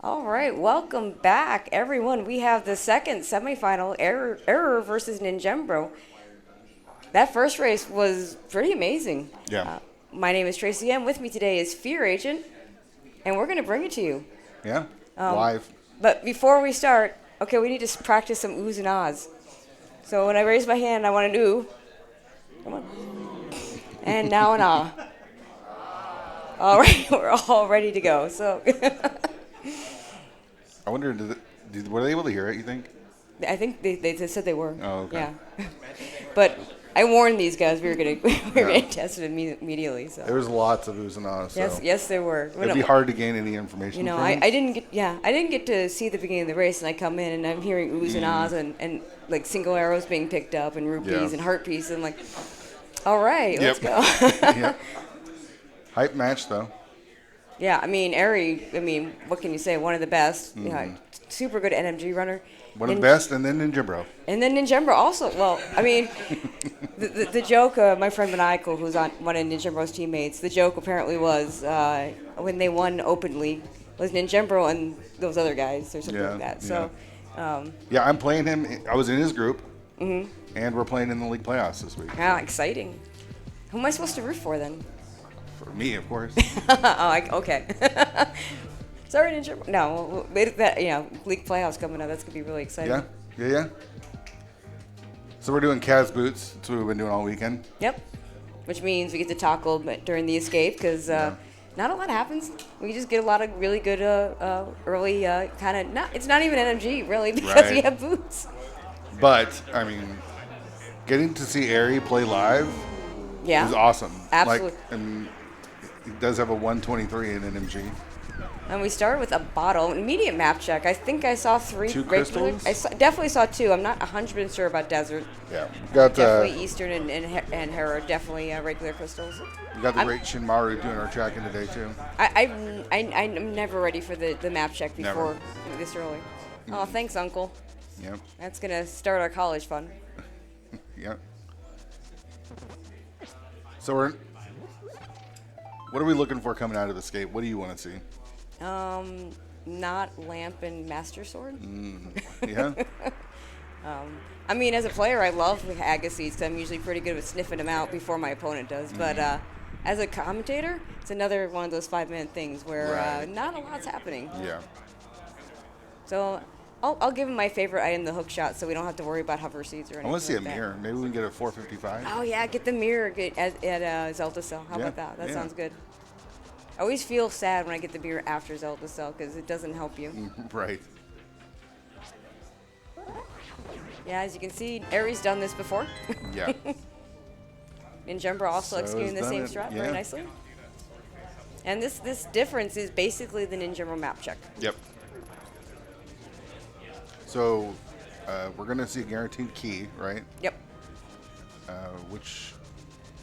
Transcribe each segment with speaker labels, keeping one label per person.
Speaker 1: All right, welcome back, everyone. We have the second semifinal, Eriror versus Ninjembro. That first race was pretty amazing.
Speaker 2: Yeah.
Speaker 1: My name is Tracy M. With me today is Fear Agent, and we're going to bring it to you.
Speaker 2: Yeah. Live.
Speaker 1: But before we start, okay, we need to practice some oohs and ahs. So when I raise my hand, I want an ooh. Come on. And now an ah. All right, we're all ready to go. So
Speaker 2: I wonder, were they able to hear it, you think?
Speaker 1: I think they said they were.
Speaker 2: Oh, okay.
Speaker 1: Yeah. But I warned these guys we were gonna test it immediately. So
Speaker 2: There was lots of oohs and ahs. So
Speaker 1: yes, there were.
Speaker 2: it'd be hard to gain any information.
Speaker 1: You know,
Speaker 2: from
Speaker 1: I didn't get to see the beginning of the race, and I come in and I'm hearing oohs and ahs and like single arrows being picked up and rupees and heart pieces. And I'm like, all right, let's go.
Speaker 2: Yep. Hype match though.
Speaker 1: Yeah, I mean, what can you say? One of the best. You know, super good NMG runner.
Speaker 2: One of the best, and then Ninjembro.
Speaker 1: And then Ninjembro also. Well, I mean, the joke, my friend Maniacal, who's on one of Ninjembro's teammates, the joke apparently was when they won Open League was Ninjembro and those other guys or something like that. So.
Speaker 2: Yeah, I'm playing him. I was in his group, and we're playing in the league playoffs this week.
Speaker 1: Ah, exciting. Who am I supposed to root for then?
Speaker 2: For me, of course.
Speaker 1: Okay. Sorry, Ninja. No, league playoffs coming up. That's gonna be really exciting.
Speaker 2: Yeah. So we're doing Kaz boots. That's what we've been doing all weekend.
Speaker 1: Yep. Which means we get to talk a little bit during the escape because not a lot happens. We just get a lot of really good early kind of not. It's not even NMG really because we have boots.
Speaker 2: But I mean, getting to see Eri play live is awesome.
Speaker 1: Absolutely.
Speaker 2: And he does have a 123 in NMG.
Speaker 1: And we started with a bottle, immediate map check. I think I saw 3
Speaker 2: 2
Speaker 1: regular.
Speaker 2: crystals?
Speaker 1: Definitely saw 2. I'm not 100% sure about desert.
Speaker 2: Yeah. Got
Speaker 1: definitely Eastern and Hera, definitely regular crystals.
Speaker 2: We got the great Shinmaru doing our tracking today too.
Speaker 1: I'm never ready for the map check before this early. Oh, thanks, Uncle.
Speaker 2: Yep.
Speaker 1: That's going to start our college fund.
Speaker 2: Yep. So what are we looking for coming out of the escape? What do you want to see?
Speaker 1: Not lamp and master sword.
Speaker 2: Yeah.
Speaker 1: I mean, as a player, I love Agassiz because I'm usually pretty good with sniffing them out before my opponent does. But as a commentator, it's another one of those 5-minute things where not a lot's happening.
Speaker 2: Yeah.
Speaker 1: So I'll give him my favorite item, the hook shot, so we don't have to worry about hover seeds or anything.
Speaker 2: I want to see
Speaker 1: like
Speaker 2: a mirror. Maybe we can get a 455.
Speaker 1: Oh yeah, get the mirror at Zelda Cell. How about that? That sounds good. I always feel sad when I get the mirror after Zelda Cell because it doesn't help you.
Speaker 2: Right.
Speaker 1: Yeah, as you can see, Eri's done this before.
Speaker 2: Yeah.
Speaker 1: Ninjembro also executing the same strat very nicely. And this difference is basically the Ninjembro map check.
Speaker 2: Yep. So we're going to see a guaranteed key, right?
Speaker 1: Yep.
Speaker 2: Which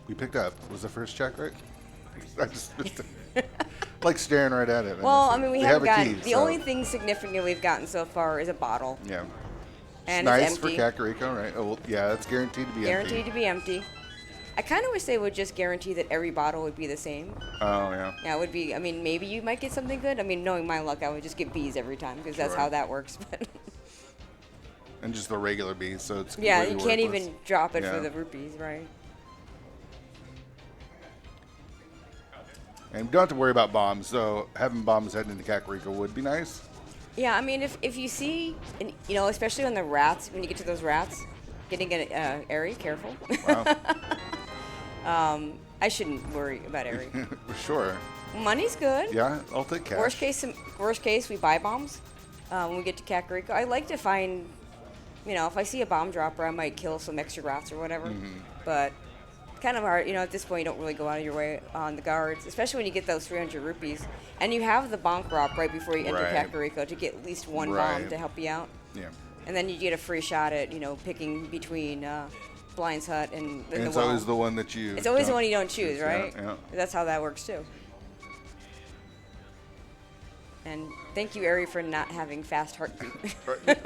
Speaker 2: we picked up. Was the first check, right? I just like staring right at it.
Speaker 1: Well, I mean, we haven't gotten... The
Speaker 2: so.
Speaker 1: only thing significant we've gotten so far is a bottle.
Speaker 2: Yeah.
Speaker 1: And
Speaker 2: nice
Speaker 1: it's empty.
Speaker 2: for Kakariko, right? Oh, well, yeah, that's guaranteed to be empty.
Speaker 1: Guaranteed to be empty. I kind of wish they would just guarantee that every bottle would be the same.
Speaker 2: Oh, yeah.
Speaker 1: Yeah, it would be... I mean, maybe you might get something good. I mean, knowing my luck, I would just get Bs every time because that's how that works.
Speaker 2: And just the regular Bs, so it's
Speaker 1: yeah, you
Speaker 2: completely
Speaker 1: can't
Speaker 2: worthless.
Speaker 1: even drop it for the rupees, right?
Speaker 2: And we don't have to worry about bombs, so having bombs heading into Kakariko would be nice.
Speaker 1: Yeah, I mean, if you see, and, you know, especially on the rats, when you get to those rats, getting an Eri, careful.
Speaker 2: Wow.
Speaker 1: I shouldn't worry about Eri.
Speaker 2: Sure.
Speaker 1: Money's good.
Speaker 2: Yeah, I'll take cash.
Speaker 1: Worst case, we buy bombs when we get to Kakariko. I like to find, you know, if I see a bomb dropper, I might kill some extra rats or whatever. But kind of hard, you know, at this point you don't really go out of your way on the guards, especially when you get those 300 rupees. And you have the bonk drop right before you enter Kakariko to get at least one bomb to help you out.
Speaker 2: Yeah.
Speaker 1: And then you get a free shot at, you know, picking between Blind's Hut and the
Speaker 2: it's
Speaker 1: well.
Speaker 2: always the one that you...
Speaker 1: It's always the one you don't choose, right?
Speaker 2: Yeah.
Speaker 1: That's how that works, too. And thank you, Eri, for not having fast heartbeat.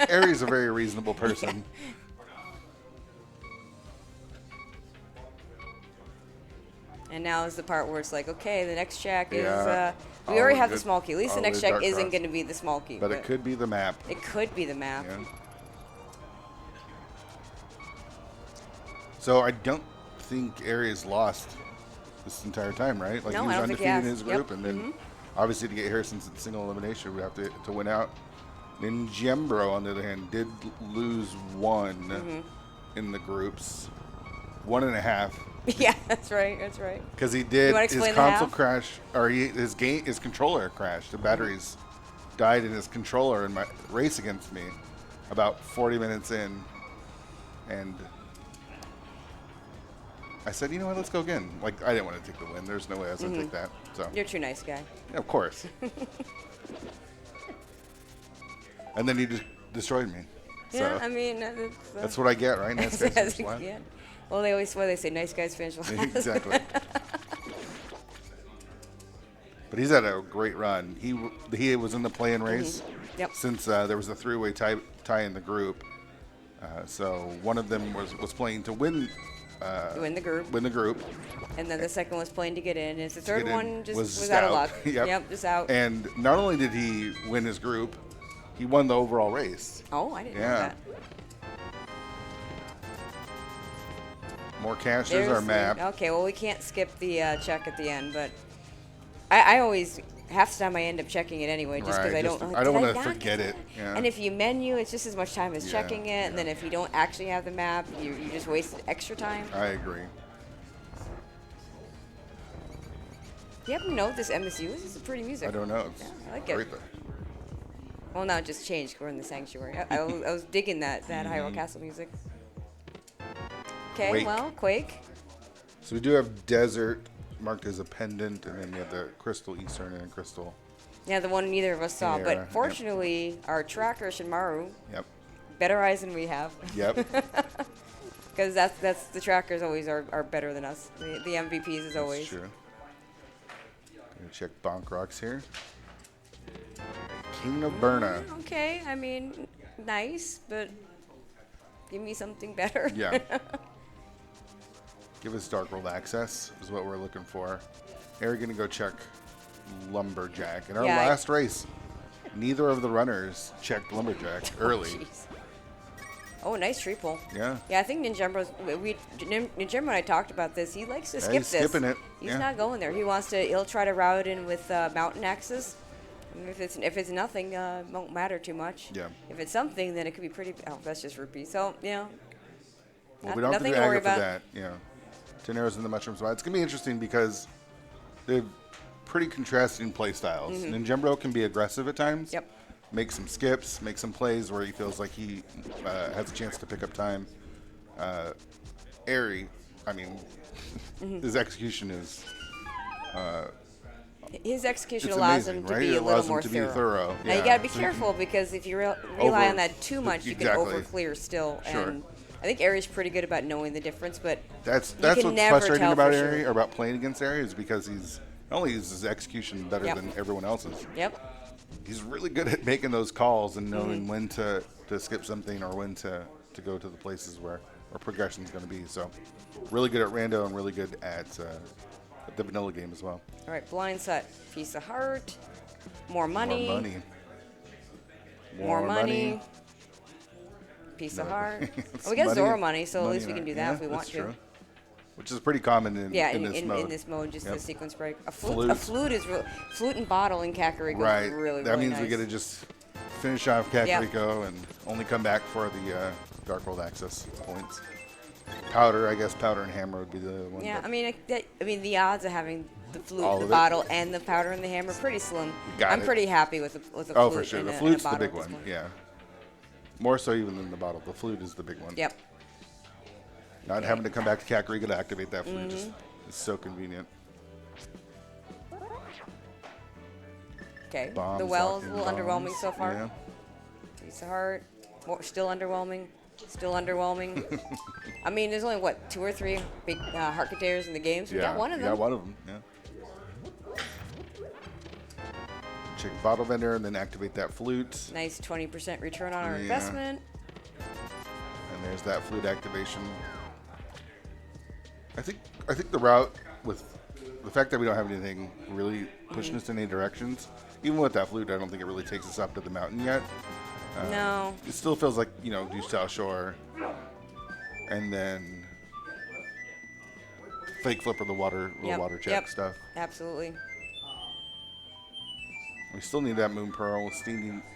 Speaker 2: Eri's a very reasonable person.
Speaker 1: And now is the part where it's like, okay, the next check is,
Speaker 2: Yeah.
Speaker 1: we already
Speaker 2: All
Speaker 1: have the
Speaker 2: good-
Speaker 1: small key. At least the
Speaker 2: all
Speaker 1: next
Speaker 2: the
Speaker 1: check
Speaker 2: dark
Speaker 1: isn't
Speaker 2: cross.
Speaker 1: going to be the small key.
Speaker 2: But it could be the map.
Speaker 1: It could be the map.
Speaker 2: Yeah. So I don't think Aries lost this entire time, right? Like
Speaker 1: No,
Speaker 2: he was
Speaker 1: I don't think he
Speaker 2: undefeated in
Speaker 1: has.
Speaker 2: his
Speaker 1: Yep.
Speaker 2: group, and then obviously to get here, since it's single elimination, we have to win out. Ninjembro, on the other hand, did lose one in the groups, 1.5.
Speaker 1: Yeah, that's right. That's right.
Speaker 2: Because he did
Speaker 1: wanna
Speaker 2: his
Speaker 1: explain the
Speaker 2: console
Speaker 1: half?
Speaker 2: crash, or his controller crashed. The batteries died in his controller in my race against me, about 40 minutes in, and I said, you know what, let's go again. Like, I didn't want to take the win. There's no way I was going to take that. So,
Speaker 1: You're too nice, guy.
Speaker 2: yeah, of course. And then he just destroyed me.
Speaker 1: Yeah,
Speaker 2: So
Speaker 1: I mean,
Speaker 2: that's what I get, right? Nice guys
Speaker 1: that's-
Speaker 2: finish last.
Speaker 1: yeah. Well, they always say nice guys finish last.
Speaker 2: Exactly. But he's had a great run. He was in the play-in race
Speaker 1: Yep.
Speaker 2: since there was a three-way tie in the group. So one of them was playing to win.
Speaker 1: Win the group.
Speaker 2: Win the group.
Speaker 1: And then the second was playing to get in. And the third
Speaker 2: Get in,
Speaker 1: one just
Speaker 2: was
Speaker 1: was out of
Speaker 2: out.
Speaker 1: luck.
Speaker 2: Yep.
Speaker 1: Just out.
Speaker 2: And not only did he win his group, he won the overall race.
Speaker 1: Oh, I didn't know
Speaker 2: Yeah.
Speaker 1: that.
Speaker 2: More caches
Speaker 1: There's
Speaker 2: are
Speaker 1: the-
Speaker 2: mapped.
Speaker 1: Okay, well, we can't skip the check at the end, but I always, half the time I end up checking it anyway, just because
Speaker 2: Right,
Speaker 1: I don't.
Speaker 2: just-
Speaker 1: like,
Speaker 2: I don't
Speaker 1: did
Speaker 2: wanna
Speaker 1: not
Speaker 2: forget
Speaker 1: get
Speaker 2: it,
Speaker 1: that?
Speaker 2: yeah.
Speaker 1: And if you menu, it's just as much time as
Speaker 2: Yeah,
Speaker 1: checking it, and then
Speaker 2: yeah.
Speaker 1: if you don't actually have the map, you just wasted extra time.
Speaker 2: I agree.
Speaker 1: Do you happen to know what this MSU is? It's some pretty music.
Speaker 2: I don't know. It's
Speaker 1: Yeah, I like it.
Speaker 2: great though.
Speaker 1: Well, now it just changed. 'Cause we're in the sanctuary. I was digging that Hyrule Castle music. Okay,
Speaker 2: Quake.
Speaker 1: well, Quake.
Speaker 2: So we do have desert marked as a pendant, and then we have the crystal eastern and crystal.
Speaker 1: Yeah, the one neither of us saw.
Speaker 2: Yeah,
Speaker 1: But
Speaker 2: yep.
Speaker 1: fortunately, our tracker Shinmaru,
Speaker 2: Yep.
Speaker 1: better eyes than we have.
Speaker 2: Yep.
Speaker 1: Because that's the trackers always are better than us. The MVPs as always.
Speaker 2: That's true. Gonna check Bonk Rocks here. King of Berna.
Speaker 1: Okay, I mean, nice, but give me something better.
Speaker 2: Yeah. Give us Dark World access is what we're looking for. Here we're gonna go check Lumberjack. In our
Speaker 1: Yeah,
Speaker 2: last race, neither of the runners checked Lumberjack early.
Speaker 1: Jeez. Oh, nice tree pull.
Speaker 2: Yeah.
Speaker 1: Yeah, I think Ninjembro's. Ninjembro and I talked about this. He likes to skip
Speaker 2: he's
Speaker 1: this.
Speaker 2: skipping it.
Speaker 1: He's
Speaker 2: Yeah.
Speaker 1: not going there. He'll try to route in with mountain axes. And if it's nothing, it won't matter too much.
Speaker 2: Yeah.
Speaker 1: If it's something, then it could be pretty. Oh, that's just rupee. So
Speaker 2: Well,
Speaker 1: not-
Speaker 2: we don't have to
Speaker 1: nothing
Speaker 2: do
Speaker 1: to worry
Speaker 2: aggro for
Speaker 1: about.
Speaker 2: that. Yeah. 10 arrows in the mushroom spot. It's gonna be interesting because they're pretty contrasting play styles. Ninjembro can be aggressive at times.
Speaker 1: Yep.
Speaker 2: Make some skips, make some plays where he feels like he has a chance to pick up time. Eri, I mean, his execution is
Speaker 1: His execution
Speaker 2: it's
Speaker 1: allows
Speaker 2: amazing,
Speaker 1: him to
Speaker 2: right?
Speaker 1: be
Speaker 2: It
Speaker 1: a little
Speaker 2: allows him
Speaker 1: more
Speaker 2: to be thorough.
Speaker 1: Now you
Speaker 2: Yeah.
Speaker 1: got to be
Speaker 2: So
Speaker 1: careful because if you rely on that too much, you can
Speaker 2: exactly.
Speaker 1: over clear still.
Speaker 2: Sure.
Speaker 1: And I think Ari's pretty good about knowing the difference, but
Speaker 2: That's
Speaker 1: can
Speaker 2: what's
Speaker 1: never
Speaker 2: frustrating
Speaker 1: tell
Speaker 2: about
Speaker 1: for
Speaker 2: Eri,
Speaker 1: sure.
Speaker 2: or about playing against Eri, is because he's not only is his execution better
Speaker 1: Yep.
Speaker 2: than everyone else's.
Speaker 1: yep.
Speaker 2: He's really good at making those calls and knowing when to skip something or when to go to the places where progression is going to be. So really good at rando and really good at the vanilla game as well.
Speaker 1: All right, blind set, piece of heart, more money,
Speaker 2: More money.
Speaker 1: more money, piece of
Speaker 2: No.
Speaker 1: heart.
Speaker 2: It's
Speaker 1: Well, we got
Speaker 2: money-
Speaker 1: Zora money, so at
Speaker 2: money
Speaker 1: least we
Speaker 2: and
Speaker 1: can do
Speaker 2: art.
Speaker 1: that
Speaker 2: Yeah,
Speaker 1: if we want
Speaker 2: that's
Speaker 1: to.
Speaker 2: true. Which is pretty common in
Speaker 1: Yeah,
Speaker 2: this mode.
Speaker 1: in this mode, just
Speaker 2: Yep.
Speaker 1: the sequence break. A
Speaker 2: Flute.
Speaker 1: flute is flute and bottle in Kakariko
Speaker 2: Right.
Speaker 1: is really
Speaker 2: that
Speaker 1: really
Speaker 2: means
Speaker 1: nice.
Speaker 2: we get to just finish off Kakariko and only come back for the Dark World access points. Powder, I guess powder and hammer would be the one.
Speaker 1: Yeah,
Speaker 2: but
Speaker 1: I mean the odds of having the flute,
Speaker 2: All
Speaker 1: the
Speaker 2: of it?
Speaker 1: bottle, and the powder and the hammer pretty slim.
Speaker 2: Got
Speaker 1: I'm
Speaker 2: it.
Speaker 1: pretty happy with the flute.
Speaker 2: oh, for sure.
Speaker 1: And
Speaker 2: The
Speaker 1: a
Speaker 2: flute's the
Speaker 1: bottle
Speaker 2: big
Speaker 1: at this
Speaker 2: one.
Speaker 1: point.
Speaker 2: Yeah. More so even than the bottle. The flute is the big one.
Speaker 1: Yep.
Speaker 2: Not having to come back to Kakariko to activate that flute
Speaker 1: Mm-hmm.
Speaker 2: just is so convenient.
Speaker 1: Okay.
Speaker 2: Bombs
Speaker 1: The well's a
Speaker 2: locked in
Speaker 1: little underwhelming
Speaker 2: bombs.
Speaker 1: so far.
Speaker 2: Yeah.
Speaker 1: Piece of heart. Still underwhelming. Still underwhelming. I mean, there's only what 2 or 3 big heart containers in the game. So we got one of
Speaker 2: you
Speaker 1: them.
Speaker 2: got one of them. Yeah. Check bottle vendor and then activate that flute.
Speaker 1: Nice 20% return on our
Speaker 2: Yeah.
Speaker 1: investment.
Speaker 2: And there's that flute activation. I think the route with the fact that we don't have anything really pushing us in any directions, even with that flute, I don't think it really takes us up to the mountain yet.
Speaker 1: No.
Speaker 2: It still feels like, do South Shore and then fake flip or the water check stuff.
Speaker 1: Absolutely.
Speaker 2: We still need that moon pearl. We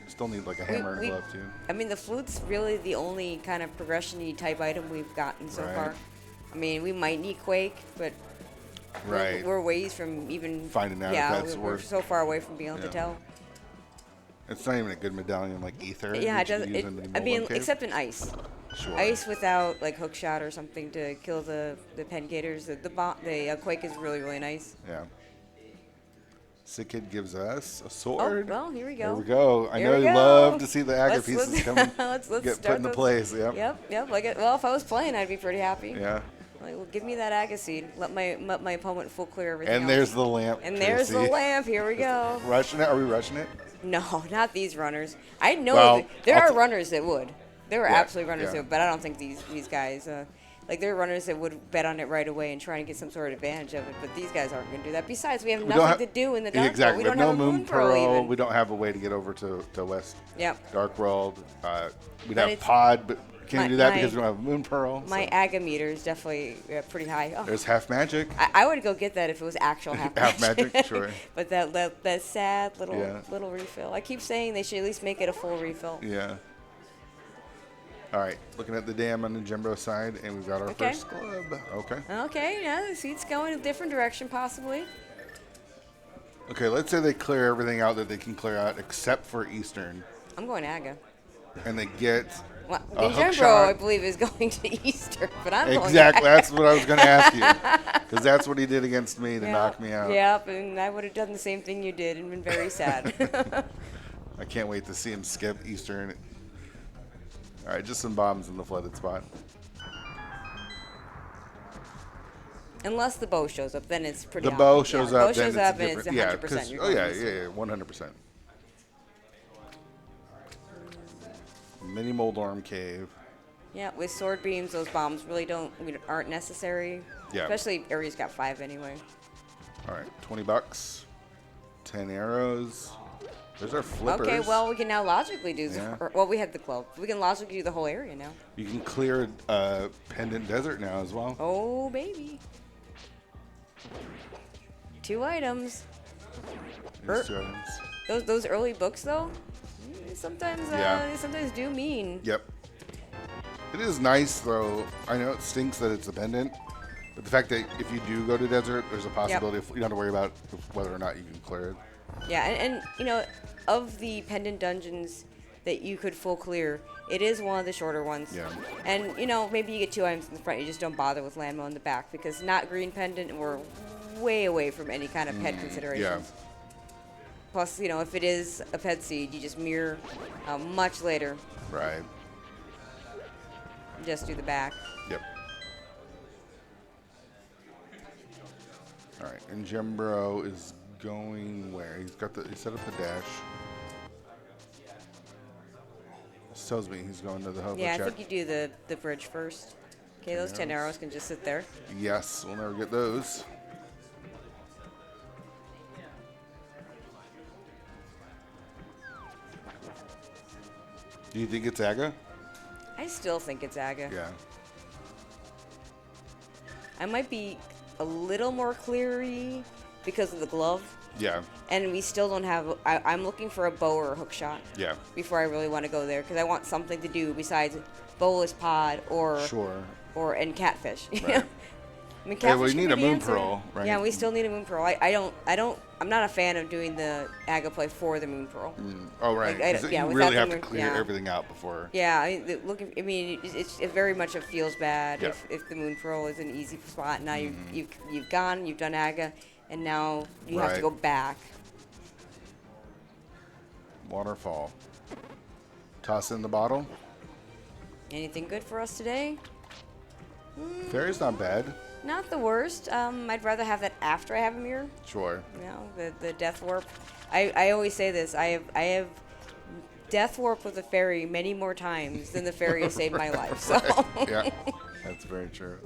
Speaker 2: still need like a hammer and glove too.
Speaker 1: I mean, the flute's really the only kind of progression-y type item we've gotten so far. I mean, we might need Quake, but we're ways from even
Speaker 2: finding out. If that's
Speaker 1: we're so far away from being able to tell.
Speaker 2: It's not even a good medallion like Ether.
Speaker 1: Yeah, it doesn't. I mean, except in ice.
Speaker 2: Sure.
Speaker 1: Ice without like hook shot or something to kill the pen gators. The Quake is really, really nice.
Speaker 2: Yeah. Sick Kid gives us a sword.
Speaker 1: Oh, well, here we go.
Speaker 2: There we go. I know you love to see the Aga pieces come
Speaker 1: let's
Speaker 2: get put into place. Yep.
Speaker 1: Yep. Well, if I was playing, I'd be pretty happy.
Speaker 2: Yeah.
Speaker 1: Like, well, give me that Aga seed. Let my opponent full clear everything.
Speaker 2: And there's the lamp.
Speaker 1: And there's the lamp. Here we go.
Speaker 2: Rushing it? Are we rushing it?
Speaker 1: No, not these runners. I know there are runners that would. There are absolutely runners that would, but I don't think these guys. Like, there are runners that would bet on it right away and try and get some sort of advantage of it, but these guys aren't going to do that. Besides, we have nothing to do in the Dark World.
Speaker 2: Exactly.
Speaker 1: We don't
Speaker 2: have
Speaker 1: have
Speaker 2: no
Speaker 1: a Moon Pearl even.
Speaker 2: We don't have a way to get over to West Dark World. We'd
Speaker 1: But
Speaker 2: have Pod, but can't do that because we don't have a Moon Pearl.
Speaker 1: My Aga meter is definitely pretty high. Oh.
Speaker 2: There's Half Magic.
Speaker 1: I would go get that if it was actual Half Magic.
Speaker 2: Half Magic, sure.
Speaker 1: But that sad little refill. I keep saying they should at least make it a full refill.
Speaker 2: Yeah. All right, looking at the dam on the Ninjembro side, and we've got our first club.
Speaker 1: Okay, yeah, the seat's going a different direction, possibly.
Speaker 2: Okay, let's say they clear everything out that they can clear out except for Eastern.
Speaker 1: I'm going Aga.
Speaker 2: And they get
Speaker 1: Ninjembro, I believe, is going to Eastern, but I'm going
Speaker 2: Exactly, that's what I was going to ask you. Because that's what he did against me to knock me out.
Speaker 1: Yep, and I would have done the same thing you did and been very sad.
Speaker 2: I can't wait to see him skip Eastern. All right, just some bombs in the flooded spot.
Speaker 1: Unless the bow shows up, then it's pretty.
Speaker 2: The bow shows up.
Speaker 1: Bow shows up, and it's 100%.
Speaker 2: Yeah, 100%. Mini Moldorm Cave.
Speaker 1: Yeah, with sword beams, those bombs really aren't necessary.
Speaker 2: Yeah.
Speaker 1: Especially Ares got 5 anyway.
Speaker 2: All right, $20. 10 arrows. There's our flippers.
Speaker 1: Okay, well, we can now logically do well, we had the club. We can logically do the whole area now.
Speaker 2: You can clear Pendant Desert now as well.
Speaker 1: Oh, baby. 2 items.
Speaker 2: There's 2 items.
Speaker 1: Those early books, though, sometimes do mean.
Speaker 2: Yep. It is nice, though. I know it stinks that it's a pendant, but the fact that if you do go to desert, there's a possibility you don't have to worry about whether or not you can clear it.
Speaker 1: Yeah, and of the pendant dungeons that you could full clear, it is one of the shorter ones.
Speaker 2: Yeah.
Speaker 1: And, maybe you get 2 items in the front, you just don't bother with landmo in the back, because not green pendant, and we're way away from any kind of pet considerations.
Speaker 2: Yeah.
Speaker 1: Plus, if it is a pet seed, you just mirror much later.
Speaker 2: Right.
Speaker 1: Just do the back.
Speaker 2: Yep. All right, and Ninjembro is going where? He set up the dash. This tells me he's going to the hover check.
Speaker 1: I think you do the bridge first. Okay, those 10 arrows can just sit there.
Speaker 2: Yes, we'll never get those. Do you think it's Aga?
Speaker 1: I still think it's Aga.
Speaker 2: Yeah.
Speaker 1: I might be a little more cleary because of the glove.
Speaker 2: Yeah.
Speaker 1: And we still don't have. I'm looking for a bow or a hook shot.
Speaker 2: Yeah.
Speaker 1: Before I really want to go there, because I want something to do besides bowless pod or and catfish.
Speaker 2: Right.
Speaker 1: I mean, catfish.
Speaker 2: We need a moon pearl, right?
Speaker 1: Yeah, we still need a moon pearl. I'm not a fan of doing the Aga play for the moon pearl.
Speaker 2: Oh, right. You really have to clear everything out before.
Speaker 1: Yeah, it very much feels bad if the moon pearl is an easy spot. Now you've done Aga, and now you have to go back.
Speaker 2: Waterfall. Toss in the bottle.
Speaker 1: Anything good for us today?
Speaker 2: Fairy's not bad.
Speaker 1: Not the worst. I'd rather have that after I have a mirror.
Speaker 2: Sure.
Speaker 1: The death warp. I always say this. I have death warp with a fairy many more times than the fairy has saved my life. So.
Speaker 2: Yeah, that's very true.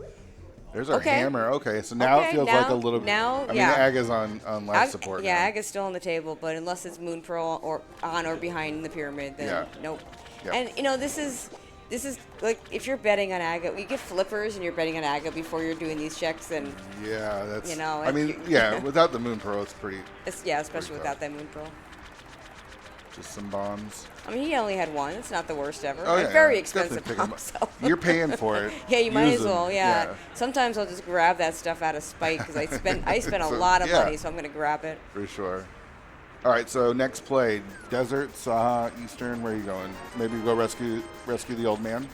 Speaker 2: There's our
Speaker 1: Okay.
Speaker 2: hammer. Okay, so now it feels like a little.
Speaker 1: Now,
Speaker 2: I mean,
Speaker 1: yeah.
Speaker 2: Aga's on life support.
Speaker 1: Yeah,
Speaker 2: now.
Speaker 1: Aga's still on the table, but unless it's Moon Pearl or on or behind the pyramid, then nope.
Speaker 2: Yep.
Speaker 1: And you know, this is like if you're betting on Aga, you get flippers and you're betting on Aga before you're doing these checks, and
Speaker 2: Yeah, that's.
Speaker 1: you know,
Speaker 2: I mean, yeah, without the Moon Pearl, it's pretty.
Speaker 1: especially without that Moon Pearl.
Speaker 2: Just some bombs.
Speaker 1: I mean, he only had one. It's not the worst ever.
Speaker 2: Oh,
Speaker 1: And
Speaker 2: yeah,
Speaker 1: very
Speaker 2: yeah.
Speaker 1: expensive
Speaker 2: Definitely pick 'em
Speaker 1: bomb,
Speaker 2: up.
Speaker 1: so.
Speaker 2: You're paying for it.
Speaker 1: Yeah, you might
Speaker 2: Use
Speaker 1: as well.
Speaker 2: 'em.
Speaker 1: Yeah. Sometimes I'll just grab that stuff out of spite because I spent a lot of money, so I'm gonna grab it.
Speaker 2: For sure. All right, so next play, Desert, Saha, Eastern. Where are you going? Maybe go rescue the old man.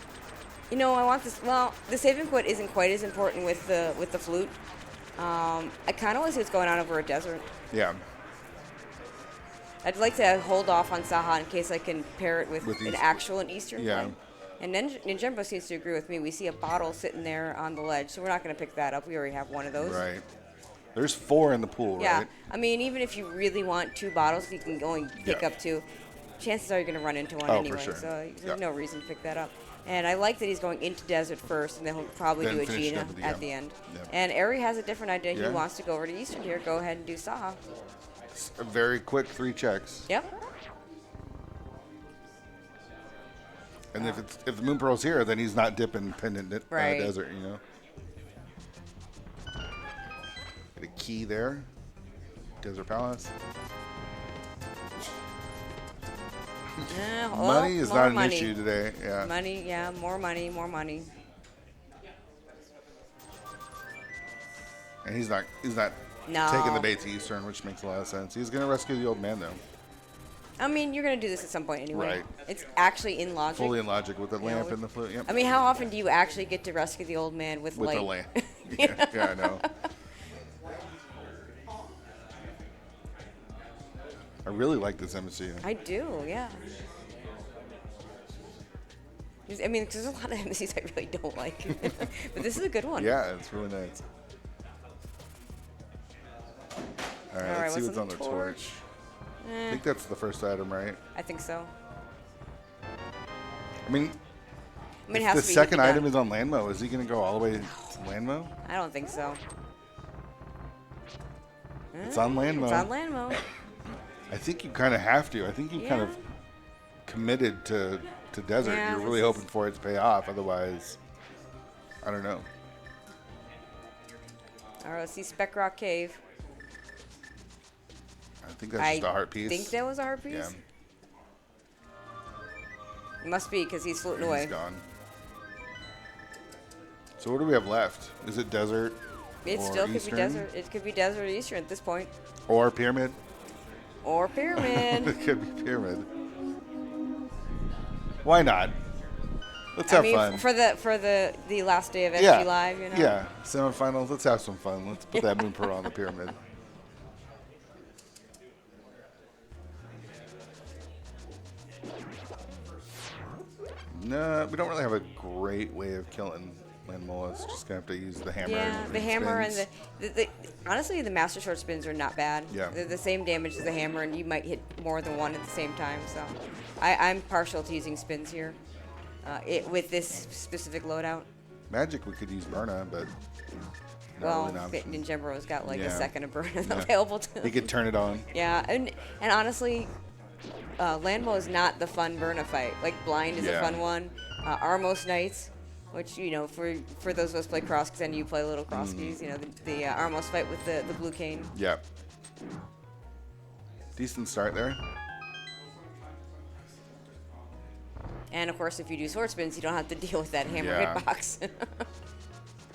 Speaker 1: You know, I want this. Well, the saving put isn't quite as important with the flute. I kind of want to see what's going on over at Desert.
Speaker 2: Yeah.
Speaker 1: I'd like to hold off on Saha in case I can pair it with an actual and Eastern
Speaker 2: Yeah.
Speaker 1: play. And Ninjembro seems to agree with me. We see a bottle sitting there on the ledge, so we're not going to pick that up. We already have one of those.
Speaker 2: Right. There's 4 in the pool,
Speaker 1: Yeah.
Speaker 2: right?
Speaker 1: I mean, even if you really want 2 bottles, you can only pick up 2. Chances are you're going to run into one anyway,
Speaker 2: for sure.
Speaker 1: so there's no reason to pick that up. And I like that he's going into Desert first, and then he'll probably
Speaker 2: Then
Speaker 1: do a
Speaker 2: finish it
Speaker 1: Gina
Speaker 2: up
Speaker 1: at the end.
Speaker 2: Yep.
Speaker 1: And Eri has a different idea.
Speaker 2: Yeah.
Speaker 1: He wants to go over to Eastern here. Go ahead and do Saha.
Speaker 2: It's a very quick 3 checks.
Speaker 1: Yep.
Speaker 2: And if the Moon Pearl's here, then he's not dipping Pendant
Speaker 1: Right.
Speaker 2: Desert, you know. Get a key there. Desert Palace.
Speaker 1: Yeah, well,
Speaker 2: Money is
Speaker 1: more
Speaker 2: not an
Speaker 1: money.
Speaker 2: issue today. Yeah.
Speaker 1: Money, yeah, more money, more money.
Speaker 2: And he's not
Speaker 1: No.
Speaker 2: taking the bait to Eastern, which makes a lot of sense. He's gonna rescue the old man though.
Speaker 1: I mean, you're going to do this at some point anyway.
Speaker 2: Right.
Speaker 1: It's actually in logic.
Speaker 2: Fully in logic with the lamp
Speaker 1: with-
Speaker 2: and the flute. Yep.
Speaker 1: I mean, how often do you actually get to rescue the old man with light?
Speaker 2: the lamp. yeah, I know. I really like this embassy.
Speaker 1: I do, yeah. I mean, there's a lot of embassies I really don't like, but this is a good one.
Speaker 2: Yeah, it's really nice. All right, let's see what's on the torch. I think that's the first item, right?
Speaker 1: I think so.
Speaker 2: I mean,
Speaker 1: I mean, it
Speaker 2: if
Speaker 1: has
Speaker 2: the
Speaker 1: to be
Speaker 2: second
Speaker 1: done.
Speaker 2: item is on Landmo, is he going to go all the way to Landmo?
Speaker 1: I don't think so.
Speaker 2: It's on Landmo.
Speaker 1: It's on Landmo.
Speaker 2: I think you kind of have to. I think you kind
Speaker 1: Yeah.
Speaker 2: of committed to Desert.
Speaker 1: Yeah,
Speaker 2: You're
Speaker 1: this
Speaker 2: really
Speaker 1: is-
Speaker 2: hoping for it to pay off. Otherwise, I don't know.
Speaker 1: All right, let's see Spec Rock Cave.
Speaker 2: I think that's just a heart piece.
Speaker 1: I think that was a heart piece.
Speaker 2: Yeah,
Speaker 1: It must be because he's floating away.
Speaker 2: he's gone. So what do we have left? Is it Desert?
Speaker 1: It
Speaker 2: or
Speaker 1: still could
Speaker 2: Eastern?
Speaker 1: be Desert. It could be Desert or Eastern at this point.
Speaker 2: Or Pyramid?
Speaker 1: Or Pyramid.
Speaker 2: It could be Pyramid. Why not? Let's
Speaker 1: I
Speaker 2: have
Speaker 1: mean,
Speaker 2: fun.
Speaker 1: for the last day of SG
Speaker 2: yeah.
Speaker 1: Live, you know.
Speaker 2: Yeah, semifinals. Let's have some fun. Let's put that Moon Pearl on the Pyramid. No, we don't really have a great way of killing Landmolas. Just gonna have to use the hammer.
Speaker 1: Yeah,
Speaker 2: and
Speaker 1: the hammer
Speaker 2: spins.
Speaker 1: and the honestly, the master sword spins are not bad.
Speaker 2: Yeah.
Speaker 1: They're the same damage as the hammer, and you might hit more than one at the same time. So, I'm partial to using spins here, with this specific loadout.
Speaker 2: Magic, we could use Myrna, but not
Speaker 1: Well,
Speaker 2: really an option.
Speaker 1: Ninjembro's got like a
Speaker 2: Yeah.
Speaker 1: second of burn
Speaker 2: Yeah.
Speaker 1: available to him.
Speaker 2: He could turn it on.
Speaker 1: Yeah, and honestly, Landmo is not the fun Burna fight. Like Blind is
Speaker 2: Yeah.
Speaker 1: a fun one. Armos Knights, which for those of us play cross, because I know you play little cross keys. You know the Armos fight with the blue cane.
Speaker 2: Yeah. Decent start there.
Speaker 1: And of course, if you do sword spins, you don't have to deal with that hammer
Speaker 2: Yeah.
Speaker 1: hitbox.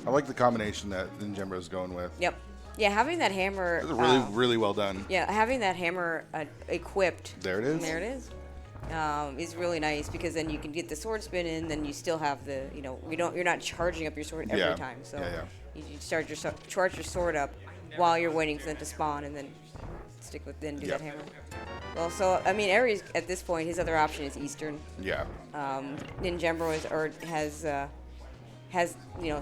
Speaker 2: I like the combination that Ninjembro's going with.
Speaker 1: Yep. Yeah, having that hammer.
Speaker 2: It's really, really well done.
Speaker 1: Yeah, having that hammer equipped.
Speaker 2: There it is.
Speaker 1: There it is. Is really nice because then you can get the sword spin in, then you still have the, you're not charging up your sword every
Speaker 2: Yeah.
Speaker 1: time. So
Speaker 2: Yeah,
Speaker 1: you charge your sword up while you're waiting for them to spawn, and then do
Speaker 2: Yep.
Speaker 1: that hammer. Well, so I mean, Ares at this point, his other option is Eastern.
Speaker 2: Yeah.
Speaker 1: Ninjembro has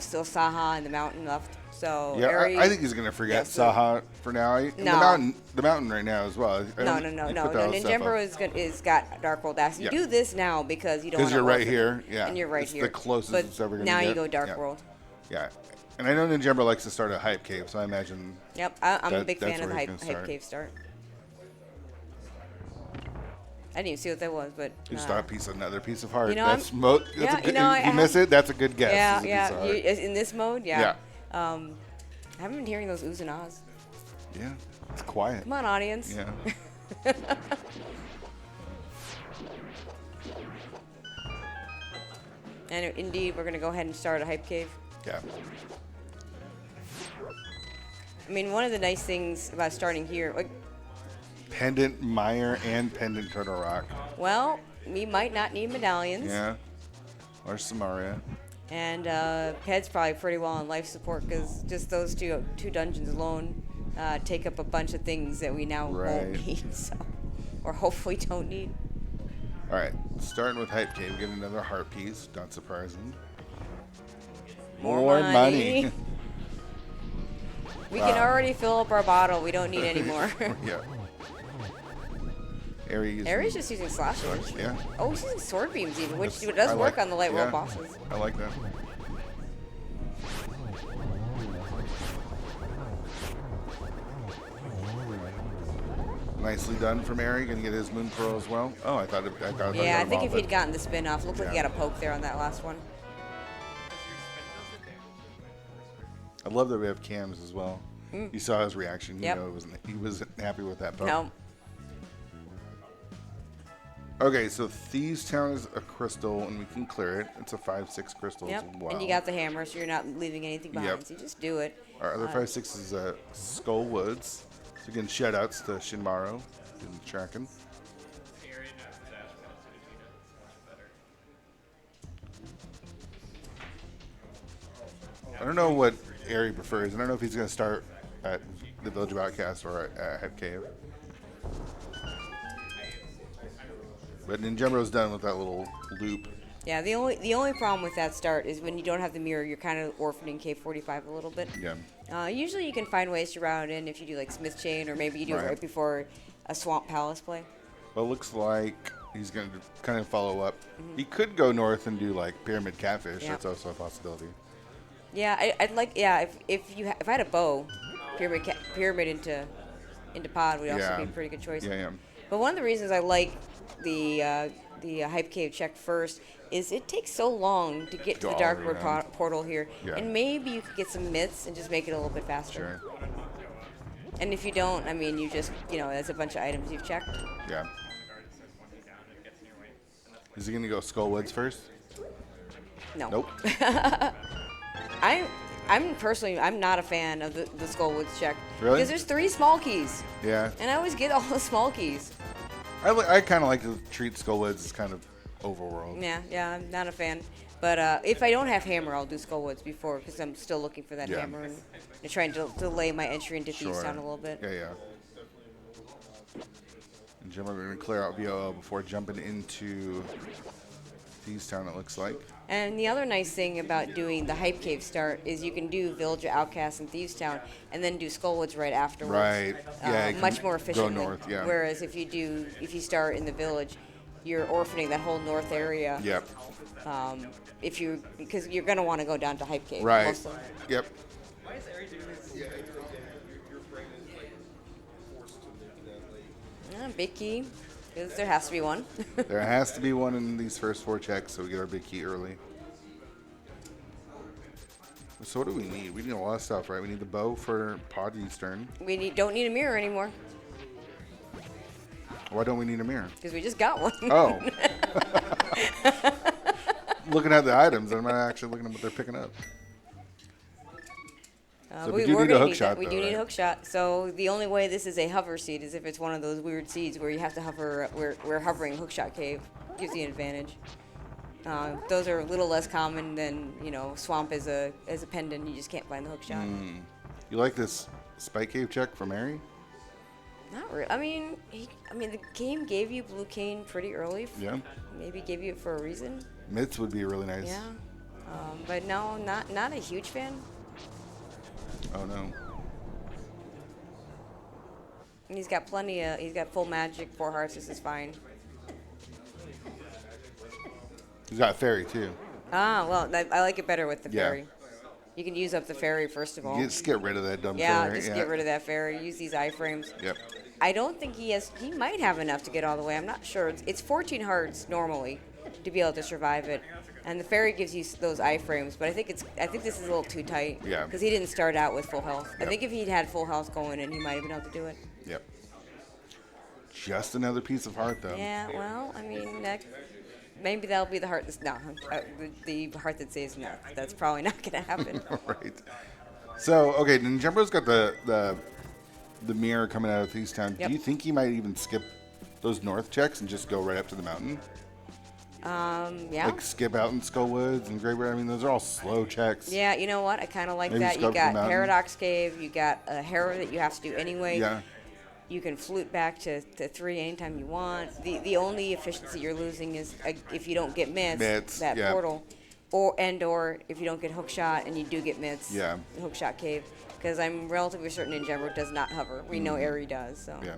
Speaker 1: still Saha and the mountain left. So
Speaker 2: Yeah,
Speaker 1: Ares,
Speaker 2: I think he's going to forget
Speaker 1: yeah, so-
Speaker 2: Saha for now.
Speaker 1: No.
Speaker 2: The mountain right now as well.
Speaker 1: No. Ninjembro is got Dark World Axe. You
Speaker 2: Yeah.
Speaker 1: do this now because you don't.
Speaker 2: Because you're
Speaker 1: wanna
Speaker 2: right
Speaker 1: orphan it,
Speaker 2: here. Yeah.
Speaker 1: And you're right
Speaker 2: it's
Speaker 1: here.
Speaker 2: the closest
Speaker 1: but
Speaker 2: it's ever going to
Speaker 1: now
Speaker 2: get.
Speaker 1: you go Dark
Speaker 2: Yeah.
Speaker 1: World.
Speaker 2: Yeah. And I know Ninjembro likes to start a hype cave, so I imagine.
Speaker 1: Yep, I'm a
Speaker 2: that-
Speaker 1: big
Speaker 2: that's
Speaker 1: fan of the
Speaker 2: where he's
Speaker 1: hype
Speaker 2: gonna start.
Speaker 1: cave start. I didn't even see what that was, but
Speaker 2: You start another piece of heart.
Speaker 1: You know,
Speaker 2: That's
Speaker 1: yeah,
Speaker 2: a good,
Speaker 1: you know,
Speaker 2: you miss it. That's a good guess.
Speaker 1: yeah,
Speaker 2: It's a piece
Speaker 1: yeah.
Speaker 2: of heart.
Speaker 1: In this mode, yeah. I haven't been hearing those oohs and ahs.
Speaker 2: Yeah, it's quiet.
Speaker 1: Come on, audience.
Speaker 2: Yeah.
Speaker 1: And indeed, we're gonna go ahead and start a hype cave.
Speaker 2: Yeah.
Speaker 1: I mean, one of the nice things about starting here, like,
Speaker 2: Pendant Mire and Pendant Turtle Rock.
Speaker 1: well, we might not need medallions.
Speaker 2: Yeah. Or Samaria.
Speaker 1: And Ped's probably pretty well on life support because just those two dungeons alone take up a bunch of things that we now won't need, so, or hopefully don't need.
Speaker 2: All right, starting with Hype Cave, get another heart piece. Not surprising.
Speaker 1: More money. We can already fill up our bottle. We don't need any more.
Speaker 2: Yeah.
Speaker 1: Aries just using slashers.
Speaker 2: Yeah.
Speaker 1: Oh, he's using sword beams even, which does work on the light world bosses.
Speaker 2: I like that. Nicely done from Ari. Gonna get his Moon Pearl as well. Oh, I thought.
Speaker 1: Yeah, I think if he'd gotten the spin off, looked like he got a poke there on that last one.
Speaker 2: I love that we have cams as well. You saw his reaction.
Speaker 1: Yep.
Speaker 2: You know, he wasn't happy with that poke.
Speaker 1: No.
Speaker 2: Okay, so Thieves Town is a crystal, and we can clear it. It's a 5/6 crystal.
Speaker 1: Yep.
Speaker 2: Wow.
Speaker 1: And you got the hammer, so you're not leaving anything behind.
Speaker 2: Yep.
Speaker 1: So you just do it.
Speaker 2: Our other 5/6 is Skull Woods. So again, shout outs to Shinmaru and tracking. I don't know what Ari prefers. I don't know if he's going to start at the Village of Outcasts or at Head Cave. But Ninjembro's done with that little loop.
Speaker 1: Yeah, the only problem with that start is when you don't have the mirror, you're kind of orphaning Cave 45 a little bit.
Speaker 2: Yeah.
Speaker 1: Usually you can find ways to route in if you do like Smith Chain, or maybe you do it
Speaker 2: Right.
Speaker 1: right before a Swamp Palace play.
Speaker 2: Well, it looks like he's going to kind of follow up. He could go north and do like Pyramid Catfish.
Speaker 1: Yeah.
Speaker 2: That's also a possibility.
Speaker 1: Yeah, I'd like, yeah, if I had a bow, pyramid into pod would also be a pretty good choice.
Speaker 2: Yeah.
Speaker 1: But one of the reasons I like the Hype Cave check first is it takes so long to get to the Darkwood portal here, and maybe you could get some myths and just make it a little bit faster.
Speaker 2: Sure.
Speaker 1: And if you don't, I mean, you just, that's a bunch of items you've checked.
Speaker 2: Yeah. Is he going to go Skull Woods first?
Speaker 1: No.
Speaker 2: Nope.
Speaker 1: I'm personally, I'm not a fan of the Skullwoods check.
Speaker 2: Really?
Speaker 1: Because there's 3 small keys.
Speaker 2: Yeah.
Speaker 1: And I always get all the small keys.
Speaker 2: I kind of like to treat Skull Woods as kind of overworld.
Speaker 1: Yeah, I'm not a fan. But if I don't have hammer, I'll do Skullwoods before, because I'm still looking for that hammer and trying to delay my entry into Thieves Town a little bit.
Speaker 2: Yeah. And Jim, we're going to clear out VOO before jumping into Thieves Town, it looks like.
Speaker 1: And the other nice thing about doing the Hype Cave start is you can do Village of Outcasts and Thieves Town and then do Skullwoods right afterwards.
Speaker 2: Right. Yeah.
Speaker 1: Much more efficiently.
Speaker 2: Go north, yeah.
Speaker 1: Whereas if you start in the village, you're orphaning that whole north area.
Speaker 2: Yep.
Speaker 1: Because you're going to want to go down to Hype Cave.
Speaker 2: Right.
Speaker 1: Mostly.
Speaker 2: Yep.
Speaker 1: Big key. 'Cause there has to be one.
Speaker 2: There has to be one in these first 4 checks, so we get our big key early. So what do we need? We need a lot of stuff, right? We need the bow for Pod Eastern.
Speaker 1: We don't need a mirror anymore.
Speaker 2: Why don't we need a mirror?
Speaker 1: Because we just got one.
Speaker 2: Oh. Looking at the items, I'm not actually looking at what they're picking up. So we do need a hook shot.
Speaker 1: We do need a hook shot. So the only way this is a hover seed is if it's one of those weird seeds where you have to hover. Where hovering hookshot cave gives you an advantage. Those are a little less common than swamp as a pendant. You just can't find the hookshot.
Speaker 2: You like this Spike Cave check from Mary?
Speaker 1: Not really. I mean, the game gave you Blue Cane pretty early.
Speaker 2: Yeah.
Speaker 1: Maybe gave you it for a reason.
Speaker 2: Myths would be really nice.
Speaker 1: Yeah. But no, not a huge fan.
Speaker 2: Oh no.
Speaker 1: And he's got he's got full magic, 4 hearts. This is fine.
Speaker 2: He's got fairy too.
Speaker 1: Ah, well, I like it better with the
Speaker 2: Yeah.
Speaker 1: fairy. You can use up the fairy first of all.
Speaker 2: Just get rid of that dumb
Speaker 1: Yeah,
Speaker 2: fairy.
Speaker 1: just get rid of that fairy. Use these iframes.
Speaker 2: Yep.
Speaker 1: I don't think he has. He might have enough to get all the way. I'm not sure. It's 14 hearts normally to be able to survive it, and the fairy gives you those iframes. But I think this is a little too tight.
Speaker 2: Yeah.
Speaker 1: Because he didn't start out with full health.
Speaker 2: Yep.
Speaker 1: I think if he'd had full health going in, he might have been able to do it.
Speaker 2: Yep. Just another piece of heart, though.
Speaker 1: Yeah. Well, I mean, maybe that'll be the heart that's the heart that saves no. That's probably not going to happen.
Speaker 2: Right. So, okay, Ninjembro's got the mirror coming out of Thieves Town.
Speaker 1: Yep.
Speaker 2: Do you think he might even skip those north checks and just go right up to the mountain?
Speaker 1: Yeah.
Speaker 2: Like skip out in Skullwoods and Greybeard. I mean, those are all slow checks.
Speaker 1: Yeah, you know what? I kind of like
Speaker 2: Maybe
Speaker 1: that.
Speaker 2: just
Speaker 1: You
Speaker 2: go up to the
Speaker 1: got
Speaker 2: mountain.
Speaker 1: Paradox Cave. You got a Harrow that you have to do anyway.
Speaker 2: Yeah.
Speaker 1: You can flute back to 3 anytime you want. The only efficiency you're losing is if you don't get mitts, that
Speaker 2: yeah.
Speaker 1: portal, or if you don't get hook shot and you do get mitts,
Speaker 2: Yeah.
Speaker 1: the hook shot cave. Because I'm relatively certain Ninjembro does not hover. We know Eri does. So.
Speaker 2: Yeah.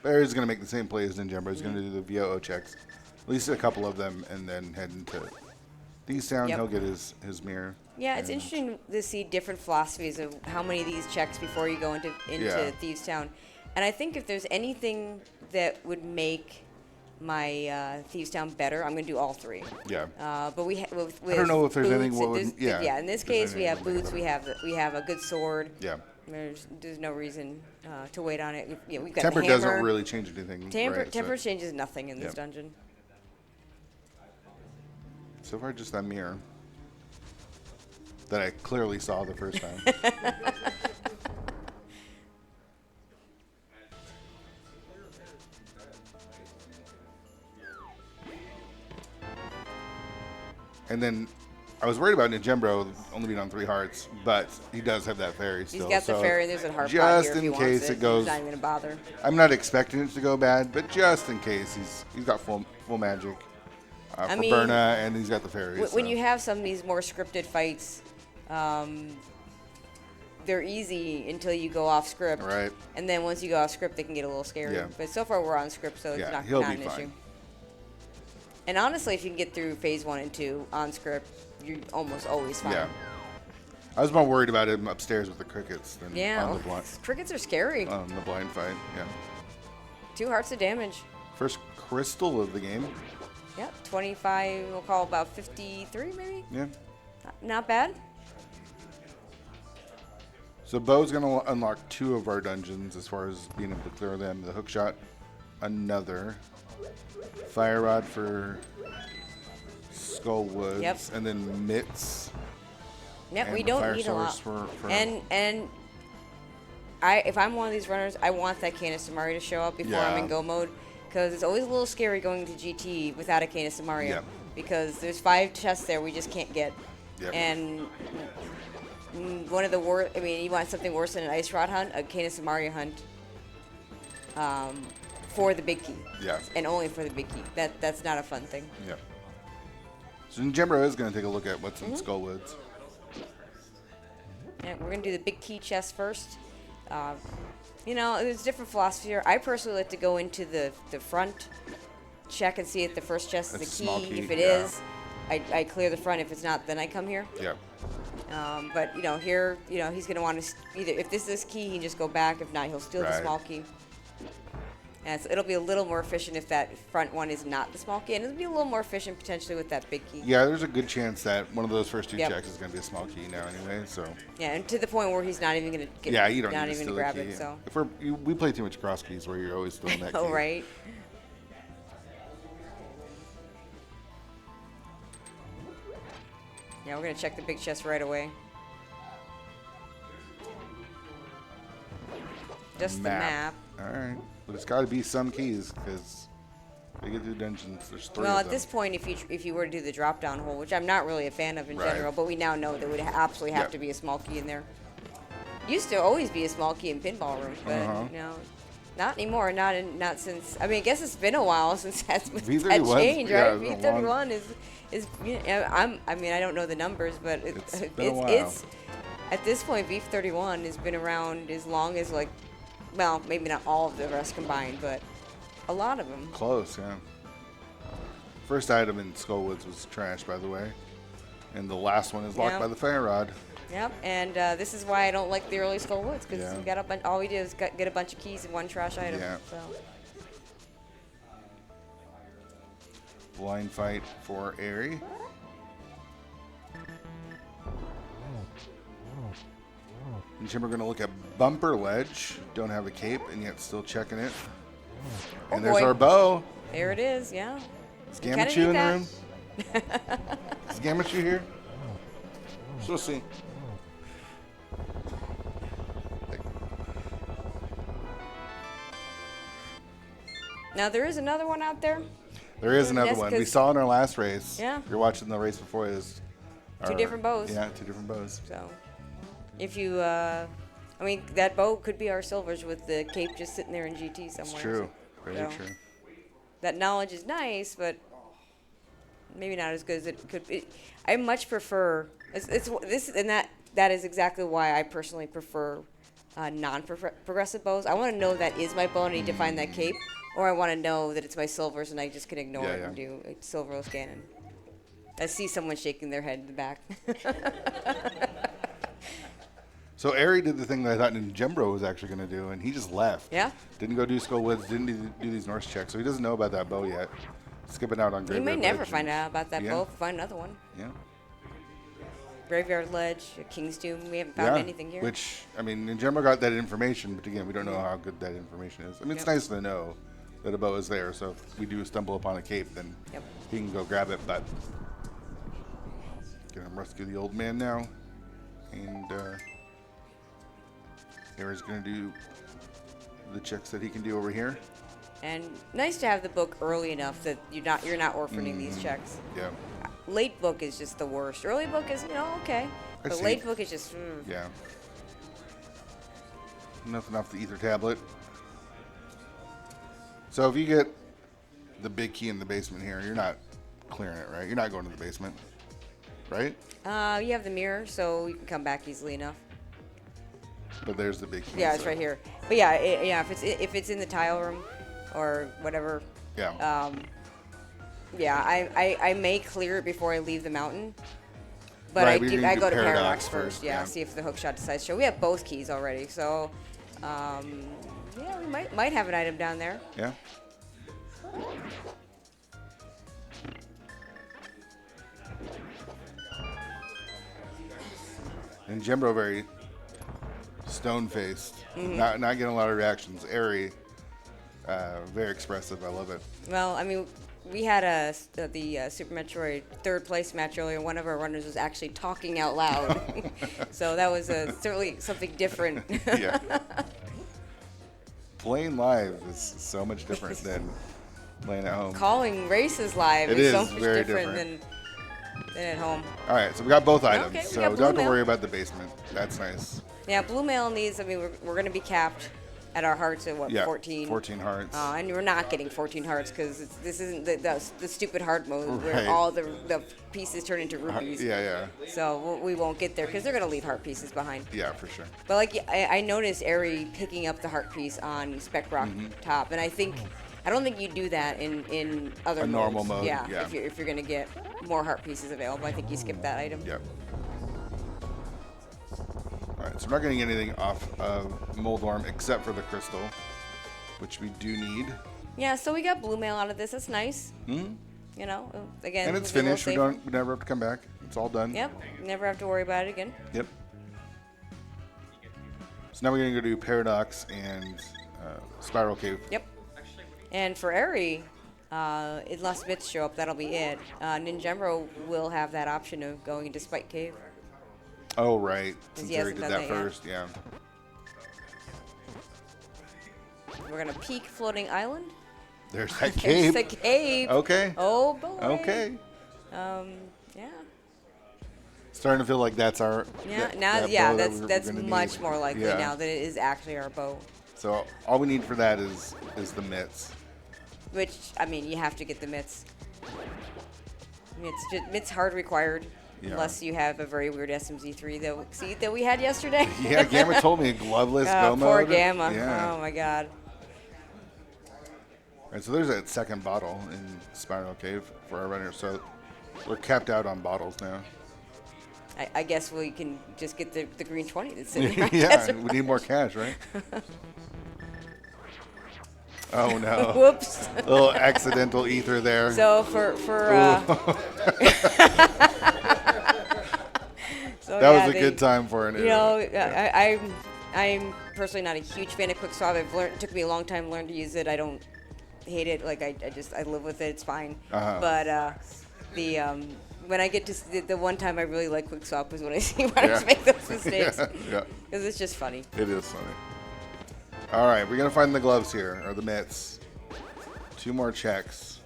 Speaker 2: Barry's going to make the same play as Ninjembro. He's going to do the VOO checks, at least a couple of them, and then head into Thieves Town.
Speaker 1: Yep.
Speaker 2: He'll get his mirror.
Speaker 1: Yeah, it's interesting to see different philosophies of how many of these checks before you go into
Speaker 2: Yeah.
Speaker 1: Thieves Town. And I think if there's anything that would make my Thieves Town better, I'm going to do all 3.
Speaker 2: Yeah.
Speaker 1: But we with
Speaker 2: I don't know if there's
Speaker 1: boots,
Speaker 2: anything what would,
Speaker 1: yeah. In this case, we have
Speaker 2: anything
Speaker 1: boots. We have a good sword.
Speaker 2: Yeah.
Speaker 1: There's no reason to wait on it. We've got
Speaker 2: Temper
Speaker 1: the hammer.
Speaker 2: doesn't really change anything.
Speaker 1: Temper
Speaker 2: right?
Speaker 1: changes nothing in this
Speaker 2: Yep.
Speaker 1: dungeon.
Speaker 2: So far, just that mirror that I clearly saw the first time. And then I was worried about Ninjembro only being on 3 hearts, but he does have that fairy still.
Speaker 1: He's got the
Speaker 2: so
Speaker 1: fairy. There's a heart pot
Speaker 2: just
Speaker 1: here if
Speaker 2: in
Speaker 1: he
Speaker 2: case
Speaker 1: wants
Speaker 2: it goes.
Speaker 1: He's not even going to bother.
Speaker 2: I'm not expecting it to go bad, but just in case he's got full magic for Berna, and he's got the fairies.
Speaker 1: When you have some of these more scripted fights, they're easy until you go off script.
Speaker 2: Right.
Speaker 1: And then once you go off script, they can get a little scary.
Speaker 2: Yeah.
Speaker 1: But so far we're on script, so
Speaker 2: Yeah,
Speaker 1: it's
Speaker 2: he'll
Speaker 1: not
Speaker 2: be
Speaker 1: an
Speaker 2: fine.
Speaker 1: issue. And honestly, if you can get through phase 1 and 2 on script, you're almost always fine.
Speaker 2: Yeah. I was more worried about him upstairs with the crickets than
Speaker 1: Yeah,
Speaker 2: on the blind.
Speaker 1: crickets are scary.
Speaker 2: On the blind fight, yeah.
Speaker 1: 2 hearts of damage.
Speaker 2: First crystal of the game.
Speaker 1: Yep, 25, we'll call about 53 maybe?
Speaker 2: Yeah.
Speaker 1: Not bad.
Speaker 2: So Bo's going to unlock 2 of our dungeons as far as being able to clear them. The hookshot, another. Fire rod for Skullwoods.
Speaker 1: Yep.
Speaker 2: And then mitts.
Speaker 1: Yep,
Speaker 2: and
Speaker 1: we
Speaker 2: the
Speaker 1: don't
Speaker 2: fire
Speaker 1: need a lot.
Speaker 2: source for
Speaker 1: And if I'm one of these runners, I want that Canis-Samari to show up before I'm in
Speaker 2: Yeah.
Speaker 1: go mode, because it's always a little scary going to GT without a Canis-Samari.
Speaker 2: Yep.
Speaker 1: Because there's 5 chests there we just can't get.
Speaker 2: Yep.
Speaker 1: And one of the worst, I mean, you want something worse than an ice rod hunt, a Canis-Samari hunt for the big key.
Speaker 2: Yeah.
Speaker 1: And only for the big key. That's not a fun thing.
Speaker 2: Yeah. So Ninjembro is going to take a look at what's
Speaker 1: Mm-hmm.
Speaker 2: in Skullwoods.
Speaker 1: Yeah, we're going to do the big key chest first. There's different philosophy here. I personally like to go into the front, check and see if the first chest
Speaker 2: That's
Speaker 1: is
Speaker 2: a
Speaker 1: a
Speaker 2: small
Speaker 1: key.
Speaker 2: key,
Speaker 1: If it
Speaker 2: yeah.
Speaker 1: is, I clear the front. If it's not, then I come here.
Speaker 2: Yeah.
Speaker 1: But here, he's going to want to either, if this is key, he can just go back. If not, he'll steal the
Speaker 2: Right.
Speaker 1: small key. And so it'll be a little more efficient if that front one is not the small key, and it'll be a little more efficient potentially with that big key.
Speaker 2: Yeah, there's a good chance that one of those first 2
Speaker 1: Yep.
Speaker 2: checks is going to be a small key now anyway, so.
Speaker 1: Yeah, and to the point where he's not even going to get,
Speaker 2: Yeah, you don't
Speaker 1: not
Speaker 2: need to
Speaker 1: even
Speaker 2: steal
Speaker 1: grab
Speaker 2: the key.
Speaker 1: it. So.
Speaker 2: If we play too much cross keys where you're always stealing that key.
Speaker 1: Oh, right. Yeah, we're going to check the big chest right away. Just the map.
Speaker 2: All right. But it's got to be some keys because we get through dungeons. There's 3
Speaker 1: Well,
Speaker 2: of
Speaker 1: at
Speaker 2: them.
Speaker 1: this point, if you were to do the drop-down hole, which I'm not really a fan of in
Speaker 2: Right.
Speaker 1: general, but we now know that would absolutely have
Speaker 2: Yep.
Speaker 1: to be a small key in there. Used to always be a small key in pinball rooms, but
Speaker 2: Uh-huh.
Speaker 1: not anymore. Not since. I mean, I guess it's been a while since that
Speaker 2: V31 's
Speaker 1: changed,
Speaker 2: yeah,
Speaker 1: right?
Speaker 2: it's a
Speaker 1: V31 is. I mean, I don't know the numbers, but
Speaker 2: It's been a while.
Speaker 1: at this point, V31 has been around as long as maybe not all of the rest combined, but a lot of them.
Speaker 2: Close, yeah. First item in Skullwoods was trash, by the way. And the last one is locked by the fire rod.
Speaker 1: Yep, and this is why I don't like the early Skullwoods, because we got all we do is get a bunch of keys and one trash item.
Speaker 2: Yeah.
Speaker 1: So.
Speaker 2: Blind fight for Eri. And Jim, we're going to look at Bumper Ledge. Don't have a cape, and yet still checking it. And there's our bow.
Speaker 1: There it is, yeah.
Speaker 2: Is Gamachu in the room? Is Gamachu here? So see.
Speaker 1: Now, there is another one out there.
Speaker 2: There is another one. We saw in our last race.
Speaker 1: Yeah.
Speaker 2: If you're watching the race before is
Speaker 1: two different bows.
Speaker 2: Yeah, 2 different bows.
Speaker 1: So, if you, I mean, that bow could be our silvers with the cape just sitting there in GT somewhere.
Speaker 2: It's true. Very true.
Speaker 1: That knowledge is nice, but maybe not as good as it could be. I much prefer that is exactly why I personally prefer non-progressive bows. I want to know that is my bow and I need to find that cape, or I want to know that it's my silvers and I just can ignore it and do a silver Ganon. I see someone shaking their head in the back.
Speaker 2: So Eri did the thing that I thought ninjembro was actually going to do, and he just left.
Speaker 1: Yeah.
Speaker 2: Didn't go do Skullwoods, didn't do these Norse checks, so he doesn't know about that bow yet. Skipping out on Graveyard
Speaker 1: You may
Speaker 2: Ledge.
Speaker 1: never find out about that bow. Find another one.
Speaker 2: Yeah.
Speaker 1: Graveyard Ledge, King's Doom. We haven't found anything here.
Speaker 2: Which, I mean, ninjembro got that information, but again, we don't know how good that information is. I mean, it's nice to know that a bow is there, so if we do stumble upon a cape, then he can go grab it, but gonna rescue the old man now. And Eri's gonna do the checks that he can do over here.
Speaker 1: And nice to have the book early enough that you're not orphaning these checks.
Speaker 2: Yeah.
Speaker 1: Late book is just the worst. Early book is, okay. But late book is just,
Speaker 2: Yeah. Nothing off the ether tablet. So if you get the big key in the basement here, you're not clearing it, right? You're not going to the basement, right?
Speaker 1: You have the mirror, so you can come back easily enough.
Speaker 2: But there's the big key.
Speaker 1: Yeah, it's right here. But yeah, if it's in the tile room or whatever.
Speaker 2: Yeah.
Speaker 1: I may clear it before I leave the mountain. But
Speaker 2: right,
Speaker 1: I go to
Speaker 2: Paradox
Speaker 1: Paradox first. Yeah, see if the hookshot decides to show. We have both keys already, so we might have an item down there.
Speaker 2: Yeah. And Jembro very stone-faced, not getting a lot of reactions. Eri, very expressive. I love it.
Speaker 1: Well, I mean, we had the Super Metroid third place match earlier. One of our runners was actually talking out loud, so that was certainly something different.
Speaker 2: Yeah. Playing live is so much different than playing at home.
Speaker 1: Calling races live is so much different than at home.
Speaker 2: All right, so we got both items,
Speaker 1: Okay,
Speaker 2: so don't have to worry about the basement. That's nice.
Speaker 1: Yeah, blue mail needs. I mean, we're going to be capped at our hearts at 14.
Speaker 2: 14 hearts.
Speaker 1: And we're not getting 14 hearts because this isn't the stupid hard mode where
Speaker 2: Right.
Speaker 1: all the pieces turn into rupees.
Speaker 2: Yeah.
Speaker 1: So we won't get there because they're going to leave heart pieces behind.
Speaker 2: Yeah, for sure.
Speaker 1: But like I noticed Eri picking up the heart piece on Spec Rock top, and I don't think you do that in other modes.
Speaker 2: Normal mode.
Speaker 1: Yeah,
Speaker 2: Yeah.
Speaker 1: if you're going to get more heart pieces available, I think you skip that item.
Speaker 2: Yep. All right, so we're not getting anything off of Moldorm except for the crystal, which we do need.
Speaker 1: Yeah, so we got blue mail out of this. That's nice.
Speaker 2: Mm-hmm.
Speaker 1: You know, again.
Speaker 2: And it's
Speaker 1: we'll be a little
Speaker 2: finished. We
Speaker 1: safer.
Speaker 2: never have to come back. It's all done.
Speaker 1: Yep. Never have to worry about it again.
Speaker 2: Yep. So now we're going to go do Paradox and Spiral Cave.
Speaker 1: Yep. And for Eri, unless bits show up, that'll be it. Ninjembro will have that option of going into Spike Cave.
Speaker 2: Oh, right.
Speaker 1: Since
Speaker 2: Since
Speaker 1: he
Speaker 2: Eri
Speaker 1: hasn't
Speaker 2: did
Speaker 1: done
Speaker 2: that
Speaker 1: that yet.
Speaker 2: first, yeah.
Speaker 1: We're going to peek Floating Island.
Speaker 2: There's that
Speaker 1: There's
Speaker 2: cave.
Speaker 1: the cave.
Speaker 2: Okay.
Speaker 1: Oh, boy.
Speaker 2: Okay.
Speaker 1: Yeah.
Speaker 2: Starting to feel like that's our.
Speaker 1: That's
Speaker 2: gonna
Speaker 1: much
Speaker 2: need.
Speaker 1: more likely
Speaker 2: Yeah.
Speaker 1: now that it is actually our bow.
Speaker 2: So all we need for that is the mitts.
Speaker 1: Which, I mean, you have to get the mitts. I mean, mitts hard required.
Speaker 2: Yeah.
Speaker 1: Unless you have a very weird SMZ3 that we had yesterday.
Speaker 2: Yeah, Gamma told me a gloveless go mode.
Speaker 1: Poor Gamma.
Speaker 2: Yeah.
Speaker 1: Oh my God.
Speaker 2: Right, so there's that second bottle in Spiral Cave for our runners. So we're capped out on bottles now.
Speaker 1: I guess we can just get the green 20 that's sitting there.
Speaker 2: Yeah, we need more cash, right? Oh no!
Speaker 1: Whoops.
Speaker 2: A little accidental ether there.
Speaker 1: So for so
Speaker 2: that was a good time for an.
Speaker 1: You know, I'm personally not a huge fan of quick swap. It took me a long time to learn to use it. I don't hate it. Like I live with it. It's fine. But when I get to the one time I really like quick swap is when I see runners make those mistakes.
Speaker 2: Yeah.
Speaker 1: Because it's just funny.
Speaker 2: It is funny. All right, we're gonna find the gloves here or the mitts. 2 more checks.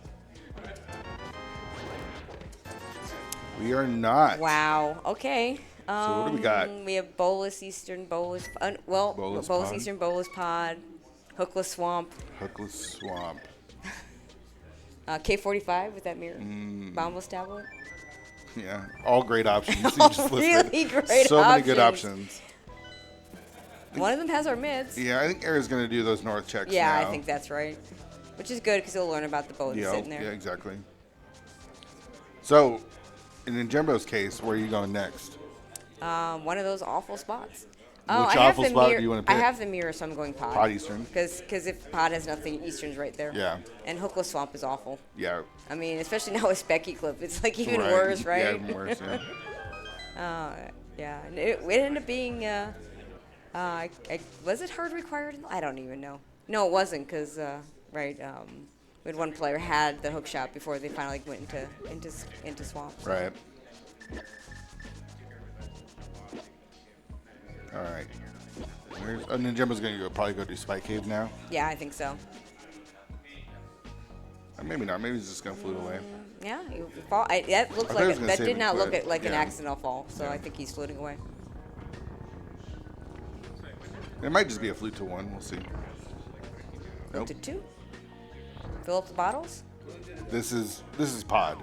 Speaker 2: We are not.
Speaker 1: Wow. Okay.
Speaker 2: So what do we got?
Speaker 1: We have Bolus, Eastern Bolus. Bolus
Speaker 2: Pod.
Speaker 1: Eastern Bolus Pod, Hookless Swamp.
Speaker 2: Hookless Swamp.
Speaker 1: K45 with that mirror. Boundless Tablet.
Speaker 2: Yeah, all great options. You just listed
Speaker 1: Really great
Speaker 2: so many
Speaker 1: options.
Speaker 2: good options.
Speaker 1: One of them has our mids.
Speaker 2: Yeah, I think Era's going to do those north checks
Speaker 1: Yeah,
Speaker 2: now.
Speaker 1: I think that's right. Which is good because he'll learn about the bow that's sitting there.
Speaker 2: Yeah, exactly. So, in Ninjembro's case, where are you going next?
Speaker 1: One of those awful spots.
Speaker 2: Which awful spot do you want to
Speaker 1: I
Speaker 2: pick?
Speaker 1: have the mirror, so I'm going Pod.
Speaker 2: Pod Eastern.
Speaker 1: Because if Pod has nothing, Eastern's right there.
Speaker 2: Yeah.
Speaker 1: And Hookless Swamp is awful.
Speaker 2: Yeah.
Speaker 1: I mean, especially now with Specky Clip, it's like even
Speaker 2: Right.
Speaker 1: worse, right?
Speaker 2: Yeah, even worse, yeah.
Speaker 1: Yeah. And it ended up being, was it hard required? I don't even know. No, it wasn't, because, we had one player had the hook shot before they finally went into Swamp. So.
Speaker 2: Right. All right. Ninjembro's going to probably go do Spike Cave now.
Speaker 1: Yeah, I think so.
Speaker 2: Or maybe not. Maybe he's just going to flute away.
Speaker 1: Yeah, you fall. That looks
Speaker 2: I thought he was
Speaker 1: like
Speaker 2: gonna
Speaker 1: that
Speaker 2: save
Speaker 1: did
Speaker 2: it,
Speaker 1: not look
Speaker 2: but,
Speaker 1: like an
Speaker 2: yeah.
Speaker 1: accidental fall. So
Speaker 2: Yeah.
Speaker 1: I think he's floating away.
Speaker 2: It might just be a flute to 1. We'll see. Nope.
Speaker 1: To 2. Fill up the bottles.
Speaker 2: This is Pod.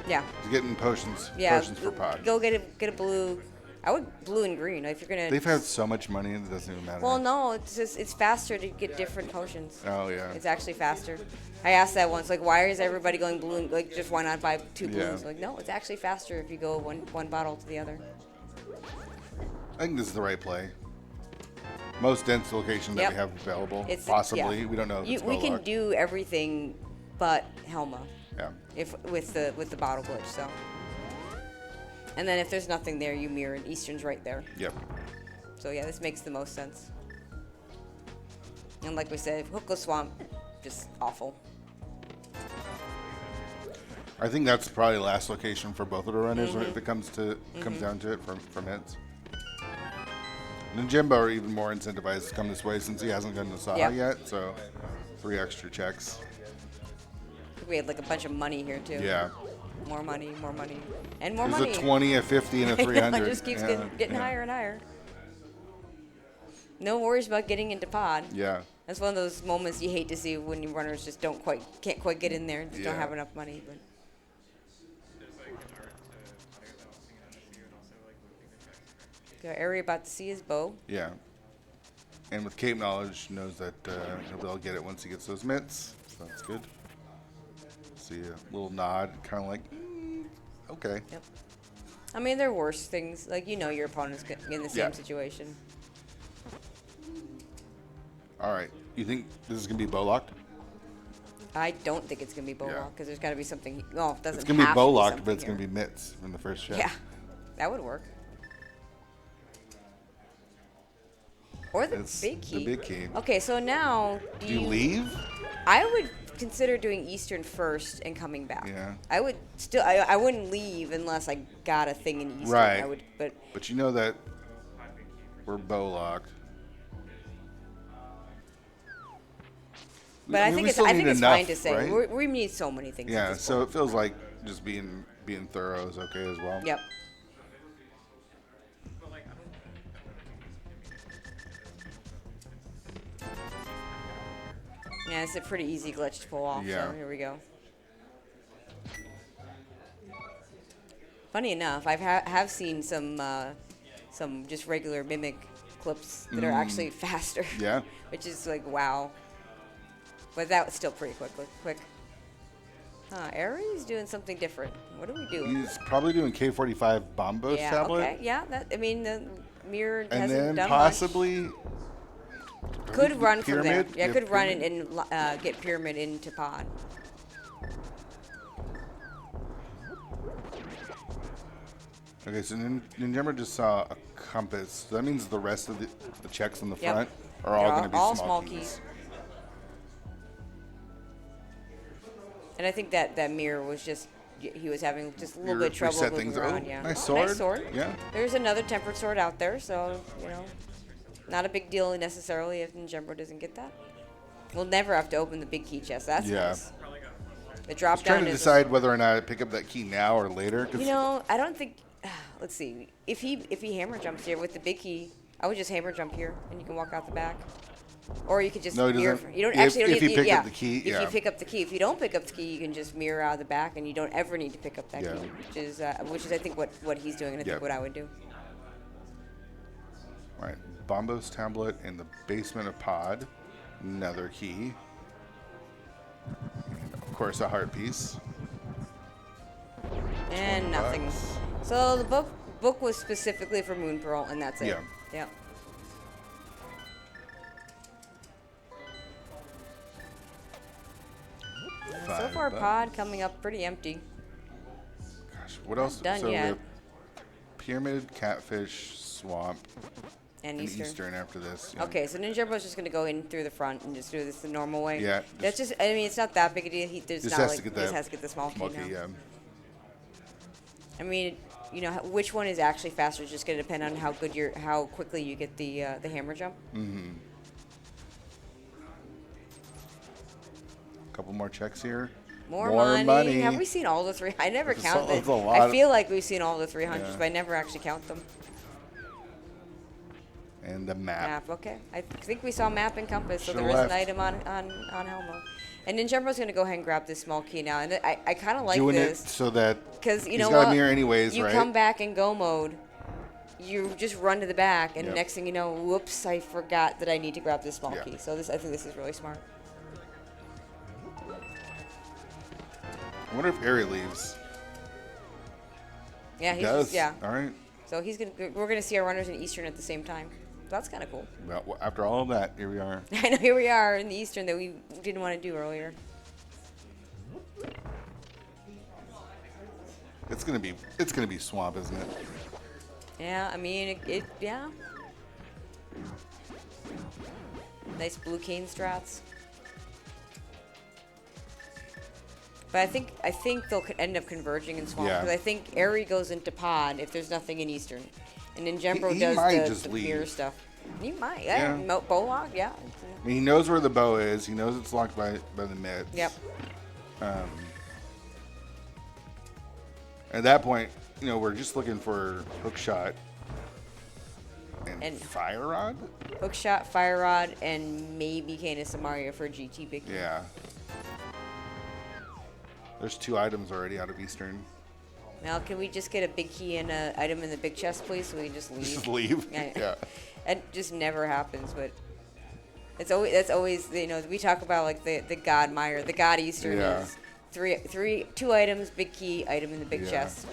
Speaker 1: Yeah.
Speaker 2: He's getting potions.
Speaker 1: Yeah.
Speaker 2: Potions for Pod.
Speaker 1: Go get a blue. I would blue and green if you're gonna.
Speaker 2: They've had so much money, it doesn't even matter.
Speaker 1: Well, no, it's faster to get different potions.
Speaker 2: Oh yeah.
Speaker 1: It's actually faster. I asked that once, like, why is everybody going blue? And, like, just why not buy 2
Speaker 2: Yeah.
Speaker 1: blues? Like, no, it's actually faster if you go one bottle to the other.
Speaker 2: I think this is the right play. Most dense location that
Speaker 1: Yep.
Speaker 2: we have available.
Speaker 1: It's
Speaker 2: Possibly.
Speaker 1: yeah.
Speaker 2: We don't know if it's
Speaker 1: We can
Speaker 2: Bowlock.
Speaker 1: do everything but Helma.
Speaker 2: Yeah.
Speaker 1: With the bottle glitch, so. And then if there's nothing there, you mirror, and Eastern's right there.
Speaker 2: Yep.
Speaker 1: So yeah, this makes the most sense. And like we said, Hookless Swamp, just awful.
Speaker 2: I think that's probably the last location for both of the runners if it comes down to it from hits. Ninjembro are even more incentivized to come this way since he hasn't gone to Saha
Speaker 1: Yep.
Speaker 2: yet, so 3 extra checks.
Speaker 1: We had like a bunch of money here too.
Speaker 2: Yeah.
Speaker 1: More money, and more
Speaker 2: There's
Speaker 1: money.
Speaker 2: a 20, a 50, and a
Speaker 1: I know,
Speaker 2: 300.
Speaker 1: it just keeps
Speaker 2: Yeah,
Speaker 1: getting
Speaker 2: yeah.
Speaker 1: higher and higher. No worries about getting into Pod.
Speaker 2: Yeah.
Speaker 1: That's one of those moments you hate to see when your runners just can't quite get in there, just don't
Speaker 2: Yeah.
Speaker 1: have enough money. But the area about to see his bow.
Speaker 2: Yeah. And with Cape Knowledge, knows that he'll be able to get it once he gets those mitts. So that's good. See a little nod, kind of like, okay.
Speaker 1: Yep. I mean, there are worse things. Like, your opponent's in the same
Speaker 2: Yeah.
Speaker 1: situation.
Speaker 2: All right. You think this is going to be bow locked?
Speaker 1: I don't think it's going to be bow
Speaker 2: Yeah.
Speaker 1: lock because there's got to be something. No, it doesn't
Speaker 2: It's going to be
Speaker 1: have
Speaker 2: bow
Speaker 1: to
Speaker 2: locked,
Speaker 1: something
Speaker 2: but it's
Speaker 1: here.
Speaker 2: going to be mitts in the first check.
Speaker 1: Yeah, that would work. Or the
Speaker 2: It's
Speaker 1: big key.
Speaker 2: the big key.
Speaker 1: Okay, so now
Speaker 2: Do you leave?
Speaker 1: I would consider doing Eastern first and coming back.
Speaker 2: Yeah.
Speaker 1: I would still. I wouldn't leave unless I got a thing in Eastern.
Speaker 2: Right.
Speaker 1: I would, but
Speaker 2: But you know that we're bow locked.
Speaker 1: I
Speaker 2: mean,
Speaker 1: think
Speaker 2: we
Speaker 1: it's
Speaker 2: still need
Speaker 1: it's
Speaker 2: enough,
Speaker 1: fine to say.
Speaker 2: right?
Speaker 1: We need so many things. at
Speaker 2: Yeah,
Speaker 1: this
Speaker 2: so
Speaker 1: point.
Speaker 2: it feels like just being thorough is okay as well.
Speaker 1: Yep. Yeah, it's a pretty easy glitch to pull off.
Speaker 2: Yeah.
Speaker 1: So here we go. Funny enough, I have seen some just regular mimic clips that are actually faster.
Speaker 2: Yeah.
Speaker 1: Which is like wow. But that was still pretty quick. Aries doing something different. What do we do?
Speaker 2: He's probably doing K45 Bombos
Speaker 1: Yeah,
Speaker 2: tablet.
Speaker 1: okay. Yeah, the mirror
Speaker 2: And
Speaker 1: hasn't
Speaker 2: then
Speaker 1: done
Speaker 2: possibly
Speaker 1: much. Could run from there.
Speaker 2: Pyramid?
Speaker 1: Yeah,
Speaker 2: Yeah,
Speaker 1: could run
Speaker 2: Pyramid.
Speaker 1: and get Pyramid into pod.
Speaker 2: Okay, so Ninjembro just saw a compass. So that means the rest of the checks on the
Speaker 1: Yep.
Speaker 2: front are all
Speaker 1: They're
Speaker 2: going to be
Speaker 1: all
Speaker 2: small
Speaker 1: small
Speaker 2: keys.
Speaker 1: keys. And I think that mirror was just, he was having just a little bit of trouble
Speaker 2: Reset
Speaker 1: moving
Speaker 2: things.
Speaker 1: around.
Speaker 2: Oh,
Speaker 1: Yeah.
Speaker 2: nice sword.
Speaker 1: Nice sword.
Speaker 2: Yeah.
Speaker 1: There's another tempered sword out there, so, not a big deal necessarily if Ninjembro doesn't get that. We'll never have to open the big key chest. That's nice. The drop
Speaker 2: I was trying
Speaker 1: down
Speaker 2: to
Speaker 1: is
Speaker 2: decide whether or not to pick up that key now or later. 'Cause
Speaker 1: I don't think. Let's see. If he hammer jumps here with the big key, I would just hammer jump here, and you can walk out the back. Or you could just
Speaker 2: No, he
Speaker 1: mirror.
Speaker 2: doesn't.
Speaker 1: You don't
Speaker 2: If-
Speaker 1: actually don't
Speaker 2: if
Speaker 1: need
Speaker 2: you
Speaker 1: to,
Speaker 2: pick up the key,
Speaker 1: If
Speaker 2: yeah.
Speaker 1: you pick up the key, if you don't pick up the key, you can just mirror out of the back, and you don't ever need to pick up that
Speaker 2: Yeah.
Speaker 1: key, which is I think what he's doing, and I
Speaker 2: Yeah.
Speaker 1: think what I would do.
Speaker 2: All right, Bombos tablet in the basement of pod. Another key. And of course, a heart piece.
Speaker 1: And
Speaker 2: 20
Speaker 1: nothing.
Speaker 2: bucks.
Speaker 1: So the book was specifically for Moon Pearl, and that's it.
Speaker 2: Yeah.
Speaker 1: Yeah. So far,
Speaker 2: $5.
Speaker 1: pod coming up pretty empty.
Speaker 2: Gosh, what else?
Speaker 1: done
Speaker 2: so we
Speaker 1: yet.
Speaker 2: have Pyramid, Catfish, Swamp,
Speaker 1: And
Speaker 2: and
Speaker 1: Eastern.
Speaker 2: Eastern after this. Yeah.
Speaker 1: Okay, so Ninjembro's just gonna go in through the front and just do this the normal way.
Speaker 2: Yeah,
Speaker 1: That's just. I mean, it's not that big a deal. There's
Speaker 2: Just
Speaker 1: not
Speaker 2: has
Speaker 1: like
Speaker 2: to get
Speaker 1: he just
Speaker 2: that
Speaker 1: has to get the small key now.
Speaker 2: yeah.
Speaker 1: I mean, which one is actually faster is just gonna depend on how quickly you get the hammer jump.
Speaker 2: Mm-hmm. Couple more checks here.
Speaker 1: More money. Have we seen all the three? I never count them.
Speaker 2: It's a lot.
Speaker 1: I feel like we've seen all the 300s,
Speaker 2: Yeah.
Speaker 1: but I never actually count them.
Speaker 2: And the map.
Speaker 1: Map, okay. I think we saw map and compass, so
Speaker 2: Should've
Speaker 1: there is an
Speaker 2: left.
Speaker 1: item on Helmo. And Ninjembro's going to go ahead and grab this small key now. And I kind of like
Speaker 2: Doing
Speaker 1: this.
Speaker 2: it so that
Speaker 1: Because, you
Speaker 2: he's
Speaker 1: know
Speaker 2: got
Speaker 1: what?
Speaker 2: a mirror anyways,
Speaker 1: you
Speaker 2: right?
Speaker 1: come back in go mode, you just run to the back, and
Speaker 2: Yep.
Speaker 1: next thing you know, whoops, I forgot that I need to grab this small
Speaker 2: Yeah.
Speaker 1: key. So I think this is really smart.
Speaker 2: I wonder if Eri leaves.
Speaker 1: Yeah,
Speaker 2: He
Speaker 1: he's
Speaker 2: does.
Speaker 1: just, yeah.
Speaker 2: All right.
Speaker 1: So we're gonna see our runners in Eastern at the same time. That's kind of cool.
Speaker 2: Well, after all of that, here we are.
Speaker 1: I know, here we are in the Eastern that we didn't want to do earlier.
Speaker 2: It's gonna be Swamp, isn't it?
Speaker 1: Yeah, I mean, yeah. Nice blue cane strats. But I think they'll end up converging in Swamp,
Speaker 2: Yeah.
Speaker 1: because I think Eri goes into Pod if there's nothing in Eastern. And then Ninjembro
Speaker 2: He
Speaker 1: does
Speaker 2: might just
Speaker 1: the
Speaker 2: leave.
Speaker 1: mirror stuff. He might, yeah.
Speaker 2: Yeah.
Speaker 1: Bow lock, yeah.
Speaker 2: I mean, he knows where the bow is. He knows it's locked by the mitts.
Speaker 1: Yep.
Speaker 2: At that point, we're just looking for hook shot and fire rod.
Speaker 1: Hook shot, fire rod, and maybe Canis Samaria for GT Big.
Speaker 2: Yeah. There's 2 items already out of Eastern.
Speaker 1: Now, can we just get a big key and an item in the big chest, please, so we can just leave?
Speaker 2: Just leave.
Speaker 1: Yeah.
Speaker 2: Yeah.
Speaker 1: It just never happens, but that's always we talk about like the God Meyer, the God Eastern
Speaker 2: Yeah.
Speaker 1: is 2 items, big key, item in the big
Speaker 2: Yeah.
Speaker 1: chest.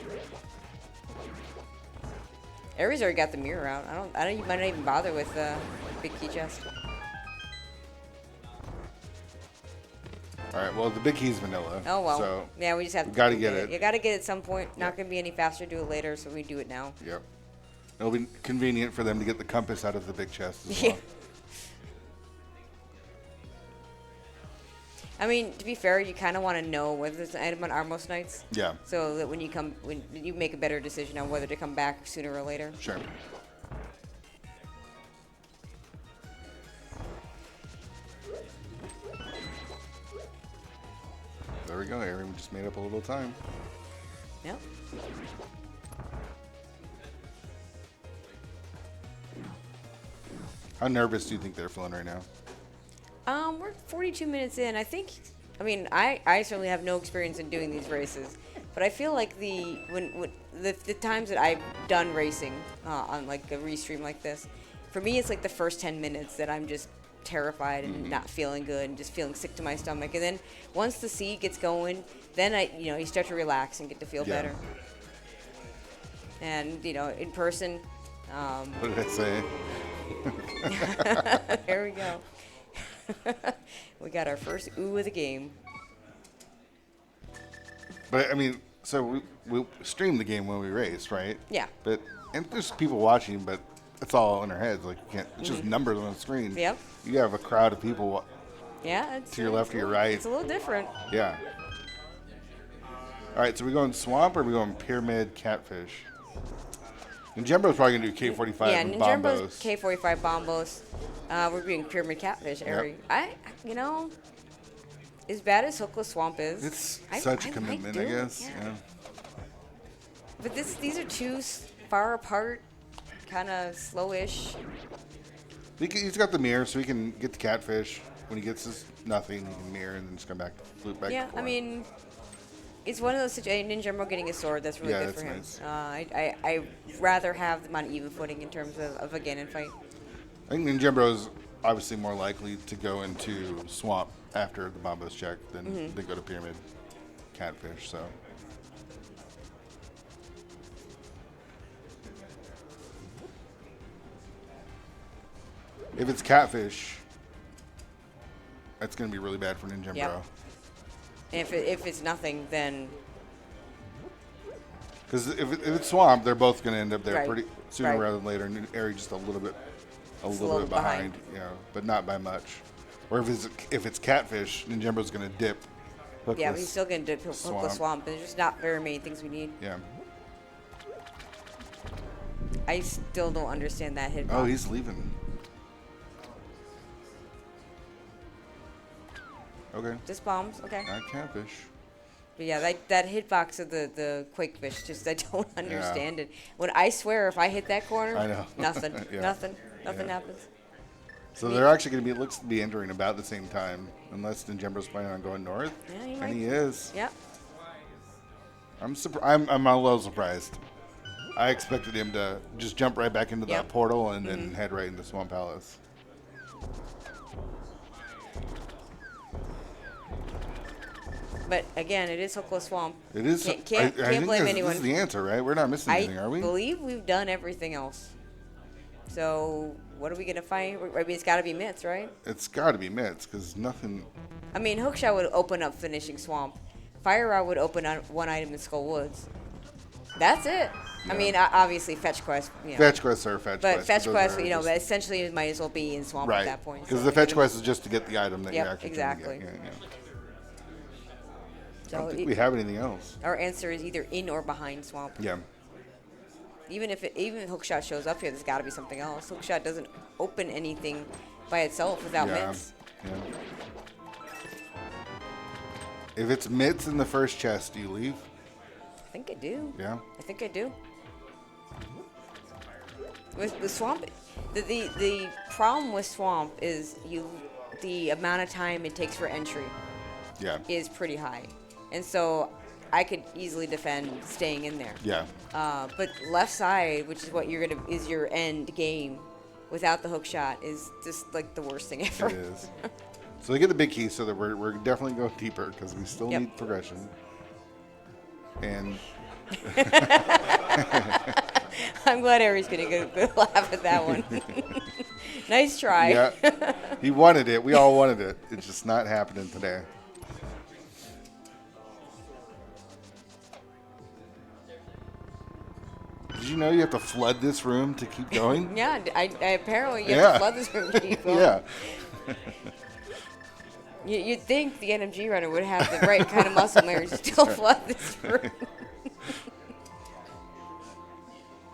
Speaker 1: Aries already got the mirror out. You might not even bother with big key chest.
Speaker 2: All right. Well, the big key's vanilla.
Speaker 1: Oh well.
Speaker 2: So
Speaker 1: yeah, we just have
Speaker 2: we
Speaker 1: to
Speaker 2: gotta get it.
Speaker 1: You gotta get it at some point. Not
Speaker 2: Yeah.
Speaker 1: gonna be any faster. Do it later, so we do it now.
Speaker 2: Yep. It'll be convenient for them to get the compass out of the big chest as
Speaker 1: Yeah.
Speaker 2: well.
Speaker 1: I mean, to be fair, you kind of want to know whether there's an item on Armos Nights.
Speaker 2: Yeah.
Speaker 1: So that when you make a better decision on whether to come back sooner or later.
Speaker 2: Sure. There we go, Aaron. We just made up a little time.
Speaker 1: Yep.
Speaker 2: How nervous do you think they're feeling right now?
Speaker 1: We're 42 minutes in. I mean, I certainly have no experience in doing these races, but I feel like the times that I've done racing on like a restream like this, for me it's like the first 10 minutes that I'm just terrified and not feeling good and just feeling sick to my stomach. And then once the seed gets going, then you start to relax and get to feel better. And in person.
Speaker 2: What did I say?
Speaker 1: There we go. We got our first ooh of the game.
Speaker 2: But I mean, so we streamed the game when we raced, right?
Speaker 1: Yeah.
Speaker 2: And there's people watching, but it's all in our heads. Like you can't. It's just numbers on the screen.
Speaker 1: Yep.
Speaker 2: You have a crowd of people.
Speaker 1: Yeah.
Speaker 2: To your left or your right.
Speaker 1: It's a little different.
Speaker 2: Yeah. All right. So we going swamp or we going pyramid catfish? Ninjembro's probably gonna do K45 and
Speaker 1: Ninjembro's
Speaker 2: bombos.
Speaker 1: K45 bombos. We're doing pyramid catfish.
Speaker 2: Yep.
Speaker 1: As bad as Hookless Swamp is,
Speaker 2: It's such a commitment, I guess. Yeah.
Speaker 1: But these are two far apart, kind of slowish.
Speaker 2: He's got the mirror, so he can get the catfish. When he gets his nothing, he can mirror and then just come back, flute back.
Speaker 1: Yeah, I mean, it's one of those situations. Ninjembro getting a sword, that's really good for him.
Speaker 2: Nice.
Speaker 1: I rather have them on even footing in terms of a Ganon fight.
Speaker 2: I think Ninjembro is obviously more likely to go into swamp after the bombos check than they go to pyramid catfish. So. If it's catfish, that's going to be really bad for Ninjembro.
Speaker 1: Yep. And if it's nothing, then...
Speaker 2: Because if it's swamp, they're both going to end up there
Speaker 1: Right.
Speaker 2: pretty sooner
Speaker 1: Right.
Speaker 2: rather than later. And Eri just a little bit
Speaker 1: behind.
Speaker 2: but not by much. Or if it's catfish, Ninjembro's going to dip.
Speaker 1: Yeah, but he's still going to dip Hookless Swamp. There's just not very many things we need.
Speaker 2: Yeah.
Speaker 1: I still don't understand that hitbox.
Speaker 2: Oh, he's leaving. Okay.
Speaker 1: Just bombs, okay.
Speaker 2: Not catfish.
Speaker 1: But yeah, that hitbox of the Quake Fish, just I don't understand it. When I swear, if I hit that corner,
Speaker 2: I know.
Speaker 1: nothing,
Speaker 2: Yeah.
Speaker 1: nothing happens.
Speaker 2: So they're actually going to be, looks to be entering about the same time, unless Ninjembro's planning on going north.
Speaker 1: Yeah,
Speaker 2: And he is.
Speaker 1: Yep.
Speaker 2: I'm a little surprised. I expected him to just jump right back into that portal and then head right into Swamp Palace.
Speaker 1: But again, it is Hookless Swamp.
Speaker 2: It is.
Speaker 1: Can't blame anyone.
Speaker 2: This is the answer, right? We're not missing anything, are we?
Speaker 1: I believe we've done everything else. So what are we gonna find? I mean, it's got to be Mitts, right?
Speaker 2: It's got to be Mitts because nothing.
Speaker 1: I mean, Hookshot would open up finishing Swamp. Fire Rod would open on one item in Skull Woods. That's it.
Speaker 2: Yeah.
Speaker 1: I mean, obviously Fetch Quest.
Speaker 2: Fetch Quests are Fetch Quests.
Speaker 1: But Fetch Quest,
Speaker 2: but
Speaker 1: essentially it might as well be in Swamp
Speaker 2: right.
Speaker 1: at that point.
Speaker 2: Because
Speaker 1: So
Speaker 2: the Fetch Quest is just to get the item that you're actually
Speaker 1: exactly.
Speaker 2: trying to get. Yeah.
Speaker 1: So
Speaker 2: I don't think we have anything else.
Speaker 1: Our answer is either in or behind Swamp.
Speaker 2: Yeah.
Speaker 1: Even if Hookshot shows up here, there's got to be something else. Hookshot doesn't open anything by itself without Mitts.
Speaker 2: Yeah. If it's Mitts in the first chest, do you leave?
Speaker 1: I think I do.
Speaker 2: Yeah.
Speaker 1: I think I do. With the Swamp, the problem with Swamp is the amount of time it takes for entry is pretty high. And so I could easily defend staying in there.
Speaker 2: Yeah.
Speaker 1: But left side, which is what is your end game, without the hook shot, is just like the worst thing ever.
Speaker 2: It is. So they get the big key, so that we're definitely going deeper because we still need progression. And
Speaker 1: I'm glad Ari's gonna go laugh at that one. Nice try.
Speaker 2: Yeah, he wanted it. We all wanted it. It's just not happening today. Did you know you have to flood this room to keep going?
Speaker 1: Yeah, I apparently you have to flood this room to keep going.
Speaker 2: Yeah.
Speaker 1: You'd think the NMG runner would have the right kind of muscle memory to still flood this room.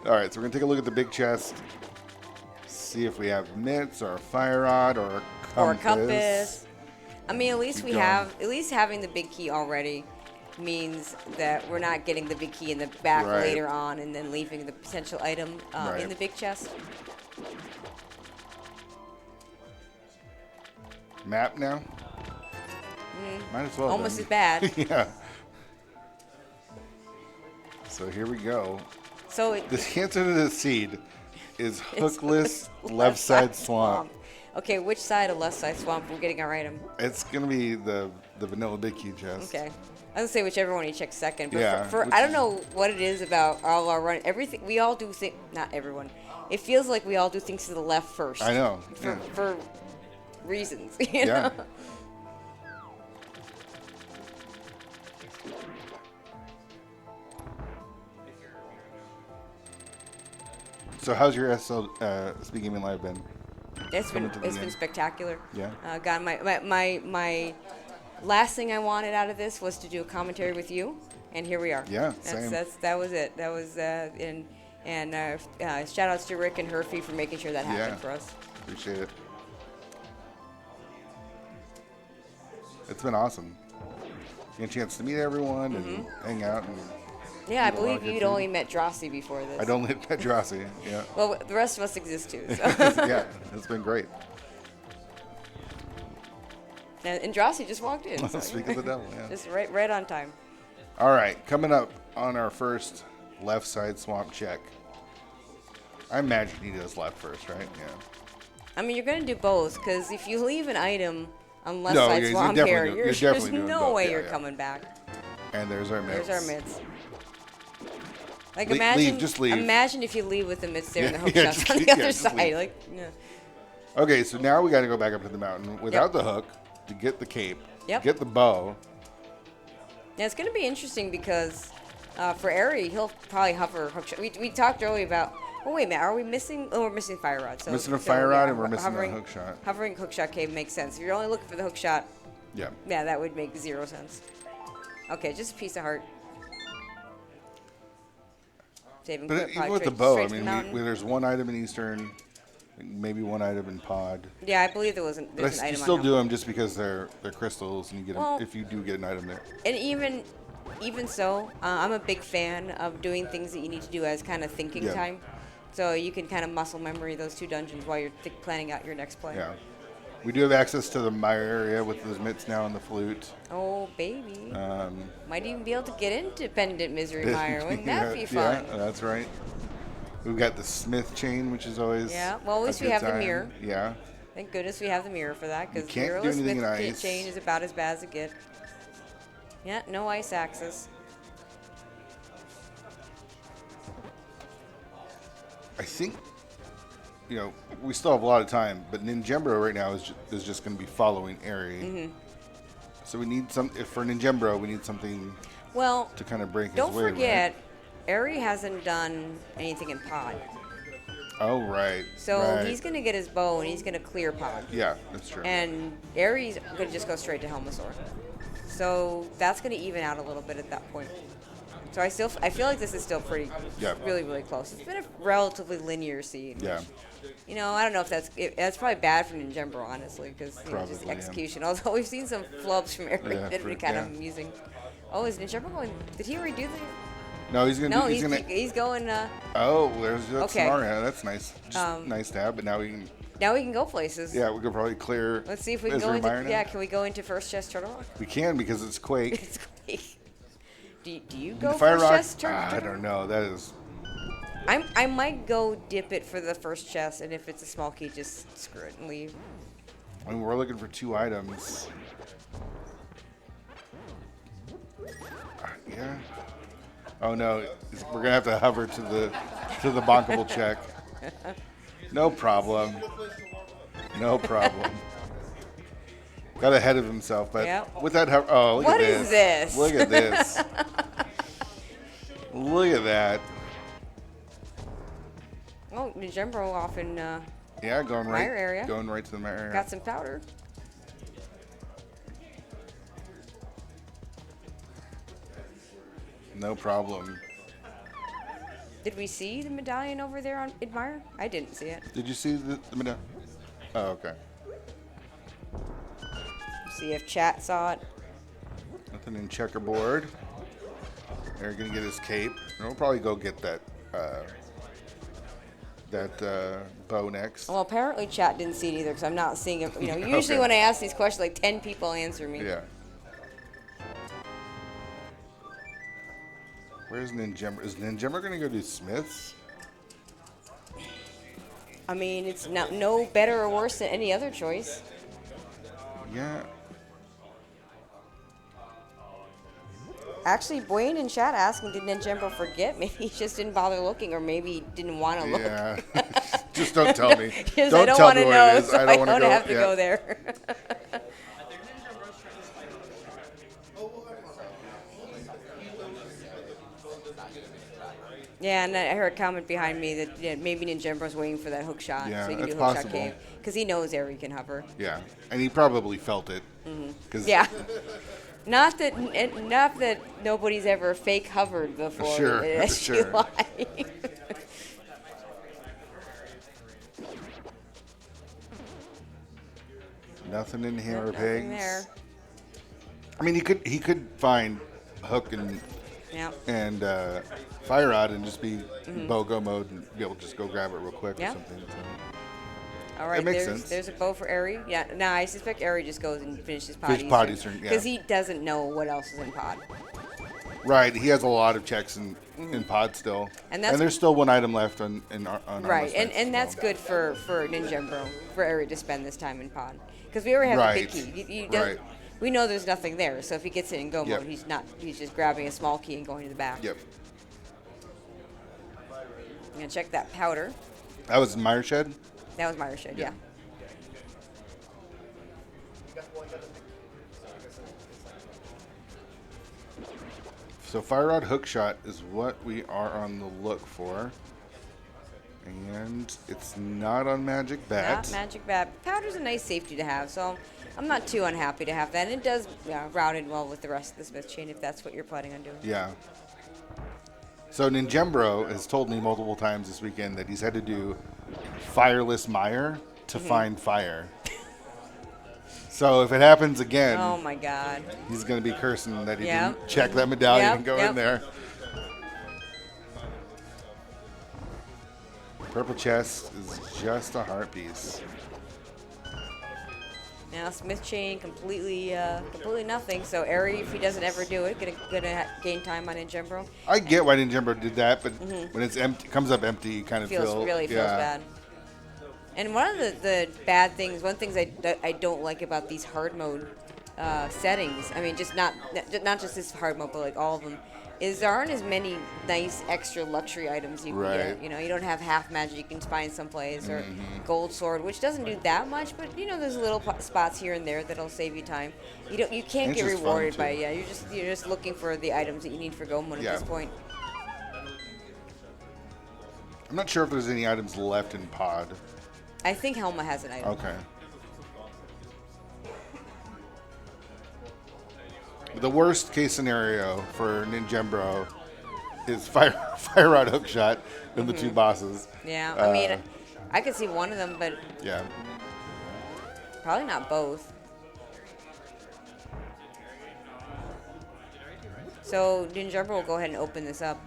Speaker 2: All right, so we're gonna take a look at the big chest, see if we have mitts or a fire rod or a compass.
Speaker 1: Or a compass. I mean, at least
Speaker 2: Keep
Speaker 1: at least having the big key already means that we're not getting the big key in the back later on and then leaving the potential item in the big chest.
Speaker 2: Map now? Might as well.
Speaker 1: Almost
Speaker 2: then.
Speaker 1: as bad.
Speaker 2: Yeah. So here we go.
Speaker 1: So
Speaker 2: The answer to the seed is hookless left side swamp.
Speaker 1: Okay, which side of left side swamp we're getting our item?
Speaker 2: It's gonna be the vanilla big key chest.
Speaker 1: Okay. I was gonna say whichever one you check second. But
Speaker 2: Yeah,
Speaker 1: I don't know what it is about all our run. Everything we all do. Not everyone. It feels like we all do things to the left first.
Speaker 2: I know.
Speaker 1: For reasons. You
Speaker 2: Yeah.
Speaker 1: know?
Speaker 2: So how's your Speedgaming Live been?
Speaker 1: It's been spectacular.
Speaker 2: Yeah.
Speaker 1: God, my last thing I wanted out of this was to do a commentary with you, and here we are.
Speaker 2: Yeah, same.
Speaker 1: That was it. That was shout outs to Rick and Herfy for making sure that happened for us.
Speaker 2: Appreciate it. It's been awesome. Get a chance to meet everyone and hang out. And
Speaker 1: yeah, I believe you'd only met Drossi before this.
Speaker 2: I'd only met Drossi, yeah.
Speaker 1: Well, the rest of us exist too. So.
Speaker 2: Yeah, it's been great.
Speaker 1: And Drossi just walked in. So.
Speaker 2: Speak of the devil, yeah.
Speaker 1: Just right on time.
Speaker 2: All right, coming up on our first left side swamp check. I imagine he does left first, right? Yeah.
Speaker 1: I mean, you're going to do both, because if you leave an item on left
Speaker 2: No,
Speaker 1: side
Speaker 2: yeah,
Speaker 1: swamp
Speaker 2: you're
Speaker 1: here,
Speaker 2: definitely
Speaker 1: there's
Speaker 2: doing
Speaker 1: no
Speaker 2: both.
Speaker 1: way
Speaker 2: Yeah,
Speaker 1: you're
Speaker 2: yeah.
Speaker 1: coming back.
Speaker 2: And there's our mitts.
Speaker 1: There's our mitts. Like
Speaker 2: Leave, just leave.
Speaker 1: Imagine if you leave with the mitts there and the hook
Speaker 2: Yeah,
Speaker 1: shots
Speaker 2: just
Speaker 1: on
Speaker 2: leave,
Speaker 1: the other
Speaker 2: just
Speaker 1: side.
Speaker 2: leave.
Speaker 1: Like, yeah.
Speaker 2: Okay, so now we got to go back up to the mountain without the hook to get the cape, get the bow.
Speaker 1: Now it's going to be interesting because for Eri, he'll probably hover hook shot. We talked earlier about. Oh wait a minute, are we missing? Oh, we're missing fire rod. So
Speaker 2: Missing a fire rod and we're missing
Speaker 1: hovering,
Speaker 2: a hook shot.
Speaker 1: Hovering hook shot cave makes sense. If you're only looking for the hook shot,
Speaker 2: yeah,
Speaker 1: that would make 0 sense. Okay, just a piece of heart. Saving
Speaker 2: but even with the bow, I mean, there's one item in Eastern, maybe one item in Pod.
Speaker 1: Yeah, I believe there's an
Speaker 2: But
Speaker 1: item.
Speaker 2: you still do them just because they're crystals, and you get them if you do get an item there.
Speaker 1: And even so, I'm a big fan of doing things that you need to do as kind of thinking time. So you can kind of muscle memory those 2 dungeons while you're planning out your next play.
Speaker 2: Yeah. We do have access to the Mire area with those mitts now and the flute.
Speaker 1: Oh, baby. Might even be able to get into Pendant Misery Mire. Wouldn't that be fun?
Speaker 2: Yeah, that's right. We've got the Smith chain, which is always
Speaker 1: well, at least we have the mirror.
Speaker 2: Yeah.
Speaker 1: Thank goodness we have the mirror for that, because
Speaker 2: can't do
Speaker 1: mirrorless
Speaker 2: anything in
Speaker 1: Smith
Speaker 2: ice.
Speaker 1: chain is about as bad as it gets. Yeah, no ice access.
Speaker 2: I think, we still have a lot of time, but Ninjembro right now is just going to be following Eri. So we need for Ninjembro, we need something to kind of break his way.
Speaker 1: Don't forget, Eri hasn't done anything in Pod.
Speaker 2: Oh, right.
Speaker 1: So he's going to get his bow and he's going to clear Pod.
Speaker 2: Yeah, that's true.
Speaker 1: And Eri's going to just go straight to Helmasaur. So that's going to even out a little bit at that point. So I feel like this is still really, really close. It's been a relatively linear seed.
Speaker 2: Yeah.
Speaker 1: I don't know if that's probably bad for Ninjembro, honestly, because just execution. Yeah. Although we've seen some flubs from Eri that have been kind of amusing. Oh, is Ninjembro going? Did he redo the?
Speaker 2: No, he's gonna.
Speaker 1: He's going.
Speaker 2: Oh, there's that scenario. That's nice. Just nice to have, but now we can.
Speaker 1: Now we can go places.
Speaker 2: Yeah, we could probably clear.
Speaker 1: Let's see if we can go into. Yeah, can we go into first chest Turtle Rock?
Speaker 2: We can because it's Quake.
Speaker 1: It's Quake. Do you go
Speaker 2: Fire
Speaker 1: first
Speaker 2: rock?
Speaker 1: chest Turtle Rock?
Speaker 2: I don't know. That is.
Speaker 1: I might go dip it for the first chest, and if it's a small key, just screw it and leave.
Speaker 2: I mean, we're looking for 2 items. Yeah. Oh no, we're gonna have to hover to the bonkable check. No problem. No problem. Got ahead of himself, but with that, look
Speaker 1: what
Speaker 2: at this.
Speaker 1: What is this?
Speaker 2: Look at this. Look at that.
Speaker 1: Oh, Ninjembro off in
Speaker 2: going right.
Speaker 1: Mire area.
Speaker 2: Going right to the Mire area.
Speaker 1: Got some powder.
Speaker 2: No problem.
Speaker 1: Did we see the medallion over there on Admire? I didn't see it.
Speaker 2: Did you see the medallion? Oh, okay.
Speaker 1: See if chat saw it.
Speaker 2: Nothing in checkerboard. They're gonna get his cape. And we'll probably go get that bow next.
Speaker 1: Well, apparently chat didn't see it either because I'm not seeing it. Usually when I ask these questions, like 10 people answer me.
Speaker 2: Yeah. Where's Ninjembro? Is Ninjembro gonna go do Smiths?
Speaker 1: I mean, it's no better or worse than any other choice.
Speaker 2: Yeah.
Speaker 1: Actually, Wayne in chat asking, did Ninjembro forget? Maybe he just didn't bother looking, or maybe he didn't want to look.
Speaker 2: Yeah. Just don't tell me.
Speaker 1: Don't
Speaker 2: tell
Speaker 1: want
Speaker 2: me
Speaker 1: to
Speaker 2: what
Speaker 1: know,
Speaker 2: it is.
Speaker 1: so
Speaker 2: I don't want to go.
Speaker 1: have to go there. Yeah, and I heard a comment behind me that maybe Ninjembro's waiting for that hook shot,
Speaker 2: Yeah,
Speaker 1: so he can do
Speaker 2: that's
Speaker 1: hook shot
Speaker 2: possible.
Speaker 1: cave, because he knows Eri can hover.
Speaker 2: Yeah, and he probably felt it.
Speaker 1: Yeah. Not that nobody's ever fake hovered before.
Speaker 2: Sure,
Speaker 1: at
Speaker 2: sure.
Speaker 1: SGLIVE.
Speaker 2: Nothing in here,
Speaker 1: Nothing
Speaker 2: pigs.
Speaker 1: there.
Speaker 2: I mean, he could find hook and fire rod and just be BOGO mode and be able to just go grab it real quick or something. So.
Speaker 1: All right,
Speaker 2: That makes sense.
Speaker 1: There's a bow for Eri. Yeah, no, I suspect Eri just goes and finishes pod
Speaker 2: Finish pod Eastern, yeah.
Speaker 1: because he doesn't know what else is in pod.
Speaker 2: Right, he has a lot of checks in pod still, and there's still one item left on
Speaker 1: right, and that's good for Ninjembro, for Eri to spend this time in pod, because we already have the big key. We know there's nothing there, so if he gets it in go mode, he's just grabbing a small key and going to the back.
Speaker 2: Yep.
Speaker 1: I'm gonna check that powder.
Speaker 2: That was Mire Shed?
Speaker 1: That was Mire Shed, yeah.
Speaker 2: So Fire Rod Hook Shot is what we are on the look for. And it's not on Magic Bat.
Speaker 1: Not Magic Bat. Powder's a nice safety to have, so I'm not too unhappy to have that. And it does route in well with the rest of the Smith chain if that's what you're planning on doing.
Speaker 2: Yeah. So Ninjembro has told me multiple times this weekend that he's had to do fireless mire to find fire. So if it happens again,
Speaker 1: oh my God,
Speaker 2: he's going to be cursing that he didn't check that medallion and go in there. Purple chest is just a heart piece.
Speaker 1: Now Smith chain completely nothing. So Eri, if he doesn't ever do it, gonna gain time on Ninjembro.
Speaker 2: I get why Ninjembro did that, but when it's empty, comes up empty, you kind of
Speaker 1: feels bad. And one of the bad things, I don't like about these hard mode settings, I mean, just not just this hard mode, but like all of them, is there aren't as many nice extra luxury items you can get. You know, you don't have half magic you can find someplace, or gold sword, which doesn't do that much, but you know, there's little spots here and there that'll save you time. You can't get rewarded by you're just looking for the items that you need for go mode at this point.
Speaker 2: I'm not sure if there's any items left in pod.
Speaker 1: I think Helma has an item.
Speaker 2: Okay. The worst case scenario for Ninjembro is fire rod hook shot in the two bosses.
Speaker 1: Yeah, I mean, I could see one of them, but probably not both. So Ninjembro will go ahead and open this up.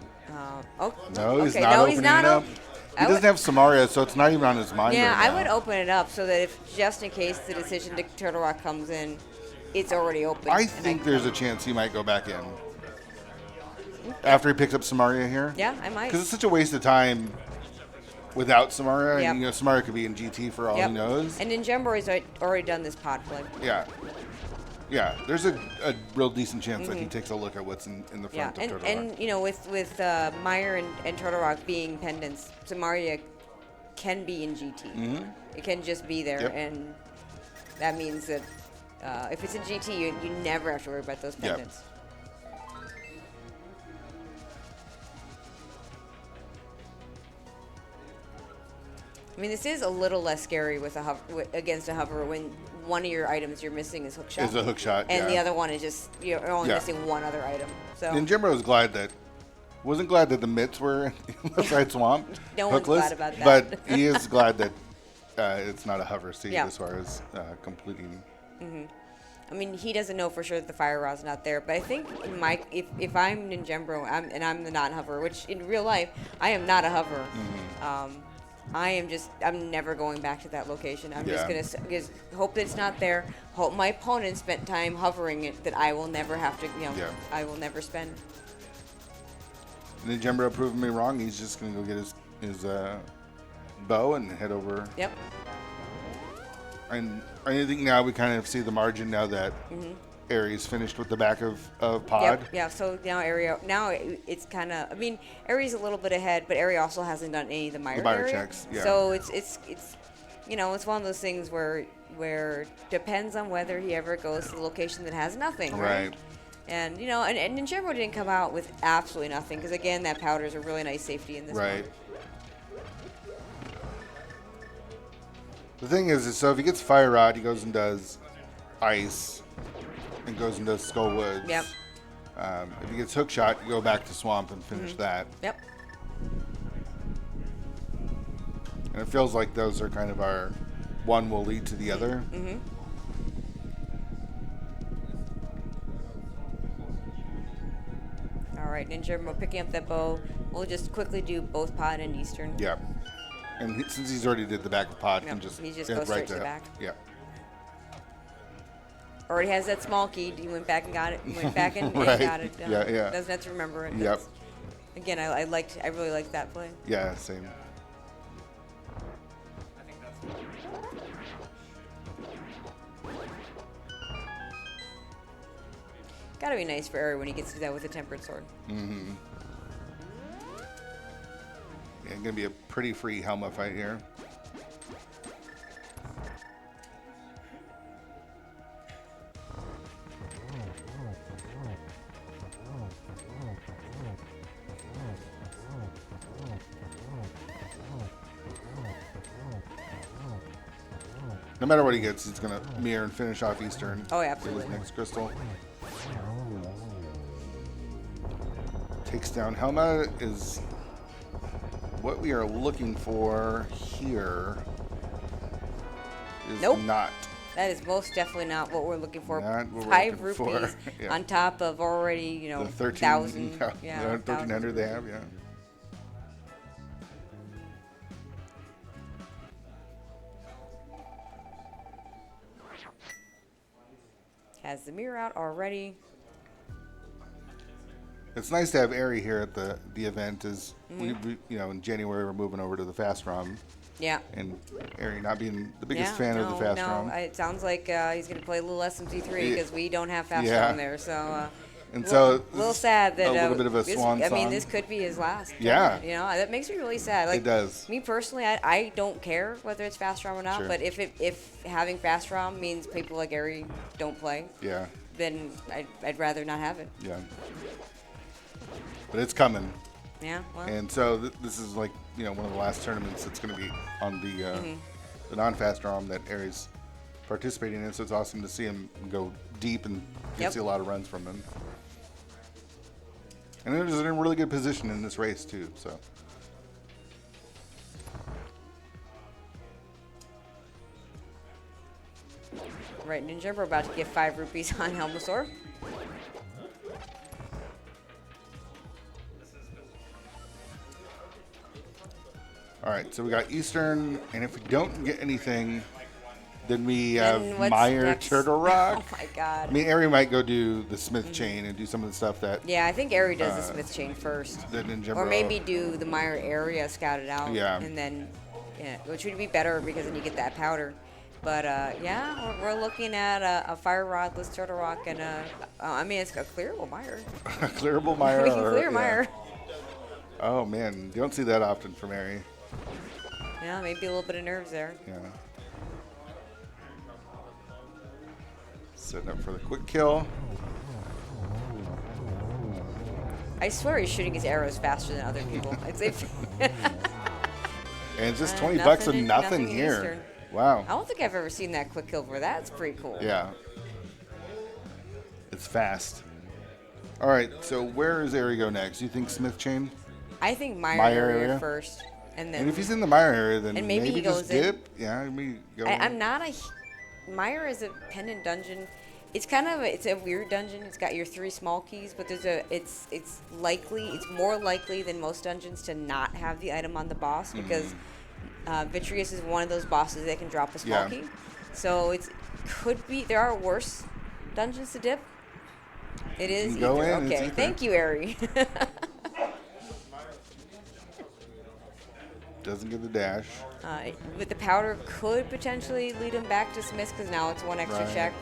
Speaker 2: No, he's not opening it up. He doesn't have Samaria, so it's not even on his mind.
Speaker 1: Yeah,
Speaker 2: right now.
Speaker 1: I would open it up so that if just in case the decision to Turtle Rock comes in, it's already open.
Speaker 2: I think there's a chance he might go back in after he picks up Samaria here.
Speaker 1: Yeah, I might.
Speaker 2: Because it's such a waste of time without Samaria. Yep. And, you know, Samaria could be in GT for all he knows.
Speaker 1: And Ninjembro has already done this pod play.
Speaker 2: Yeah. Yeah, there's a real decent chance that he takes a look at what's in the front of Turtle Rock.
Speaker 1: And you know, with Mire and Turtle Rock being pendants, Samaria can be in GT. It can just be there, and that means that if it's in GT, you never have to worry about those pendants. I mean, this is a little less scary with against a hover when one of your items you're missing is hook shot.
Speaker 2: Is a hook shot,
Speaker 1: and the other one is just you're only missing one other item. So
Speaker 2: Ninjembro wasn't glad that the mitts were in the side swamp.
Speaker 1: No
Speaker 2: hookless,
Speaker 1: one's glad about that.
Speaker 2: But he is glad that it's not a hover seed as far as completing.
Speaker 1: I mean, he doesn't know for sure that the fire rod's not there, but I think if I'm Ninjembro and I'm the non-hover, which in real life I am not a hover. I'm never going back to that location. I'm just going to hope that it's not there. Hope my opponent spent time hovering it that I will never have to, I will never spend.
Speaker 2: Ninjembro proving me wrong. He's just going to go get bow and head over.
Speaker 1: Yep.
Speaker 2: And I think now we kind of see the margin now that Aries finished with the back of pod.
Speaker 1: Yep. Yeah. So now it's kind of. I mean, Aries a little bit ahead, but Ari also hasn't done any of the Meyer area.
Speaker 2: checks. Yeah.
Speaker 1: So it's it's one of those things where depends on whether he ever goes to the location that has nothing. Right. And and ninjembro didn't come out with absolutely nothing because again that powder is a really nice safety in this.
Speaker 2: Right. One. The thing is so if he gets Fire Rod, he goes and does Ice, and goes and does Skull Woods.
Speaker 1: Yep.
Speaker 2: If he gets Hook Shot, you go back to Swamp and finish that.
Speaker 1: Yep.
Speaker 2: And it feels like those are kind of our one will lead to the other.
Speaker 1: Mm-hmm. All right, ninjembro picking up that bow. We'll just quickly do both pod and Eastern.
Speaker 2: Yeah. And since he's already did the back of pod, he just
Speaker 1: goes straight to the back.
Speaker 2: Yeah.
Speaker 1: Already has that small key. He went back and got it. He went back and,
Speaker 2: right.
Speaker 1: and got it.
Speaker 2: Yeah.
Speaker 1: Doesn't have to remember it.
Speaker 2: Yep.
Speaker 1: Again, I really liked that play.
Speaker 2: Yeah, same.
Speaker 1: Gotta be nice for Eri when he gets to do that with a tempered sword.
Speaker 2: Mm-hmm. Yeah, gonna be a pretty free Helma fight here. No matter what he gets, he's gonna mirror and finish off Eastern.
Speaker 1: Oh, yeah, absolutely.
Speaker 2: With his next crystal. Takes down Helma is what we are looking for here. Is
Speaker 1: nope.
Speaker 2: Not.
Speaker 1: That is most definitely not what we're looking for.
Speaker 2: Not what
Speaker 1: 5
Speaker 2: we're looking
Speaker 1: rupees
Speaker 2: for. Yeah.
Speaker 1: on top of already,
Speaker 2: the
Speaker 1: 1,000.
Speaker 2: Yeah, 1,300 they have, yeah.
Speaker 1: Has the mirror out already.
Speaker 2: It's nice to have Eri here at the event. Is we in January we're moving over to the Fast ROM.
Speaker 1: Yeah.
Speaker 2: And Eri not being the biggest fan of the Fast ROM.
Speaker 1: It sounds like he's going to play a little SMT3 because we don't have Fast ROM there. So.
Speaker 2: And
Speaker 1: a little sad that
Speaker 2: a little bit of a swan song.
Speaker 1: I mean, this could be his last.
Speaker 2: Yeah.
Speaker 1: That makes me really sad. Like,
Speaker 2: it does.
Speaker 1: Me personally, I don't care whether it's Fast ROM or not.
Speaker 2: Sure.
Speaker 1: But if having Fast ROM means people like Eri don't play, then I'd rather not have it.
Speaker 2: Yeah. But it's coming.
Speaker 1: Yeah. Well.
Speaker 2: And so this is like one of the last tournaments that's going to be on the non-Fast ROM that Eri's participating in. So it's awesome to see him go deep and see a lot of runs from him. And they're just in a really good position in this race, too. So.
Speaker 1: Right, ninjembro about to get 5 rupees on Helmasaur.
Speaker 2: All right, so we got Eastern, and if we don't get anything, then we have Meyer Turtle Rock.
Speaker 1: Oh my God!
Speaker 2: I mean, Eri might go do the Smith chain and do some of the stuff that.
Speaker 1: Yeah, I think Eri does the Smith chain first. Or maybe do the Meyer area, scout it out.
Speaker 2: Yeah.
Speaker 1: And then, which would be better because then you get that powder. But we're looking at a Fire Rodless Turtle Rock and it's a clearable Meyer.
Speaker 2: A clearable Meyer.
Speaker 1: We can clear Meyer.
Speaker 2: Oh man, you don't see that often from Eri.
Speaker 1: Yeah, maybe a little bit of nerves there.
Speaker 2: Yeah. Setting up for the quick kill.
Speaker 1: I swear he's shooting his arrows faster than other people.
Speaker 2: And it's just 20 bucks and nothing here.
Speaker 1: Eastern.
Speaker 2: Wow.
Speaker 1: I don't think I've ever seen that quick kill before. That's pretty cool.
Speaker 2: Yeah. It's fast. All right, so where does Eri go next? You think Smith chain?
Speaker 1: I think Meyer area first. And then,
Speaker 2: if he's in the Meyer area, then maybe
Speaker 1: he
Speaker 2: just
Speaker 1: goes
Speaker 2: dip. Yeah, maybe go.
Speaker 1: I'm not a... Meyer is a pendant dungeon. It's a weird dungeon. It's got your 3 small keys, but it's more likely than most dungeons to not have the item on the boss because Vitreous is one of those bosses that can drop a small key. So there are worse dungeons to dip. It is
Speaker 2: either. Go in,
Speaker 1: okay. Thank you, Eri.
Speaker 2: Doesn't get the dash.
Speaker 1: With the powder could potentially lead him back to Smith's because now it's one extra
Speaker 2: Right.
Speaker 1: check.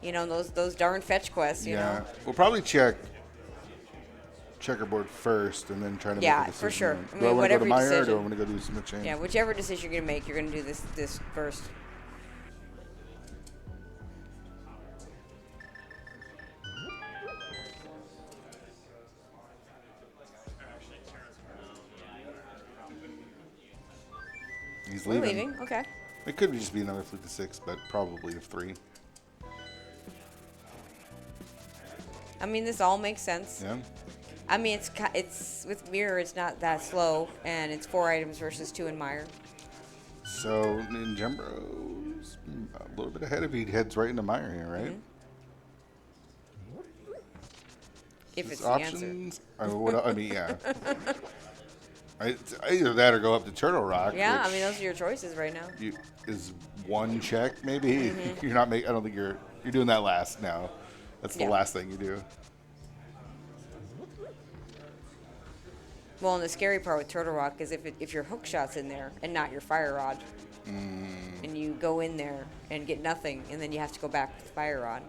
Speaker 1: You know, those darn fetch quests, you know.
Speaker 2: We'll probably check checkerboard first and then try to make a decision.
Speaker 1: For sure.
Speaker 2: Do
Speaker 1: I
Speaker 2: I
Speaker 1: mean,
Speaker 2: want to go to
Speaker 1: whatever
Speaker 2: Meyer or do I
Speaker 1: decision.
Speaker 2: want to go do Smith Chain?
Speaker 1: Yeah, whichever decision you're going to make, you're going to do this first.
Speaker 2: He's
Speaker 1: We're
Speaker 2: leaving.
Speaker 1: leaving. Okay.
Speaker 2: It could just be another fleet of 6, but probably of 3.
Speaker 1: I mean, this all makes sense.
Speaker 2: Yeah.
Speaker 1: I mean, it's with Mirror, it's not that slow, and it's 4 items versus 2 in Meyer.
Speaker 2: So Ninjembro's a little bit ahead if he heads right into Meyer here, right?
Speaker 1: If
Speaker 2: His
Speaker 1: it's the answer.
Speaker 2: options. I mean, yeah. Either that or go up to Turtle Rock.
Speaker 1: Yeah, I
Speaker 2: which
Speaker 1: mean, those are your choices right now.
Speaker 2: is one check maybe. You're not making. I don't think you're doing that last now. That's the last thing you do.
Speaker 1: Well, and the scary part with Turtle Rock is if your hook shot's in there and not your fire rod, and you go in there and get nothing, and then you have to go back with the fire rod.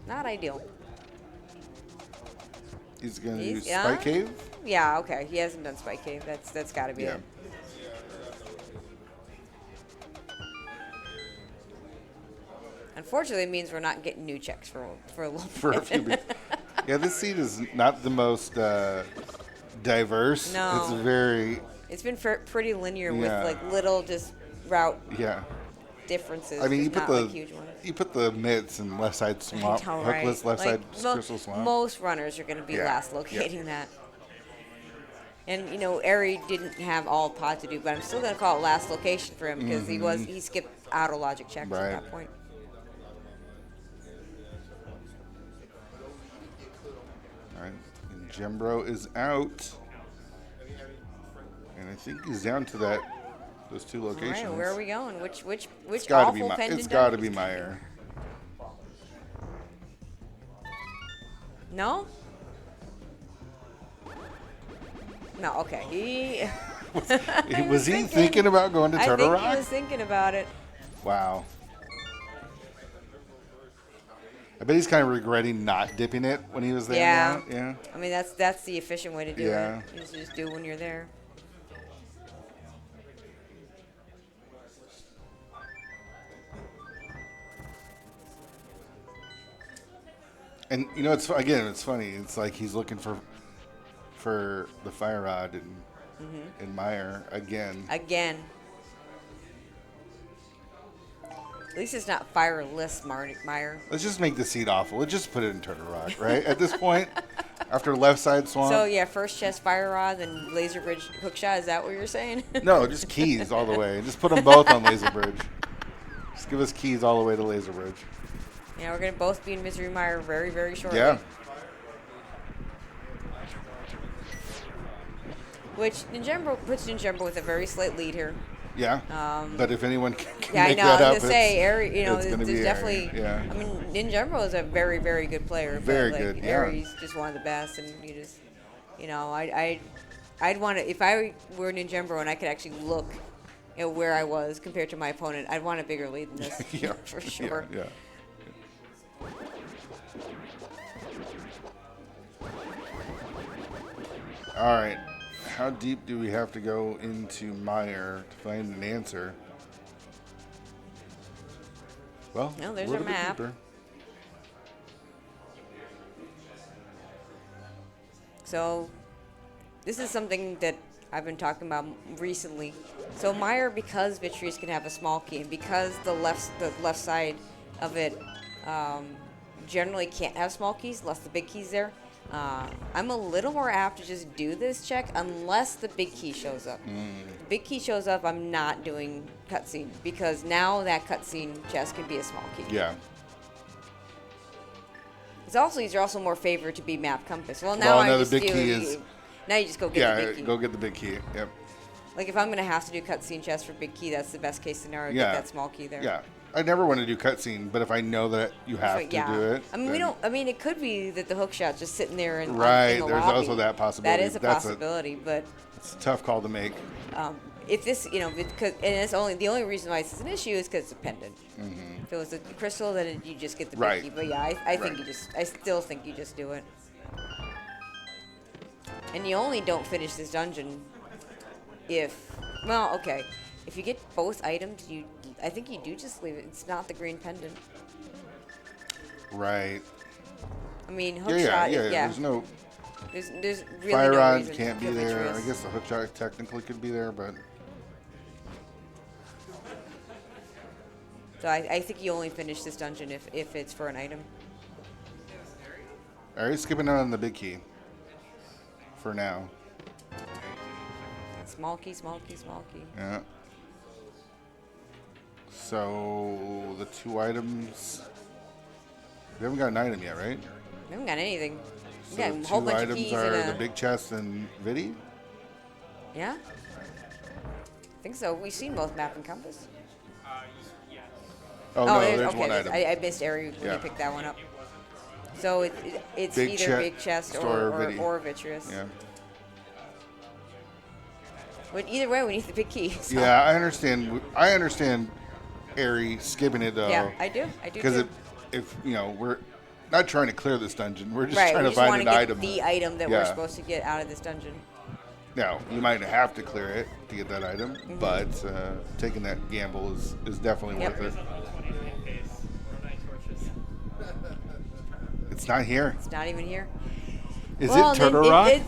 Speaker 1: Not ideal.
Speaker 2: He's going to use Spike Cave?
Speaker 1: Yeah, okay. He hasn't done Spike Cave. That's got to be it. Unfortunately, it means we're not getting new checks for a little bit.
Speaker 2: For a few bits. Yeah, this seed is not the most diverse.
Speaker 1: No.
Speaker 2: It's very...
Speaker 1: It's been pretty linear with like little just route differences.
Speaker 2: I mean,
Speaker 1: you
Speaker 2: put the mitts in left side swamp, hookless left side crystal swamp.
Speaker 1: Most runners are going to be last locating that. And you know, Eri didn't have all pod to do, but I'm still going to call it last location for him because he skipped auto logic checks at that point.
Speaker 2: All right, and Jembro is out, and I think he's down to those 2 locations.
Speaker 1: All right, where are we going? Which
Speaker 2: It's got
Speaker 1: awful pendant?
Speaker 2: It's got to be Meyer.
Speaker 1: No. No. Okay.
Speaker 2: Was he thinking about going to Turtle Rock?
Speaker 1: I think he was thinking about it.
Speaker 2: Wow. I bet he's kind of regretting not dipping it when he was there.
Speaker 1: Yeah.
Speaker 2: Now. Yeah.
Speaker 1: I mean, that's the efficient way to do
Speaker 2: Yeah.
Speaker 1: it. You just do it when you're there.
Speaker 2: And you know, it's funny. It's like he's looking for the fire rod in Meyer again.
Speaker 1: Again. At least it's not fireless, Meyer.
Speaker 2: Let's just make the seed awful. Let's just put it in Turtle Rock, right? At this point, after left side swamp.
Speaker 1: So yeah, first chest fire rod, then laser bridge hook shot. Is that what you're saying?
Speaker 2: No, just keys all the way. Just put them both on laser bridge. Just give us keys all the way to laser bridge.
Speaker 1: Yeah, we're gonna both be in Misery Mire very, very shortly.
Speaker 2: Yeah.
Speaker 1: Which puts Ninjembro with a very slight lead here.
Speaker 2: Yeah. But if anyone can
Speaker 1: Yeah,
Speaker 2: make
Speaker 1: I know.
Speaker 2: that
Speaker 1: I
Speaker 2: up,
Speaker 1: was gonna say,
Speaker 2: it's gonna
Speaker 1: there's
Speaker 2: be
Speaker 1: definitely.
Speaker 2: Eri. Yeah.
Speaker 1: I mean, Ninjembro is a very, very good player.
Speaker 2: Very
Speaker 1: but, like,
Speaker 2: good, yeah.
Speaker 1: Eri's just one of the best, and you just, you know, I'd want to, if I were Ninjembro and I could actually look at where I was compared to my opponent, I'd want a bigger lead than this.
Speaker 2: Yeah.
Speaker 1: For sure.
Speaker 2: Yeah. All right. How deep do we have to go into Meyer to find an answer? Well,
Speaker 1: No, there's
Speaker 2: a little
Speaker 1: our
Speaker 2: bit
Speaker 1: map.
Speaker 2: deeper.
Speaker 3: So this is something that I've been talking about recently. So Meyer, because Vitreous can have a small key, and because the left side of it generally can't have small keys, unless the big key's there, I'm a little more apt to just do this check unless the big key shows up. The big key shows up, I'm not doing cutscene, because now that cutscene chest can be a small key.
Speaker 2: Yeah.
Speaker 3: These are also more favored to be map compass. Well, now
Speaker 2: the big key is.
Speaker 3: Now you just go get the big key.
Speaker 2: Go get the big key. Yep.
Speaker 3: Like if I'm gonna have to do cutscene chest for big key, that's the best case scenario.
Speaker 2: Yeah.
Speaker 3: Get that small key there.
Speaker 2: Yeah. I never want to do cutscene, but if I know that you have to do it.
Speaker 3: I mean, we don't. I mean, it could be that the hook shot's just sitting there in
Speaker 2: Right.
Speaker 3: in the
Speaker 2: There's
Speaker 3: lobby.
Speaker 2: also that possibility.
Speaker 3: That is a possibility, but
Speaker 2: It's a tough call to make.
Speaker 3: if this, because and it's only the only reason why it's an issue is because it's a pendant. If it was a crystal, then you just get the big key. But yeah, I think I still think you just do it. And you only don't finish this dungeon if, well, okay, if you get both items, I think you do just leave it. It's not the green pendant.
Speaker 2: Right.
Speaker 3: I mean, hookshot. Yeah.
Speaker 2: There's no.
Speaker 3: There's really
Speaker 2: Fire
Speaker 3: no
Speaker 2: rod
Speaker 3: reason
Speaker 2: can't be
Speaker 3: to
Speaker 2: there.
Speaker 3: Vitreous.
Speaker 2: I guess the hookshot technically could be there, but.
Speaker 3: So I think you only finish this dungeon if it's for an item.
Speaker 2: All right, skipping on the big key. For now.
Speaker 3: Small key, small key, small key.
Speaker 2: Yeah. So the 2 items. We haven't got an item yet, right?
Speaker 3: We haven't got anything. We
Speaker 2: So
Speaker 3: got
Speaker 2: the
Speaker 3: a whole
Speaker 2: 2
Speaker 3: bunch of
Speaker 2: items
Speaker 3: keys
Speaker 2: are
Speaker 3: and
Speaker 2: the big chest and Vidi.
Speaker 3: Yeah. I think so. We've seen both map and compass.
Speaker 2: Oh, no, there's
Speaker 3: okay,
Speaker 2: one item.
Speaker 3: I missed Eri when
Speaker 2: Yeah.
Speaker 3: you picked that one up. So it's
Speaker 2: Big
Speaker 3: either big chest
Speaker 2: or Vidi.
Speaker 3: or Vitreous.
Speaker 2: Yeah.
Speaker 3: But either way, we need the big key. So.
Speaker 2: Yeah, I understand. I understand Eri skipping it though.
Speaker 3: Yeah, I do.
Speaker 2: Because
Speaker 3: too.
Speaker 2: if we're not trying to clear this dungeon, we're just
Speaker 3: right,
Speaker 2: trying
Speaker 3: we
Speaker 2: to
Speaker 3: just
Speaker 2: find
Speaker 3: want
Speaker 2: an
Speaker 3: to get
Speaker 2: item.
Speaker 3: the item that
Speaker 2: Yeah.
Speaker 3: we're supposed to get out of this dungeon.
Speaker 2: Now, you might have to clear it to get that item, but taking that gamble is definitely worth it. It's not here.
Speaker 3: It's not even here.
Speaker 2: Is it Turtle Rock?
Speaker 3: It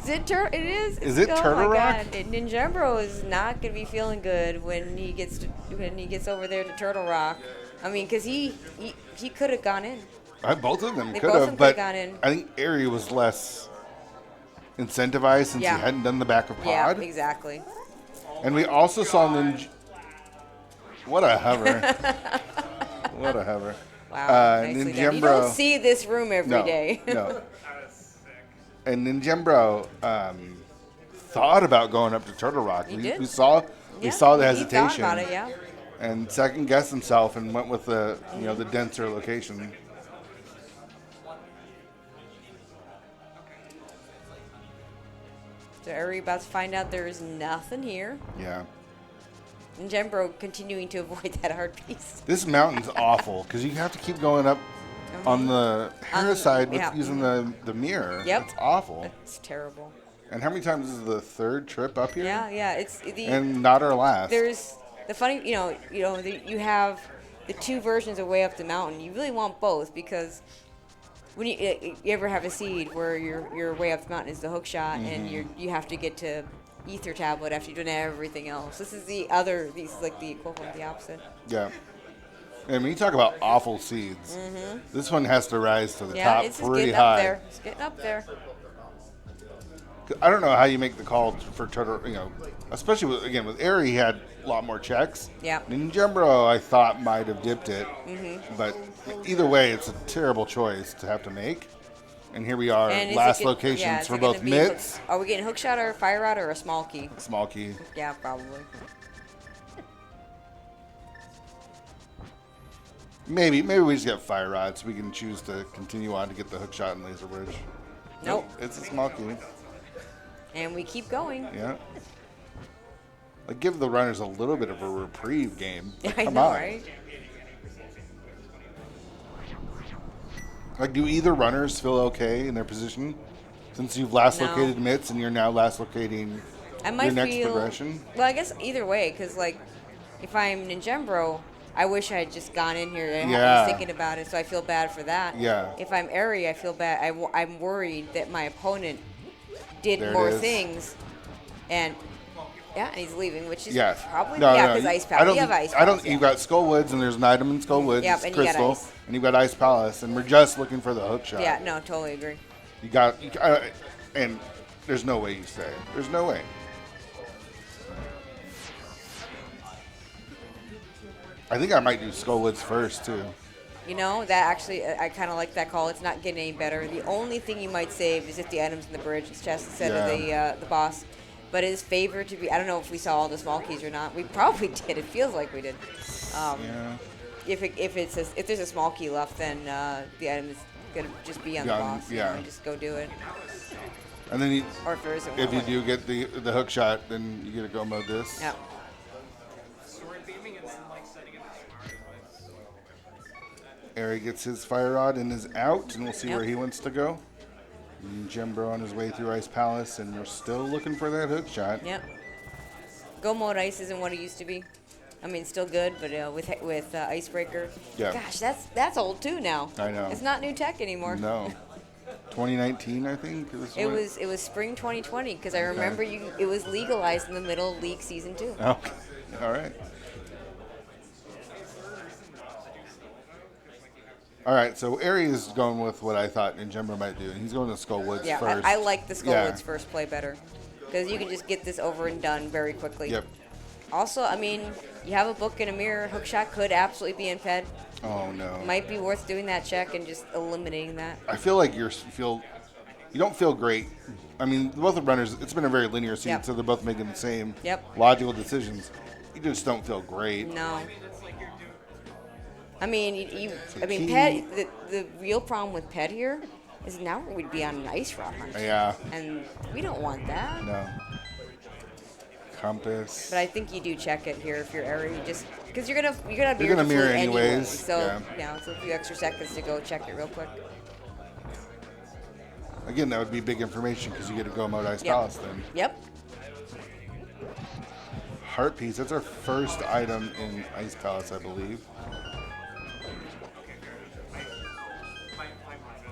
Speaker 3: is.
Speaker 2: Is it Turtle
Speaker 3: my
Speaker 2: Rock?
Speaker 3: God. Ninjembro is not gonna be feeling good when he gets over there to Turtle Rock. I mean, because he could have gone in.
Speaker 2: Both of them
Speaker 3: They
Speaker 2: could
Speaker 3: both of
Speaker 2: have,
Speaker 3: them
Speaker 2: but
Speaker 3: could've gone in.
Speaker 2: I think Eri was less incentivized since
Speaker 3: Yeah.
Speaker 2: he hadn't done the back of
Speaker 3: Yeah,
Speaker 2: pod.
Speaker 3: exactly.
Speaker 2: And we also saw What a hover. What a hover.
Speaker 3: Wow, nicely done. You
Speaker 2: Ninjembro.
Speaker 3: don't see this room every day.
Speaker 2: No. And Ninjembro thought about going up to Turtle Rock.
Speaker 3: He did.
Speaker 2: We saw the
Speaker 3: He thought
Speaker 2: hesitation.
Speaker 3: about it, yeah.
Speaker 2: And second guessed himself and went with the the denser location.
Speaker 3: So Eri about to find out there is nothing here.
Speaker 2: Yeah.
Speaker 3: And Ninjembro continuing to avoid that hard piece.
Speaker 2: This mountain's awful because you have to keep going up on the Hera side with using the mirror.
Speaker 3: Yep.
Speaker 2: It's awful.
Speaker 3: It's terrible.
Speaker 2: And how many times is the 3rd trip up here?
Speaker 3: Yeah. It's
Speaker 2: And not our last.
Speaker 3: There's the funny, you have the 2 versions of Way Up the Mountain. You really want both because when you ever have a seed where your way up the mountain is the hook shot and you have to get to ether tablet after you've done everything else. This is the equivalent, the opposite.
Speaker 2: Yeah. And when you talk about awful seeds, this one has to rise to the top
Speaker 3: it's
Speaker 2: pretty
Speaker 3: getting
Speaker 2: high.
Speaker 3: up there. It's getting up there.
Speaker 2: I don't know how you make the call for Turtle, especially with Eri, he had a lot more checks.
Speaker 3: Yeah.
Speaker 2: Ninjembro, I thought, might have dipped it. But either way, it's a terrible choice to have to make. And here we are,
Speaker 3: And
Speaker 2: last locations for both mitts.
Speaker 3: Are we getting hook shot or fire rod or a small key?
Speaker 2: Small key.
Speaker 3: Yeah, probably.
Speaker 2: Maybe we just get fire rod so we can choose to continue on to get the hook shot and laser bridge.
Speaker 3: Nope.
Speaker 2: It's a small key.
Speaker 3: And we keep going.
Speaker 2: Yeah. Like, give the runners a little bit of a reprieve game. Like,
Speaker 3: I
Speaker 2: come
Speaker 3: know,
Speaker 2: on.
Speaker 3: right?
Speaker 2: Like, do either runners feel okay in their position? Since you've last
Speaker 3: No.
Speaker 2: located mitts and you're now last locating
Speaker 3: I might
Speaker 2: your next
Speaker 3: feel,
Speaker 2: progression?
Speaker 3: Well, I guess either way, because, if I'm Ninjembro, I wish I had just gone in here and I was thinking about it, so I feel bad for that.
Speaker 2: Yeah.
Speaker 3: If I'm Eri, I feel bad. I'm worried that my opponent did
Speaker 2: There it
Speaker 3: more
Speaker 2: is.
Speaker 3: things, and he's leaving, which is
Speaker 2: Yeah.
Speaker 3: probably
Speaker 2: No,
Speaker 3: because Ice Palace. You have Ice Palace.
Speaker 2: I don't. You've got Skull Woods and there's an item in Skull Woods.
Speaker 3: Yep,
Speaker 2: it's
Speaker 3: and you got
Speaker 2: Crystal,
Speaker 3: Ice.
Speaker 2: and you've got Ice Palace, and we're just looking for the hook shot.
Speaker 3: Yeah, no, totally agree.
Speaker 2: And there's no way you stay. There's no way. I think I might do Skull Woods first too.
Speaker 3: That actually, I kind of like that call. It's not getting any better. The only thing you might save is if the items in the bridge chest instead of the boss. But it is favored to be. I don't know if we saw all the small keys or not. We probably did. It feels like we did.
Speaker 2: Yeah.
Speaker 3: If there's a small key left, then the item is gonna just be on the boss. And just go do it.
Speaker 2: And then
Speaker 3: Or if there isn't
Speaker 2: if you
Speaker 3: one.
Speaker 2: do get the hook shot, then you get to go mode this.
Speaker 3: Yeah.
Speaker 2: Eri gets his fire rod and is out, and we'll see
Speaker 3: Yep.
Speaker 2: where he wants to go. Ninjembro on his way through Ice Palace, and we're still looking for that hook shot.
Speaker 3: Yep. Go mode ice isn't what it used to be. I mean, still good, but with Icebreaker,
Speaker 2: Yeah.
Speaker 3: gosh, that's old too now.
Speaker 2: I know.
Speaker 3: It's not new tech anymore.
Speaker 2: No. 2019, I think.
Speaker 3: It was spring 2020 because I remember it was legalized in the middle of League Season 2.
Speaker 2: Oh, all right. All right, so Eri is going with what I thought Ninjembro might do, and he's going to Skullwoods
Speaker 3: Yeah,
Speaker 2: first.
Speaker 3: I like the
Speaker 2: Yeah.
Speaker 3: Skullwoods first play better because you can just get this over and done very quickly.
Speaker 2: Yep.
Speaker 3: Also, I mean, you have a book and a mirror. Hookshot could absolutely be in Ped.
Speaker 2: Oh no.
Speaker 3: Might be worth doing that check and just eliminating that.
Speaker 2: I feel like you don't feel great. I mean, both the runners. It's been a very linear scene,
Speaker 3: Yep.
Speaker 2: so they're both making the same
Speaker 3: Yep.
Speaker 2: logical decisions. You just don't feel great.
Speaker 3: No. I mean,
Speaker 2: key-
Speaker 3: Ped. The real problem with Ped here is now we'd be on an ice rod hunt,
Speaker 2: Yeah.
Speaker 3: and we don't want that.
Speaker 2: No. Compass.
Speaker 3: But I think you do check it here if you're Eri, just because you're gonna
Speaker 2: You're
Speaker 3: mirror
Speaker 2: gonna
Speaker 3: the
Speaker 2: mirror
Speaker 3: fluid anyway.
Speaker 2: anyways,
Speaker 3: So
Speaker 2: yeah.
Speaker 3: it's a few extra seconds to go check it real quick.
Speaker 2: Again, that would be big information because you get to go mode Ice
Speaker 3: Yep.
Speaker 2: Palace then.
Speaker 3: Yep.
Speaker 2: Heart piece. That's our first item in Ice Palace, I believe.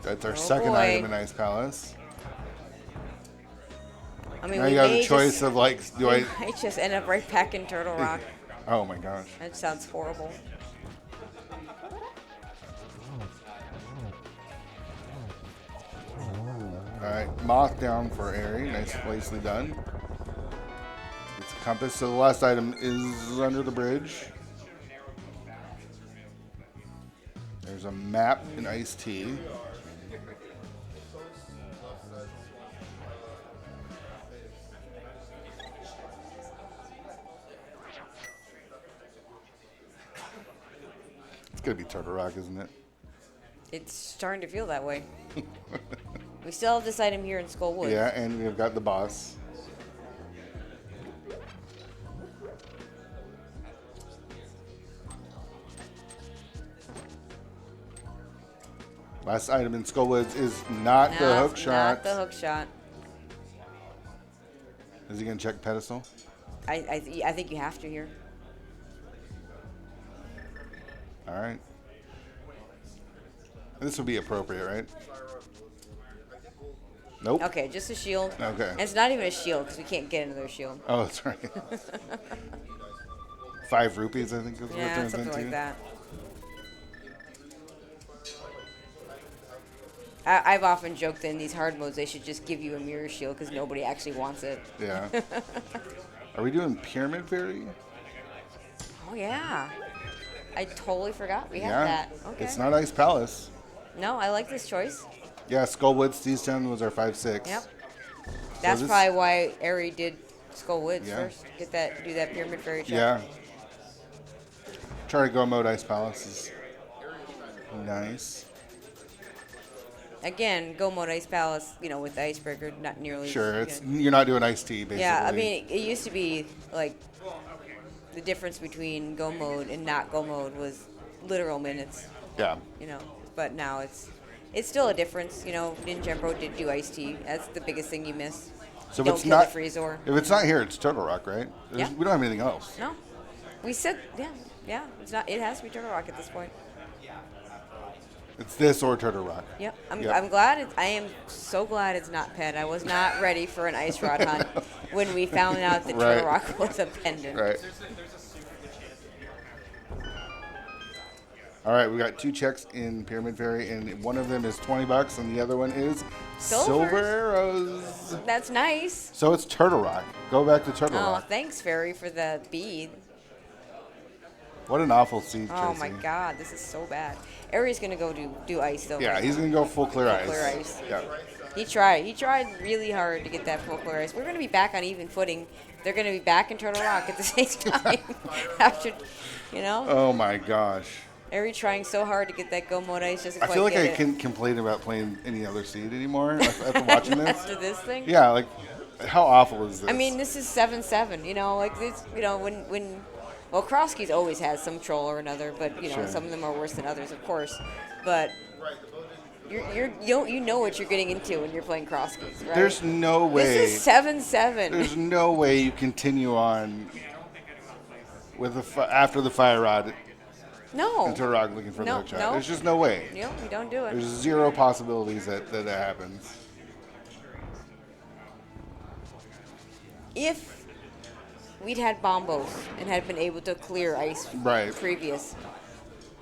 Speaker 2: That's our second
Speaker 3: boy.
Speaker 2: item in Ice Palace.
Speaker 3: I mean,
Speaker 2: Now
Speaker 3: we
Speaker 2: you got
Speaker 3: may
Speaker 2: a choice
Speaker 3: just,
Speaker 2: of like, do
Speaker 3: we
Speaker 2: I?
Speaker 3: might just end up right back in Turtle Rock.
Speaker 2: Oh my gosh.
Speaker 3: That sounds horrible.
Speaker 2: All right, moth down for Eri. Nicely done. It's a compass. So the last item is under the bridge. There's a map and iced tea. It's gonna be Turtle Rock, isn't it?
Speaker 3: It's starting to feel that way. We still have this item here in Skull Woods.
Speaker 2: Yeah, and we've got the boss. Last item in Skullwoods is not the hook shot.
Speaker 3: Not the hook shot.
Speaker 2: Is he gonna check pedestal?
Speaker 3: I think you have to here.
Speaker 2: All right. This would be appropriate, right? Nope.
Speaker 3: Okay, just a shield.
Speaker 2: Okay.
Speaker 3: And it's not even a shield because we can't get another shield.
Speaker 2: Oh, that's right. 5 rupees, I think, is what it
Speaker 3: Yeah,
Speaker 2: turns
Speaker 3: something
Speaker 2: into.
Speaker 3: like that. I've often joked that in these hard modes they should just give you a mirror shield because nobody actually wants it.
Speaker 2: Yeah. Are we doing Pyramid Fairy?
Speaker 3: Oh yeah, I totally forgot we had
Speaker 2: Yeah.
Speaker 3: that. Okay.
Speaker 2: It's not Ice Palace.
Speaker 3: No, I like this choice.
Speaker 2: Yeah, Skullwoods, Thieves Town was our 5-6.
Speaker 3: Yep. That's
Speaker 2: this-
Speaker 3: probably why Eri did Skull Woods
Speaker 2: Yeah.
Speaker 3: first. Do that Pyramid Fairy check.
Speaker 2: Yeah. Try to go mode Ice Palace is nice.
Speaker 3: Again, go mode Ice Palace, with the Icebreaker, not nearly.
Speaker 2: Sure,
Speaker 3: as
Speaker 2: it's
Speaker 3: good.
Speaker 2: you're not doing iced tea, basically.
Speaker 3: Yeah, I mean, it used to be like the difference between go mode and not go mode was literal minutes,
Speaker 2: Yeah.
Speaker 3: But now it's still a difference. Ninjembro did do Ice Tea. That's the biggest thing you miss.
Speaker 2: So if
Speaker 3: Don't
Speaker 2: it's
Speaker 3: kill
Speaker 2: not
Speaker 3: the Freezor.
Speaker 2: if it's not here, it's Turtle Rock, right?
Speaker 3: Yeah.
Speaker 2: We don't have anything else.
Speaker 3: No, we said yeah. It's not. It has to be Turtle Rock at this point.
Speaker 2: It's this or Turtle Rock.
Speaker 3: Yep.
Speaker 2: Yep.
Speaker 3: I'm glad. I am so glad it's not Ped. I was not ready for an ice rod hunt when we found out that
Speaker 2: Right.
Speaker 3: Turtle Rock was a pendant.
Speaker 2: Right. All right, we got 2 checks in Pyramid Fairy, and one of them is $20, and the other one is Silver Arrows.
Speaker 3: That's nice.
Speaker 2: So it's Turtle Rock. Go back to Turtle
Speaker 3: Oh,
Speaker 2: Rock.
Speaker 3: thanks, Fairy, for the bead.
Speaker 2: What an awful seed,
Speaker 3: Oh
Speaker 2: Tracy.
Speaker 3: my God, this is so bad. Ari's gonna go do ice though.
Speaker 2: Yeah,
Speaker 3: right
Speaker 2: he's
Speaker 3: now.
Speaker 2: gonna go full clear ice.
Speaker 3: clear ice.
Speaker 2: Yeah.
Speaker 3: He tried. He tried really hard to get that full clear ice. We're gonna be back on even footing. They're gonna be back in Turtle Rock at the same time after,
Speaker 2: Oh my gosh.
Speaker 3: Ari trying so hard to get that go mode ice doesn't
Speaker 2: I
Speaker 3: quite
Speaker 2: feel like
Speaker 3: get
Speaker 2: I
Speaker 3: it.
Speaker 2: can't complain about playing any other seed anymore after watching this.
Speaker 3: After this thing.
Speaker 2: Yeah, like how awful is this?
Speaker 3: I mean, this is 7-7. Like this. When Well, cross keys always has some troll or another, but you know
Speaker 2: Sure.
Speaker 3: some of them are worse than others, of course. But you know what you're getting into when you're playing cross keys, right?
Speaker 2: There's no way.
Speaker 3: This is 7-7.
Speaker 2: There's no way you continue on with after the fire rod
Speaker 3: No.
Speaker 2: into a rock looking for the
Speaker 3: No,
Speaker 2: hook shot.
Speaker 3: no.
Speaker 2: There's just no way.
Speaker 3: No, you don't do it.
Speaker 2: There's 0 possibilities that happens.
Speaker 3: If we'd had bombos and had been able to clear ice
Speaker 2: Right.
Speaker 3: previous,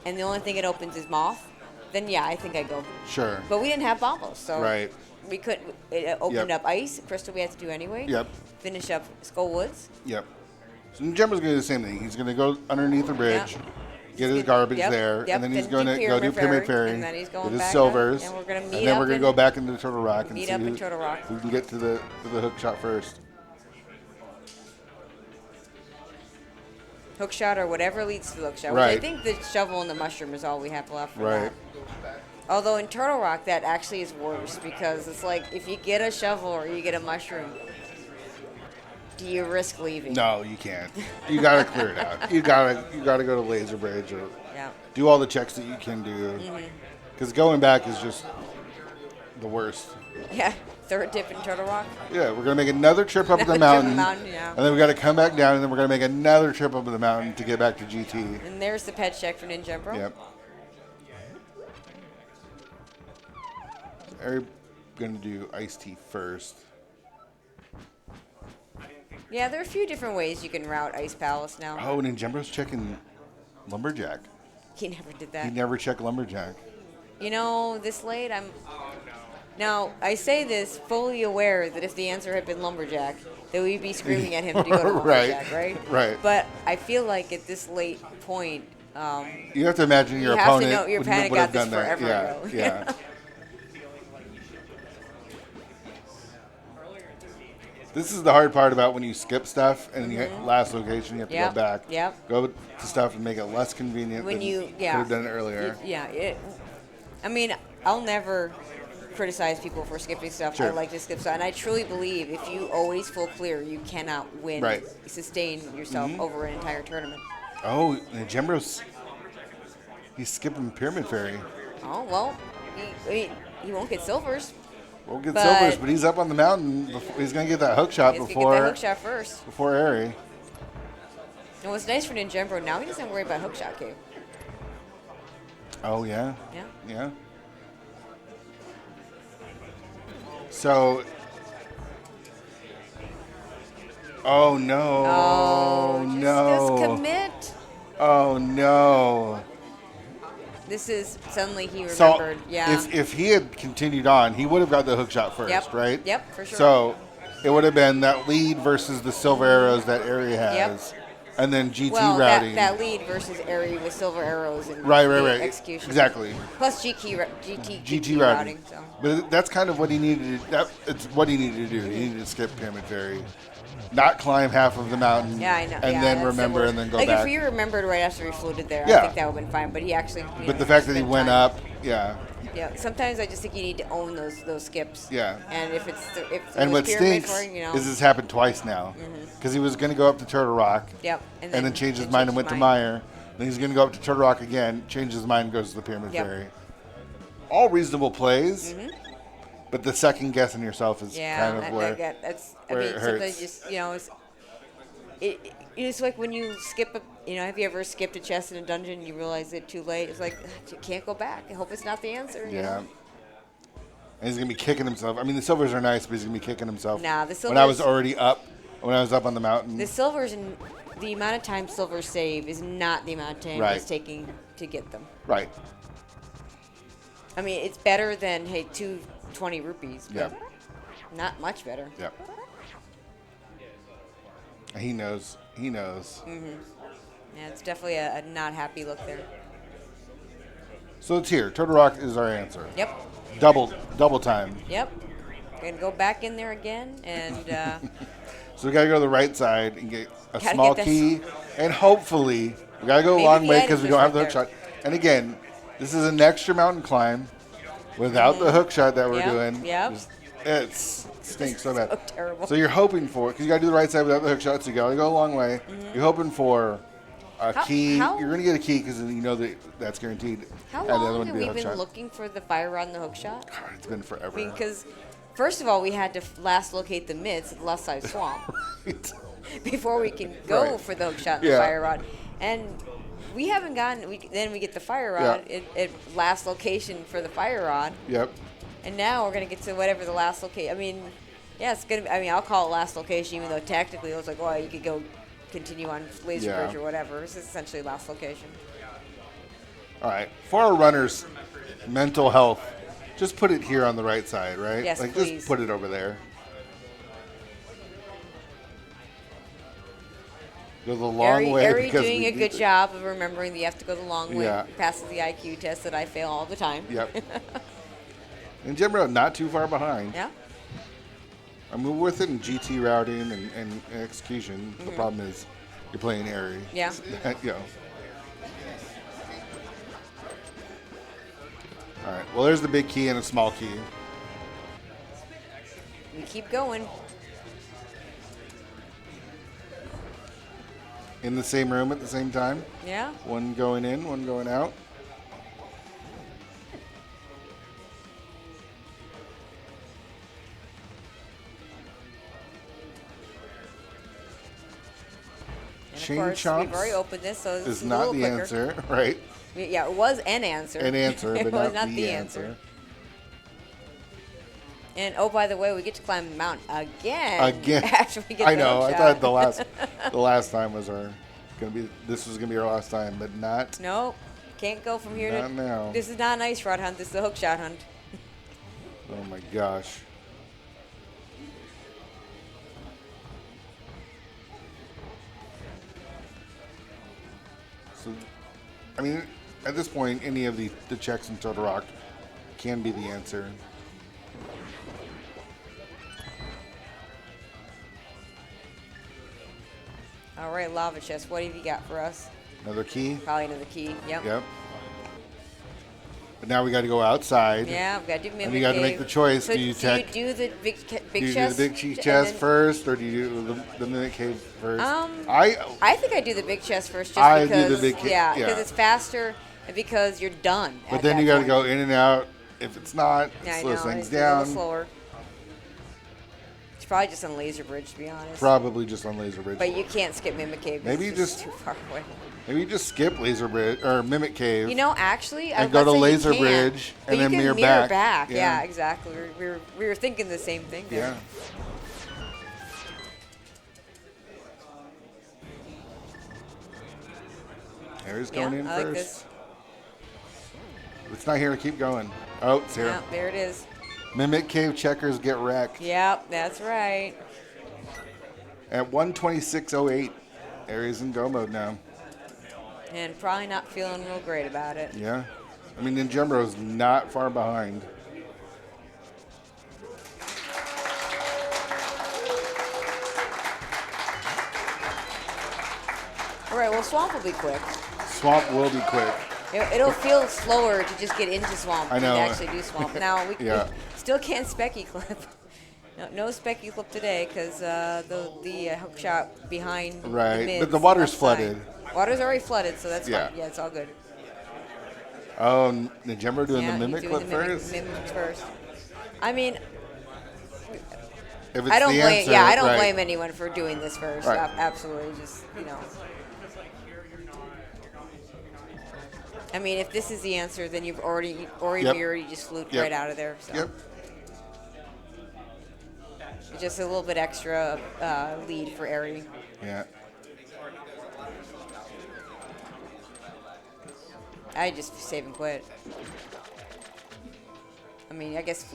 Speaker 3: and the only thing it opens is moth, then yeah, I think I go.
Speaker 2: Sure.
Speaker 3: But we didn't have bombos, so
Speaker 2: Right.
Speaker 3: we couldn't. It opened
Speaker 2: Yep.
Speaker 3: up ice. Crystal we had to do anyway.
Speaker 2: Yep.
Speaker 3: Finish up Skull Woods.
Speaker 2: Yep. So Ninjembro's going to do the same thing. He's going to go underneath the bridge, get his garbage
Speaker 3: Yep,
Speaker 2: there,
Speaker 3: yep,
Speaker 2: and then he's
Speaker 3: then
Speaker 2: going
Speaker 3: do
Speaker 2: to go do
Speaker 3: Pyramid
Speaker 2: Pyramid
Speaker 3: Fairy,
Speaker 2: Fairy,
Speaker 3: and then he's going
Speaker 2: get his
Speaker 3: back up,
Speaker 2: silvers,
Speaker 3: and we're gonna meet
Speaker 2: and then
Speaker 3: up
Speaker 2: we're going
Speaker 3: in-
Speaker 2: to go back into the Turtle Rock and
Speaker 3: meet
Speaker 2: see
Speaker 3: up in Turtle Rock.
Speaker 2: who can get to the hook shot first.
Speaker 3: Hook shot or whatever leads to the hook shot.
Speaker 2: Right.
Speaker 3: Which I think the shovel and the mushroom is all we have left for
Speaker 2: Right.
Speaker 3: that. Although in Turtle Rock, that actually is worse because it's like if you get a shovel or you get a mushroom, do you risk leaving?
Speaker 2: No, you can't. You got to clear it out. You got to go to Laser Bridge or
Speaker 3: Yeah.
Speaker 2: do all the checks that you can do. Because going back is just the worst.
Speaker 3: Yeah. Third dip in Turtle Rock.
Speaker 2: Yeah, we're going to make another trip up the
Speaker 3: Another trip up
Speaker 2: mountain.
Speaker 3: the mountain, yeah.
Speaker 2: And then we got to come back down, and then we're going to make another trip up the mountain to get back to GT.
Speaker 3: And there's the pet check for ninjembro.
Speaker 2: Yep. Are going to do iced tea first.
Speaker 3: Yeah, there are a few different ways you can route Ice Palace now.
Speaker 2: Oh, Ninjembro's checking Lumberjack.
Speaker 3: He never did
Speaker 2: He
Speaker 3: that.
Speaker 2: never checked Lumberjack.
Speaker 3: You know, this late, Now, I say this fully aware that if the answer had been Lumberjack, that we'd be screaming at him to go to
Speaker 2: Right,
Speaker 3: Lumberjack, right?
Speaker 2: right.
Speaker 3: But I feel like at this late point,
Speaker 2: You have to imagine your
Speaker 3: you have to
Speaker 2: opponent
Speaker 3: know your
Speaker 2: would
Speaker 3: opponent
Speaker 2: have
Speaker 3: got this
Speaker 2: done that.
Speaker 3: forever
Speaker 2: Yeah,
Speaker 3: ago.
Speaker 2: yeah. This is the hard part about when you skip stuff and you hit last location, you have to
Speaker 3: Yep,
Speaker 2: go back.
Speaker 3: yep.
Speaker 2: Go to stuff and make it less convenient
Speaker 3: When
Speaker 2: than
Speaker 3: you,
Speaker 2: could
Speaker 3: yeah.
Speaker 2: have done it earlier.
Speaker 3: I mean, I'll never criticize people for skipping stuff.
Speaker 2: Sure.
Speaker 3: I like to skip stuff. And I truly believe if you always full clear, you cannot win,
Speaker 2: Right.
Speaker 3: sustain yourself over an entire tournament.
Speaker 2: Oh, Ninjembro's he's skipping Pyramid Fairy.
Speaker 3: Oh, well, he won't get silvers.
Speaker 2: We'll get
Speaker 3: But-
Speaker 2: silvers, but he's up on the mountain. He's going to get that hook shot
Speaker 3: He's going to
Speaker 2: before
Speaker 3: get that hook shot first.
Speaker 2: before Eri.
Speaker 3: And what's nice for Ninjembro, now he doesn't have to worry about hook shot cave.
Speaker 2: Oh, yeah?
Speaker 3: Yeah.
Speaker 2: Yeah. So. Oh, no.
Speaker 3: Oh, just commit.
Speaker 2: Oh, no.
Speaker 3: This is suddenly he
Speaker 2: So
Speaker 3: remembered. Yeah.
Speaker 2: if he had continued on, he would have got the hook shot first,
Speaker 3: Yep.
Speaker 2: right?
Speaker 3: Yep, for sure.
Speaker 2: So it would have been that lead versus the silver arrows that Eri has.
Speaker 3: Yep.
Speaker 2: And then GT
Speaker 3: well,
Speaker 2: routing.
Speaker 3: that lead versus Eri with silver arrows and
Speaker 2: Right.
Speaker 3: the execution.
Speaker 2: Exactly.
Speaker 3: Plus GT
Speaker 2: GT routing.
Speaker 3: routing. So.
Speaker 2: But that's kind of what he needed. It's what he needed to do. He needed to skip Pyramid Fairy, not climb half of the mountain,
Speaker 3: Yeah, I know.
Speaker 2: and
Speaker 3: yeah,
Speaker 2: then
Speaker 3: that's
Speaker 2: remember
Speaker 3: the
Speaker 2: and then go
Speaker 3: like
Speaker 2: back.
Speaker 3: if he remembered right after he floated there,
Speaker 2: Yeah.
Speaker 3: I think that would have been fine. But he actually.
Speaker 2: But the fact that he
Speaker 3: spent
Speaker 2: went
Speaker 3: time.
Speaker 2: up, yeah.
Speaker 3: Yeah. Sometimes I just think you need to own those skips.
Speaker 2: Yeah.
Speaker 3: And if it's
Speaker 2: And what
Speaker 3: pyramid
Speaker 2: stinks
Speaker 3: for, you know.
Speaker 2: is this happened twice now, because he was going to go up to Turtle Rock,
Speaker 3: Yep.
Speaker 2: and then changed his mind and went to Meyer. Then he's going to go up to Turtle Rock again, change his mind, goes to the Pyramid
Speaker 3: Yep.
Speaker 2: Fairy. All reasonable plays, but the second guessing yourself is
Speaker 3: Yeah,
Speaker 2: kind of where.
Speaker 3: that's.
Speaker 2: where
Speaker 3: I
Speaker 2: it
Speaker 3: mean, sometimes
Speaker 2: hurts.
Speaker 3: just it's like when you skip a. Have you ever skipped a chest in a dungeon and you realize it too late? It's like you can't go back. I hope it's not the answer. You
Speaker 2: Yeah.
Speaker 3: know?
Speaker 2: And he's going to be kicking himself. I mean, the silvers are nice, but he's going to be kicking himself.
Speaker 3: Nah, the
Speaker 2: When I was
Speaker 3: silvers-
Speaker 2: already up, when I was up on the mountain.
Speaker 3: The silvers and the amount of time silvers save is not the amount of time
Speaker 2: Right.
Speaker 3: it's taking to get them.
Speaker 2: Right.
Speaker 3: I mean, it's better than 220 rupees, but
Speaker 2: Yeah.
Speaker 3: not much better.
Speaker 2: Yep. He knows. He knows.
Speaker 3: Yeah, it's definitely a not happy look there.
Speaker 2: So it's here. Turtle Rock is our answer.
Speaker 3: Yep,
Speaker 2: Double time.
Speaker 3: yep. Gonna go back in there again, and
Speaker 2: So we got to go to the right side and get a
Speaker 3: Gotta
Speaker 2: small
Speaker 3: get
Speaker 2: key, and hopefully we got to go a
Speaker 3: Maybe
Speaker 2: long
Speaker 3: the
Speaker 2: way
Speaker 3: edge
Speaker 2: because we
Speaker 3: is
Speaker 2: don't have
Speaker 3: right
Speaker 2: the hook
Speaker 3: there.
Speaker 2: shot. And again, this is an extra mountain climb without the hook shot that we're
Speaker 3: Yep,
Speaker 2: doing.
Speaker 3: yep.
Speaker 2: It stinks so bad.
Speaker 3: so terrible.
Speaker 2: So you're hoping for, because you got to do the right side without the hook shot, so you got to go a long way. You're hoping for A key. You're going to get a key because you know that's guaranteed.
Speaker 3: How
Speaker 2: And the other
Speaker 3: long
Speaker 2: one
Speaker 3: have
Speaker 2: to be
Speaker 3: we
Speaker 2: a hook
Speaker 3: been
Speaker 2: shot.
Speaker 3: looking for the fire rod and the hook shot?
Speaker 2: God, it's been forever.
Speaker 3: I mean, because first of all, we had to last locate the mids at the left side swamp
Speaker 2: Right.
Speaker 3: before we can go
Speaker 2: Right.
Speaker 3: for the hook shot and the
Speaker 2: Yeah.
Speaker 3: fire rod. And we haven't gotten. Then we get the fire rod at last location for the fire rod.
Speaker 2: Yep.
Speaker 3: And now we're gonna get to whatever the last location. I mean, yeah, it's gonna. I mean, I'll call it last location, even though technically it was like, well, you could go continue on Laser
Speaker 2: Yeah.
Speaker 3: Bridge or whatever. It's essentially last location.
Speaker 2: All right. For our runners' mental health, just put it here on the right side, right?
Speaker 3: Yes,
Speaker 2: like
Speaker 3: please.
Speaker 2: just put it over there. Go the long way.
Speaker 3: Eri
Speaker 2: because
Speaker 3: doing
Speaker 2: we
Speaker 3: a
Speaker 2: need
Speaker 3: good
Speaker 2: to-
Speaker 3: job of remembering that you have to go the long way.
Speaker 2: Yeah.
Speaker 3: Passes the IQ test that I fail all the time.
Speaker 2: Yep. And Ninjembro not too far behind.
Speaker 3: Yeah.
Speaker 2: I mean, we're with it in GT routing and execution. The problem is you're playing Eri.
Speaker 3: Mm-hmm. Yeah.
Speaker 2: You know. All right. Well, there's the big key and a small key.
Speaker 3: We keep going.
Speaker 2: In the same room at the same time.
Speaker 3: Yeah.
Speaker 2: One going in, one going out.
Speaker 3: And
Speaker 2: Chain
Speaker 3: of course,
Speaker 2: chomps
Speaker 3: we've already opened this, so
Speaker 2: is
Speaker 3: it's a
Speaker 2: not
Speaker 3: little
Speaker 2: the
Speaker 3: quicker.
Speaker 2: answer, right?
Speaker 3: Yeah, it was an answer.
Speaker 2: An answer,
Speaker 3: it
Speaker 2: but
Speaker 3: was
Speaker 2: not the answer.
Speaker 3: And oh, by the way, we get to climb the mountain again.
Speaker 2: Again,
Speaker 3: After we get
Speaker 2: I
Speaker 3: the
Speaker 2: know.
Speaker 3: hook
Speaker 2: I
Speaker 3: shot.
Speaker 2: thought the last time was this was gonna be our last time, but not.
Speaker 3: Nope. Can't go from here
Speaker 2: Not
Speaker 3: to.
Speaker 2: now.
Speaker 3: This is not an ice rod hunt. This is a hook shot hunt.
Speaker 2: Oh my gosh. So, I mean, at this point, any of the checks in Turtle Rock can be the answer.
Speaker 3: All right, lava chest. What have you got for us?
Speaker 2: Another key.
Speaker 3: Probably another key. Yep.
Speaker 2: Yep. But now we got to go outside.
Speaker 3: Yeah, we got to do mimic
Speaker 2: And you got to make
Speaker 3: cave.
Speaker 2: the choice.
Speaker 3: So
Speaker 2: do you check?
Speaker 3: do the big
Speaker 2: Do you
Speaker 3: chest?
Speaker 2: do the big
Speaker 3: and
Speaker 2: chest
Speaker 3: then-
Speaker 2: first, or do you do the mimic cave first?
Speaker 3: I think I do the big chest first, just
Speaker 2: I do
Speaker 3: because.
Speaker 2: the big
Speaker 3: yeah,
Speaker 2: yeah.
Speaker 3: because it's faster and because you're done.
Speaker 2: But
Speaker 3: at
Speaker 2: then
Speaker 3: that
Speaker 2: you got to
Speaker 3: point.
Speaker 2: go in and out. If it's not,
Speaker 3: Yeah,
Speaker 2: it
Speaker 3: I
Speaker 2: slows
Speaker 3: know,
Speaker 2: things
Speaker 3: it's a little
Speaker 2: down.
Speaker 3: slower. It's probably just on Laser Bridge, to be honest.
Speaker 2: Probably just on Laser Bridge.
Speaker 3: But you can't skip Mimic Cave.
Speaker 2: Maybe
Speaker 3: it's
Speaker 2: you
Speaker 3: just too far away.
Speaker 2: Maybe you just skip Laser Bridge or Mimic Cave.
Speaker 3: You know, actually, I
Speaker 2: And
Speaker 3: was
Speaker 2: go
Speaker 3: about
Speaker 2: to
Speaker 3: say you
Speaker 2: Laser
Speaker 3: can,
Speaker 2: Bridge
Speaker 3: but
Speaker 2: and
Speaker 3: you
Speaker 2: then
Speaker 3: can
Speaker 2: mirror
Speaker 3: mirror
Speaker 2: back.
Speaker 3: Yeah,
Speaker 2: Yeah.
Speaker 3: exactly. We were thinking the same thing there.
Speaker 2: Yeah. Harry's going in
Speaker 3: I
Speaker 2: first.
Speaker 3: like this.
Speaker 2: It's not here. Keep going. Oh, it's here.
Speaker 3: Yeah, there it is.
Speaker 2: Mimic Cave checkers get wrecked.
Speaker 3: Yep, that's right.
Speaker 2: At 126.08, Harry's in go mode now.
Speaker 3: And probably not feeling real great about it.
Speaker 2: Yeah. I mean, Ninjembro's not far behind.
Speaker 3: All right, well, Swamp will be quick.
Speaker 2: Swamp will be quick.
Speaker 3: It'll feel slower to just get into Swamp
Speaker 2: I know.
Speaker 3: than to actually do Swamp. Now, we
Speaker 2: Yeah.
Speaker 3: still can't Specky clip. No Specky clip today because the hook shot behind
Speaker 2: Right,
Speaker 3: the mids
Speaker 2: but the water's
Speaker 3: left side.
Speaker 2: flooded.
Speaker 3: Water's already flooded, so that's
Speaker 2: Yeah.
Speaker 3: fine. Yeah, it's all good.
Speaker 2: Oh, Ninjembro doing
Speaker 3: Yeah,
Speaker 2: the
Speaker 3: he's
Speaker 2: Mimic
Speaker 3: doing
Speaker 2: clip
Speaker 3: the
Speaker 2: first?
Speaker 3: Mimic first. I mean,
Speaker 2: If it's
Speaker 3: I don't
Speaker 2: the
Speaker 3: blame.
Speaker 2: answer,
Speaker 3: Yeah, I don't
Speaker 2: right.
Speaker 3: blame anyone for doing this first.
Speaker 2: Right.
Speaker 3: Absolutely, just I mean, if this is the answer, then you've already
Speaker 2: Yep.
Speaker 3: we already just flew
Speaker 2: Yep.
Speaker 3: right out of there. So.
Speaker 2: Yep.
Speaker 3: Just a little bit extra lead for Eri.
Speaker 2: Yeah.
Speaker 3: I just save and quit. I mean, I guess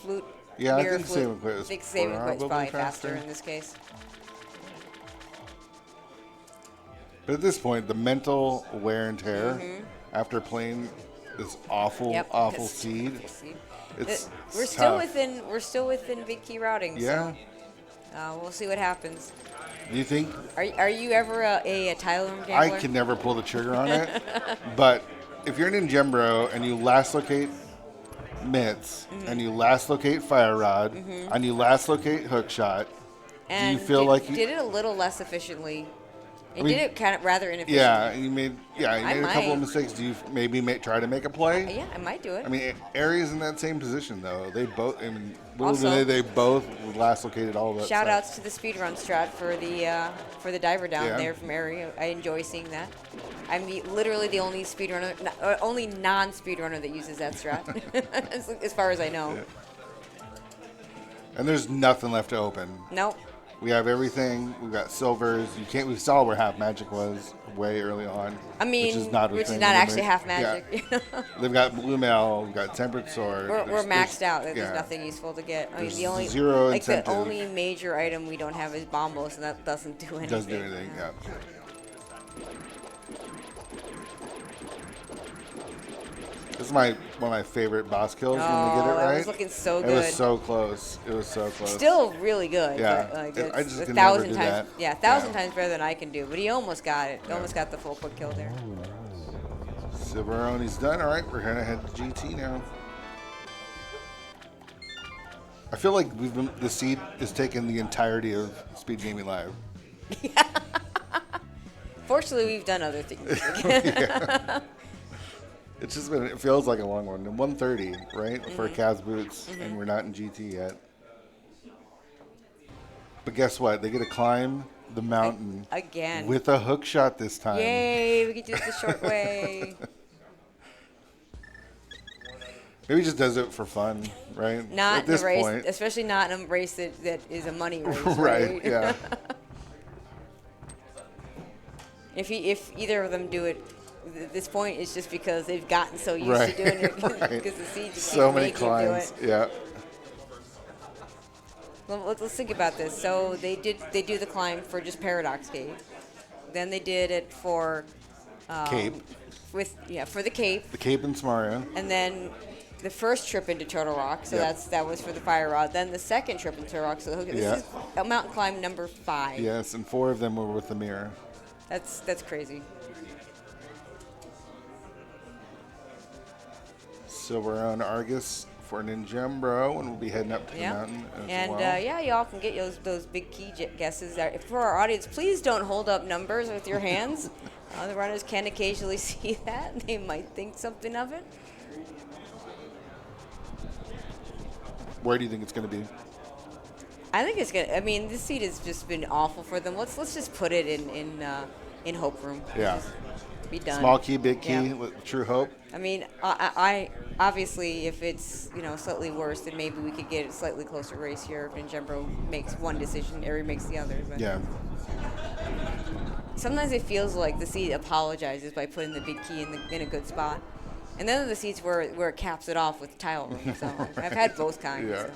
Speaker 3: flute.
Speaker 2: Yeah, I
Speaker 3: mirror
Speaker 2: think
Speaker 3: flute.
Speaker 2: save and quit is
Speaker 3: I think save and quit is
Speaker 2: probably
Speaker 3: probably faster
Speaker 2: faster.
Speaker 3: in this case.
Speaker 2: But at this point, the mental wear and tear after playing this awful,
Speaker 3: Yep,
Speaker 2: awful
Speaker 3: this
Speaker 2: seed,
Speaker 3: awful seed.
Speaker 2: it's
Speaker 3: We're still
Speaker 2: tough.
Speaker 3: within. We're still within big key routing.
Speaker 2: Yeah.
Speaker 3: So, we'll see what happens.
Speaker 2: Do you think
Speaker 3: Are you ever a tile room
Speaker 2: I
Speaker 3: gambler?
Speaker 2: can never pull the trigger on it? But if you're an Ninjembro and you last locate mitts and you last locate fire rod and you last locate hook shot,
Speaker 3: And
Speaker 2: do you feel like you
Speaker 3: did it a little less efficiently
Speaker 1: He did it kind of rather inefficiently.
Speaker 2: Yeah, you made a couple of
Speaker 1: might.
Speaker 2: mistakes. Do you maybe try to make a play?
Speaker 1: Yeah, I might do it.
Speaker 2: I mean, Aries in that same position though. They both. I mean, little
Speaker 1: Also-
Speaker 2: did they both last located all of that.
Speaker 1: Shout
Speaker 2: stuff.
Speaker 1: outs to the speedrun strat for the diver down
Speaker 2: Yeah.
Speaker 1: there from Eri. I enjoy seeing that. I'm literally the only speedrunner, only non-speedrunner that uses that strat, as far as I know.
Speaker 2: Yeah. And there's nothing left to open.
Speaker 1: Nope.
Speaker 2: We have everything. We've got silvers. You can't. We saw where half magic was way early on.
Speaker 1: I mean,
Speaker 2: which is not,
Speaker 1: actually half magic.
Speaker 2: Yeah. They've got blue mail. We've got tempered sword.
Speaker 1: We're maxed out. There's
Speaker 2: yeah.
Speaker 1: nothing useful to get. I mean,
Speaker 2: There's
Speaker 1: the only
Speaker 2: zero
Speaker 1: like the
Speaker 2: incentive.
Speaker 1: only major item we don't have is bombos, and that doesn't do anything.
Speaker 2: Doesn't do anything. Yeah. This is one of my favorite boss kills when we get it
Speaker 1: that
Speaker 2: right.
Speaker 1: was looking so
Speaker 2: It
Speaker 1: good.
Speaker 2: was so close. It was so close.
Speaker 1: Still really good.
Speaker 2: Yeah.
Speaker 1: But, like,
Speaker 2: I
Speaker 1: it's
Speaker 2: just
Speaker 1: a
Speaker 2: can never
Speaker 1: thousand
Speaker 2: do
Speaker 1: times.
Speaker 2: that.
Speaker 1: Yeah, 1,000
Speaker 2: Yeah.
Speaker 1: times better than I can do. But he almost got it. Almost got the full quick kill there.
Speaker 2: Silveroni's done. All right, we're gonna head to GT now. I feel like the seed is taking the entirety of Speedgaming Live.
Speaker 1: Fortunately, we've done other things.
Speaker 2: It's just been. It feels like a long one. And 1:30, right, for Cavs boots, and we're not in GT yet. But guess what? They get to climb the mountain
Speaker 1: Again.
Speaker 2: with a hook shot this time.
Speaker 1: Yay, we can do it the short way.
Speaker 2: Maybe he just does it for fun, right?
Speaker 1: Not
Speaker 2: At this
Speaker 1: in a race,
Speaker 2: point.
Speaker 1: especially not in a race that is a money race.
Speaker 2: Right,
Speaker 1: Right?
Speaker 2: yeah.
Speaker 1: If either of them do it at this point, it's just because they've gotten so used
Speaker 2: Right,
Speaker 1: to doing it
Speaker 2: right.
Speaker 1: because the seed just
Speaker 2: So
Speaker 1: keep
Speaker 2: many
Speaker 1: making them do
Speaker 2: climbs.
Speaker 1: it.
Speaker 2: Yeah.
Speaker 1: Well, let's think about this. So they do the climb for just Paradox Cave. Then they did it for
Speaker 2: Cape.
Speaker 1: For the Cape,
Speaker 2: The Cape and Samaria.
Speaker 1: and then the first trip into Turtle Rock. So
Speaker 2: Yep.
Speaker 1: that was for the Fire Rod. Then the second trip into Turtle Rock. So this
Speaker 2: Yeah.
Speaker 1: is a mountain climb number 5.
Speaker 2: Yes, and 4 of them were with the mirror.
Speaker 1: That's crazy.
Speaker 2: Silver on Argus for Ninjembro, and we'll be heading up to the mountain as
Speaker 1: And
Speaker 2: well.
Speaker 1: y'all can get those big key guesses. For our audience, please don't hold up numbers with your hands. The runners can occasionally see that, and they might think something of it.
Speaker 2: Where do you think it's going to be?
Speaker 1: I think it's gonna. I mean, this seat has just been awful for them. Let's just put it in Hope Room.
Speaker 2: Yeah.
Speaker 1: Just be done.
Speaker 2: Small key, big key,
Speaker 1: Yeah.
Speaker 2: with True Hope.
Speaker 1: I mean, I obviously, if it's slightly worse, then maybe we could get a slightly closer race here. If Ninjembro makes one decision, Eri makes the other. But
Speaker 2: Yeah.
Speaker 1: sometimes it feels like the seat apologizes by putting the big key in a good spot, and then the seats where it caps it off with tile room. So I've had both kinds.
Speaker 2: Yeah.
Speaker 1: So.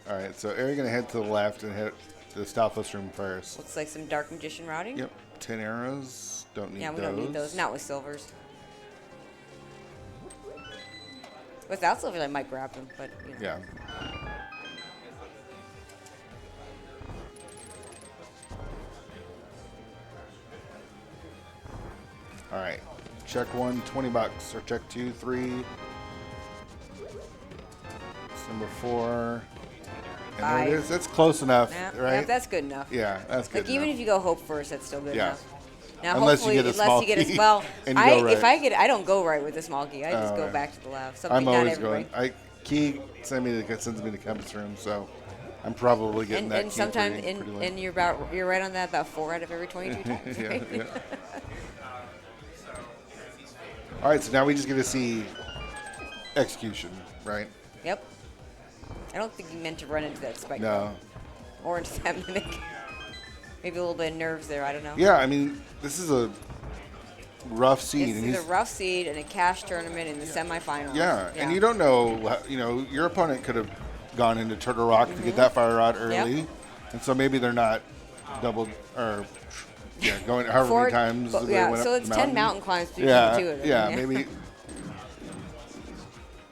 Speaker 2: All right, so Eri going to head to the left and hit the Stouthless room first.
Speaker 1: Looks like some Dark Magician routing.
Speaker 2: Yep. 10 arrows. Don't need
Speaker 1: Yeah,
Speaker 2: those.
Speaker 1: we don't need those. Not with silvers. Without silvers, I might grab them, but
Speaker 2: Yeah. All right. Check 1, $20. Or check 2, 3. It's number 4. And there it
Speaker 1: 5.
Speaker 2: is. That's close enough,
Speaker 1: Yeah,
Speaker 2: right?
Speaker 1: yeah, that's good enough.
Speaker 2: Yeah, that's good
Speaker 1: Like even
Speaker 2: enough.
Speaker 1: if you go hope first, that's still good
Speaker 2: Yeah.
Speaker 1: enough. Now,
Speaker 2: Unless you
Speaker 1: hopefully,
Speaker 2: get a small key
Speaker 1: well,
Speaker 2: and you go
Speaker 1: if
Speaker 2: right.
Speaker 1: I get, I don't go right with the small key. I just go
Speaker 2: right.
Speaker 1: back to the left.
Speaker 2: I'm
Speaker 1: Something not
Speaker 2: always
Speaker 1: everybody.
Speaker 2: going. Key sends me to Compass room, so I'm probably getting that
Speaker 1: And
Speaker 2: key
Speaker 1: sometimes,
Speaker 2: pretty late.
Speaker 1: and you're right on that about 4 out of every 22 times.
Speaker 2: Yeah,
Speaker 1: Right?
Speaker 2: yeah. All right, so now we just get to see execution, right?
Speaker 1: Yep. I don't think you meant to run into that spike.
Speaker 2: No.
Speaker 1: Or into that mimic. Maybe a little bit of nerves there. I don't know.
Speaker 2: Yeah, I mean, this is a rough seed.
Speaker 1: This
Speaker 2: and
Speaker 1: is a rough seed in a cash tournament in the semifinals.
Speaker 2: yeah, and you don't know, your opponent could have gone into Turtle Rock to get that fire rod early, and so maybe they're not double or going however many times. They
Speaker 1: Yeah,
Speaker 2: went
Speaker 1: so
Speaker 2: up
Speaker 1: it's
Speaker 2: the
Speaker 1: 10
Speaker 2: mountain.
Speaker 1: mountain climbs between
Speaker 2: Yeah,
Speaker 1: the two of them.
Speaker 2: yeah,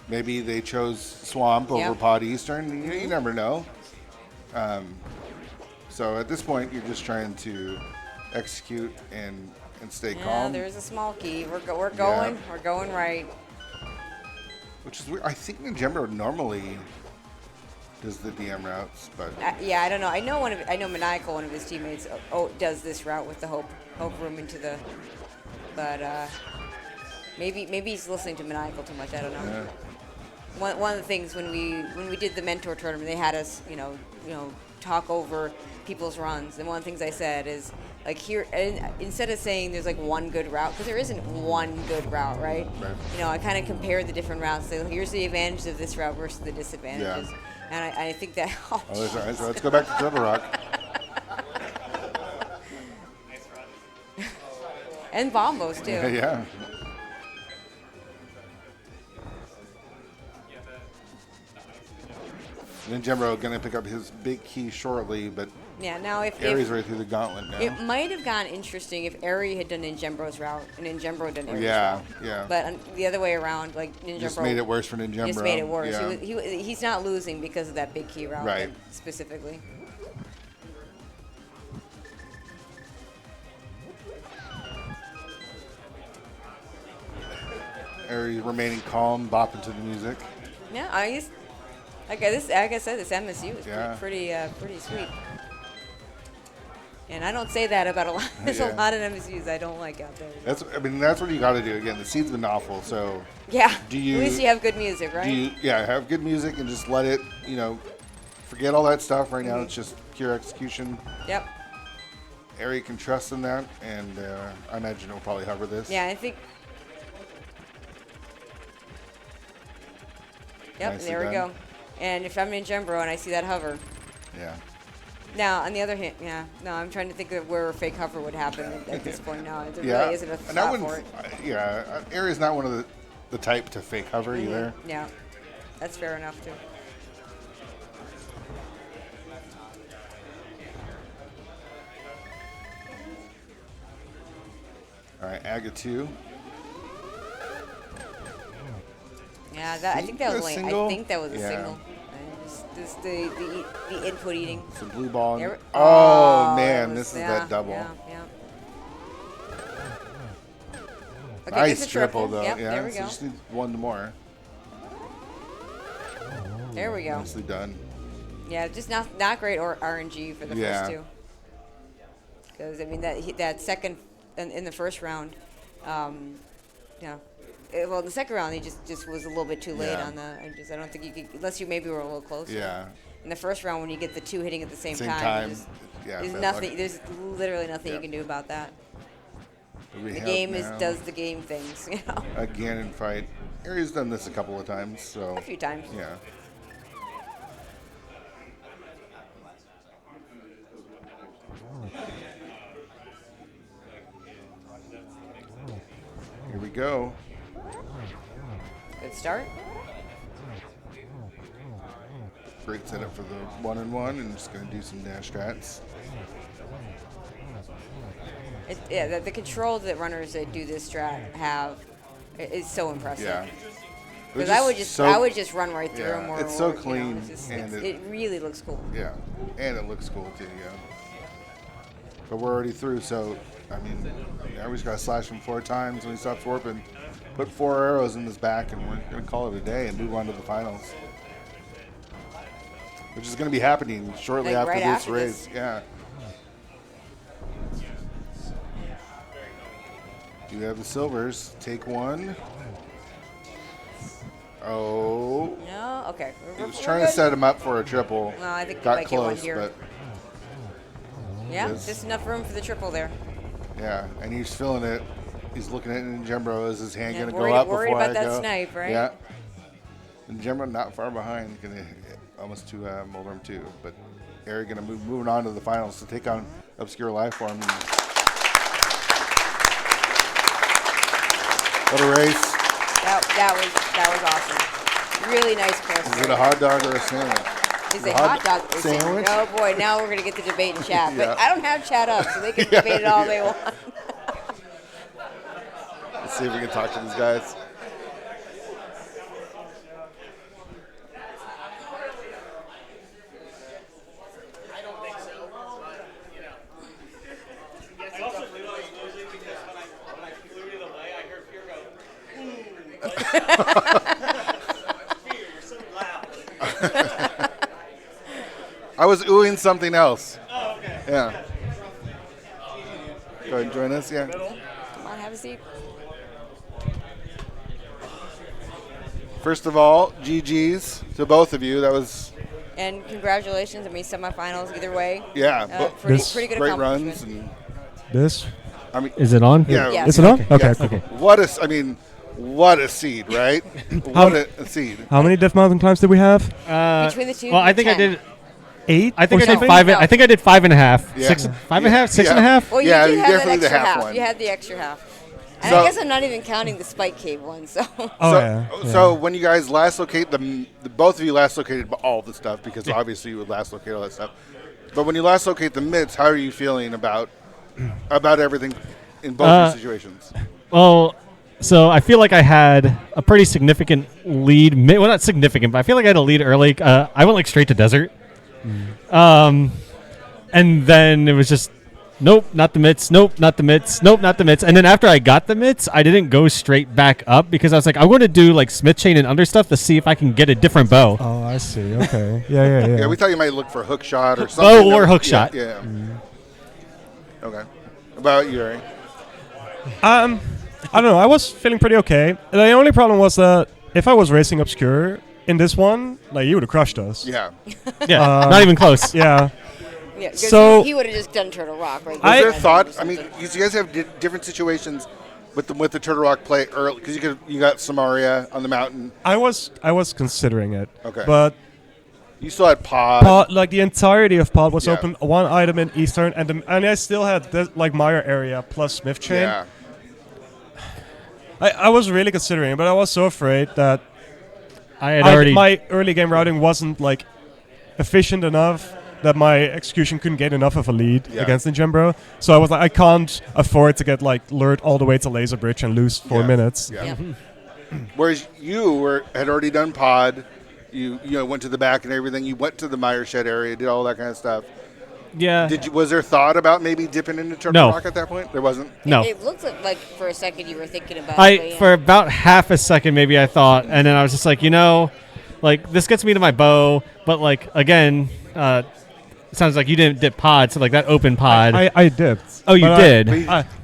Speaker 2: maybe they chose Swamp over
Speaker 1: Yep.
Speaker 2: Pod Eastern. You never know. So at this point, you're just trying to execute and stay
Speaker 1: Yeah,
Speaker 2: calm.
Speaker 1: there's a small key. We're going right.
Speaker 2: Which is weird. I think Ninjembro normally does the DM routes, but
Speaker 3: Yeah, I don't know. I know Maniacal, one of his teammates, does this route with the Hope room into the. But maybe he's listening to Maniacal too much. I don't know.
Speaker 2: yeah.
Speaker 3: One of the things when we did the mentor tournament, they had us talk over people's runs, and one of the things I said is like here, instead of saying there's like one good route, because there isn't one good route, right?
Speaker 2: Right.
Speaker 3: I kind of compared the different routes. So here's the advantages of this route versus the disadvantages,
Speaker 2: Yeah.
Speaker 3: and I think that. Oh,
Speaker 2: So let's go back to Turtle Rock.
Speaker 3: and Bombos too.
Speaker 2: Yeah. Ninjembro going to pick up his big key shortly, but
Speaker 3: Yeah. Now if
Speaker 2: Aries right through the gauntlet now.
Speaker 3: it might have gone interesting if Eri had done Ninjembro's route and Ninjembro done Eri's
Speaker 2: Yeah,
Speaker 3: route.
Speaker 2: yeah.
Speaker 3: But the other way around, like Ninjembro
Speaker 2: Just made it worse for Ninjembro.
Speaker 3: just made it worse.
Speaker 2: Yeah.
Speaker 3: He's not losing because of that big key route,
Speaker 2: Right.
Speaker 3: specifically.
Speaker 2: Aries remaining calm, bopping to the music.
Speaker 3: Yeah, like I said, this MSU is
Speaker 2: Yeah.
Speaker 3: pretty sweet. And I don't say that about a lot. There's
Speaker 2: Yeah.
Speaker 3: a lot of MSUs I don't like out there.
Speaker 2: That's what you got to do. Again, the seed's been awful, so
Speaker 3: Yeah.
Speaker 2: Do you-
Speaker 3: At least you have good music, right?
Speaker 2: have good music and just let it, forget all that stuff. Right now, it's just pure execution.
Speaker 3: Yep.
Speaker 2: Ari can trust in that, and I imagine he'll probably hover this.
Speaker 3: Yeah, I think. Yep,
Speaker 2: Nicely
Speaker 3: there we
Speaker 2: done.
Speaker 3: go. And if I'm in Ninjembro and I see that hover.
Speaker 2: Yeah.
Speaker 3: Now, on the other hand, I'm trying to think of where a fake hover would happen at this point now. There
Speaker 2: Yeah.
Speaker 3: really isn't a
Speaker 2: And I
Speaker 3: spot for
Speaker 2: wouldn't.
Speaker 3: it.
Speaker 2: Ari's not one of the type to fake hover either.
Speaker 3: Yeah, that's fair enough, too.
Speaker 2: All right, Aga 2.
Speaker 3: Yeah, I think that was late.
Speaker 2: Single?
Speaker 3: I think that was a
Speaker 2: Yeah.
Speaker 3: single. And just the input eating.
Speaker 2: Some blue ball.
Speaker 3: There-
Speaker 2: Oh, man,
Speaker 3: it
Speaker 2: this is
Speaker 3: was-
Speaker 2: that double.
Speaker 3: Yeah. Okay,
Speaker 2: Nice
Speaker 3: it's a
Speaker 2: triple, though.
Speaker 3: Yep,
Speaker 2: yeah,
Speaker 3: there we
Speaker 2: so
Speaker 3: go.
Speaker 2: just need one more.
Speaker 3: There we go.
Speaker 2: Nicely done.
Speaker 3: Yeah, just not great RNG for the
Speaker 2: Yeah.
Speaker 3: first two. Because I mean that second in the first round, well, in the second round he just was a little bit too late
Speaker 2: Yeah.
Speaker 3: on the. I don't think you could, unless you maybe were a little closer.
Speaker 2: Yeah.
Speaker 3: In the first round, when you get the two hitting at the same
Speaker 2: Same
Speaker 3: time,
Speaker 2: time.
Speaker 3: just-
Speaker 2: Yeah.
Speaker 3: there's
Speaker 2: bad
Speaker 3: nothing.
Speaker 2: luck.
Speaker 3: There's literally nothing
Speaker 2: Yeah.
Speaker 3: you can do about that.
Speaker 2: We
Speaker 3: The
Speaker 2: have
Speaker 3: game
Speaker 2: now
Speaker 3: does the game things,
Speaker 2: a Ganon fight. Ari's done this a couple of times, so
Speaker 3: A few times.
Speaker 2: yeah. Here we go.
Speaker 3: Good start.
Speaker 2: Great setup for the 1-1, and just going to do some dash strats.
Speaker 3: The control that runners that do this strat have is so impressive.
Speaker 2: Yeah.
Speaker 3: Because
Speaker 2: They're
Speaker 3: I would just run right through
Speaker 2: Yeah,
Speaker 3: them.
Speaker 2: it's so clean, and
Speaker 3: it really looks cool.
Speaker 2: Yeah, and it looks cool too. Yeah. But we're already through, so I mean, now we've got to slash him 4 times when he stops warping. Put 4 arrows in his back, and we're gonna call it a day and move on to the finals, which is gonna be happening shortly
Speaker 3: Like
Speaker 2: after
Speaker 3: right
Speaker 2: this
Speaker 3: after
Speaker 2: race.
Speaker 3: this.
Speaker 2: Yeah. Do have the silvers? Take 1. Oh.
Speaker 3: No, okay.
Speaker 2: He was trying to set him up for a triple.
Speaker 3: No, I think we
Speaker 2: got
Speaker 3: might get one
Speaker 2: close,
Speaker 3: here.
Speaker 2: but
Speaker 3: Yeah,
Speaker 2: Yes.
Speaker 3: just enough room for the triple there.
Speaker 2: yeah, and he's feeling it. He's looking at Ninjembro. Is his hand
Speaker 3: Yeah,
Speaker 2: going to
Speaker 3: worried-
Speaker 2: go up
Speaker 3: worried
Speaker 2: before
Speaker 3: about
Speaker 2: I
Speaker 3: that
Speaker 2: go?
Speaker 3: snipe, right?
Speaker 2: Yeah. Ninjembro not far behind, going to almost to Mulderm too. But Ari going to moving on to the finals to take on Obscure Lifeform. What a race!
Speaker 3: That was awesome. Really nice course.
Speaker 2: Is it a hot dog or a sandwich?
Speaker 3: Is
Speaker 2: a
Speaker 3: a hot dog or
Speaker 2: sandwich?
Speaker 3: Oh boy, now we're gonna get the debate in chat.
Speaker 2: Yeah.
Speaker 3: But I don't have chat up, so they can debate it all they want.
Speaker 2: Let's see if we can talk to these guys. I was oohing something else. Oh, okay. Yeah. Go ahead and join us. Yeah.
Speaker 3: Come on, have a seat.
Speaker 2: First of all, GG's to both of you. That was
Speaker 3: And congratulations. I mean, semifinals either way. Pretty good
Speaker 2: great
Speaker 3: accomplishment.
Speaker 2: runs and
Speaker 4: This
Speaker 2: I mean,
Speaker 4: is it on?
Speaker 2: yeah.
Speaker 3: Yeah.
Speaker 4: Is it on? Okay.
Speaker 2: Yes.
Speaker 4: Okay.
Speaker 2: What a seed, right? What a seed.
Speaker 4: How many Diff Mountain climbs did we have?
Speaker 3: Between the two,
Speaker 5: Well, I think
Speaker 3: 10.
Speaker 5: I did.
Speaker 4: 8.
Speaker 5: I think
Speaker 4: or
Speaker 5: I did
Speaker 4: something?
Speaker 5: 5.
Speaker 3: No.
Speaker 5: I think I did 5.5.
Speaker 2: Yeah.
Speaker 5: 6, 5.5, 6 and a
Speaker 2: Yeah.
Speaker 5: half.
Speaker 3: Well, you
Speaker 2: Yeah,
Speaker 3: did
Speaker 2: you
Speaker 3: have that
Speaker 2: definitely the
Speaker 3: extra
Speaker 2: half
Speaker 3: half.
Speaker 2: one.
Speaker 3: You had the extra half. And
Speaker 2: So-
Speaker 3: I guess I'm not even counting the spike cave one. So
Speaker 4: Oh, yeah.
Speaker 2: So when you guys last locate the both of you last located all the stuff because obviously you would last locate all that stuff. But when you last locate the mitts, how are you feeling about everything in both your situations?
Speaker 5: Well, so I feel like I had a pretty significant lead. Well, not significant, but I feel like I had a lead early. I went like straight to desert. And then it was just, nope, not the mitts. Nope, not the mitts. Nope, not the mitts. And then after I got the mitts, I didn't go straight back up because I was like, I'm going to do like smith chain and under stuff to see if I can get a different bow.
Speaker 4: Oh, I see. Okay. Yeah.
Speaker 2: Yeah, we thought you might look for hook shot or something.
Speaker 5: Bow or hook shot.
Speaker 2: Yeah. Okay. About you, Ray?
Speaker 4: I don't know. I was feeling pretty okay. The only problem was that if I was racing obscure in this one, like you would have crushed us.
Speaker 2: Yeah.
Speaker 5: Yeah, not even close.
Speaker 4: Yeah.
Speaker 3: yeah, 'cause
Speaker 4: So-
Speaker 3: he would have just done Turtle Rock, right?
Speaker 2: Was there
Speaker 3: Or
Speaker 2: thought? I
Speaker 3: something.
Speaker 2: mean, you guys have different situations with the Turtle Rock play early because you got Samaria on the mountain.
Speaker 4: I was considering it.
Speaker 2: Okay.
Speaker 4: But
Speaker 2: You still had Pod.
Speaker 4: Pod, like the entirety of Pod was
Speaker 2: Yeah.
Speaker 4: open. One item in Eastern, and I still had this, like Meyer area plus Smith chain.
Speaker 2: Yeah.
Speaker 4: I was really considering it, but I was so afraid that
Speaker 5: I had already.
Speaker 4: my early game routing wasn't like efficient enough that my execution couldn't get enough of a lead
Speaker 2: Yeah.
Speaker 4: against ninjembro. So I was like, I can't afford to get like lured all the way to Laser Bridge and lose 4
Speaker 2: Yeah.
Speaker 4: minutes.
Speaker 2: Yeah.
Speaker 3: Yeah.
Speaker 2: Whereas you had already done Pod. You went to the back and everything. You went to the Meyer shed area, did all that kind of stuff.
Speaker 5: yeah.
Speaker 2: Was there thought about maybe dipping into Turtle
Speaker 5: No.
Speaker 2: Rock at that point? There wasn't.
Speaker 5: No.
Speaker 3: It looked like for a second you were thinking about it. but yeah.
Speaker 5: For about half a second maybe I thought, and then I was just like, like this gets me to my bow, but like again, it sounds like you didn't dip pod, so like that open pod.
Speaker 4: I did.
Speaker 5: Oh, you
Speaker 4: But
Speaker 5: did?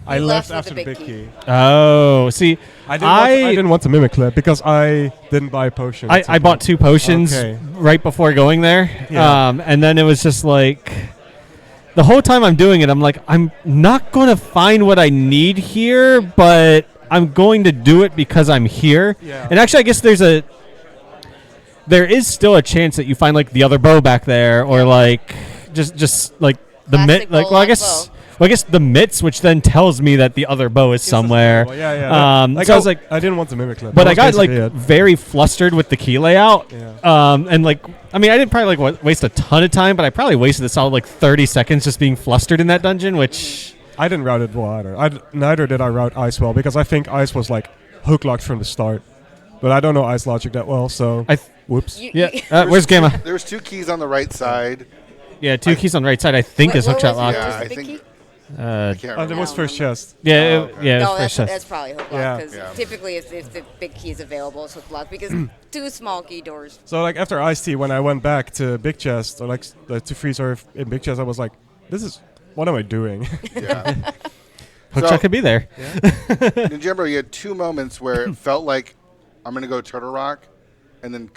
Speaker 4: I
Speaker 3: You
Speaker 4: left
Speaker 3: left with
Speaker 4: after
Speaker 3: the
Speaker 4: the
Speaker 3: big
Speaker 4: big
Speaker 3: key.
Speaker 4: key.
Speaker 5: Oh, see,
Speaker 4: I didn't want to mimic clip because I didn't buy potions.
Speaker 5: I bought 2 potions
Speaker 4: Okay.
Speaker 5: right before going there,
Speaker 4: Yeah.
Speaker 5: and then it was just like the whole time I'm doing it, I'm like, I'm not going to find what I need here, but I'm going to do it because I'm here.
Speaker 4: Yeah.
Speaker 5: And actually, I guess there is still a chance that you find like the other bow back there, or like just like the
Speaker 3: Plastic
Speaker 5: mitt. Like,
Speaker 3: bow
Speaker 5: well, I
Speaker 3: on
Speaker 5: guess.
Speaker 3: bow.
Speaker 5: Well, I guess the mitts, which then tells me that the other bow is somewhere.
Speaker 4: Yeah.
Speaker 5: So I was like,
Speaker 4: I didn't want to mimic clip.
Speaker 5: but
Speaker 4: That
Speaker 5: I
Speaker 4: was
Speaker 5: got like
Speaker 4: basically it.
Speaker 5: very flustered with the key layout.
Speaker 4: Yeah.
Speaker 5: And like, I mean, I didn't probably like waste a ton of time, but I probably wasted a solid like 30 seconds just being flustered in that dungeon, which
Speaker 4: I didn't route it well either. Neither did I route Ice well because I think Ice was like hook locked from the start. But I don't know Ice logic that well, so whoops.
Speaker 3: You-
Speaker 5: where's Gamma?
Speaker 2: There was 2 keys on the right side.
Speaker 5: Yeah, 2 keys on the right side. I think is
Speaker 3: What
Speaker 5: hookshot
Speaker 3: was it?
Speaker 5: locked.
Speaker 2: Yeah,
Speaker 3: Was
Speaker 2: I
Speaker 3: the big
Speaker 2: think-
Speaker 3: key?
Speaker 2: I can't
Speaker 4: There
Speaker 2: remember.
Speaker 4: was first chest.
Speaker 5: Yeah,
Speaker 2: Oh, okay.
Speaker 5: yeah,
Speaker 3: No,
Speaker 5: it's first
Speaker 3: that's
Speaker 5: chest.
Speaker 3: probably hook
Speaker 4: Yeah.
Speaker 3: lock because
Speaker 2: Yeah.
Speaker 3: typically if the big key is available, it's hook lock because 2 small key doors.
Speaker 4: So like after Ice T, when I went back to Big Chest or like to Free Surf in Big Chest, I was like, what am I doing?
Speaker 2: Yeah.
Speaker 5: Hookshot could be there.
Speaker 2: Ninjembro, you had 2 moments where it felt like I'm going to go Turtle Rock, and then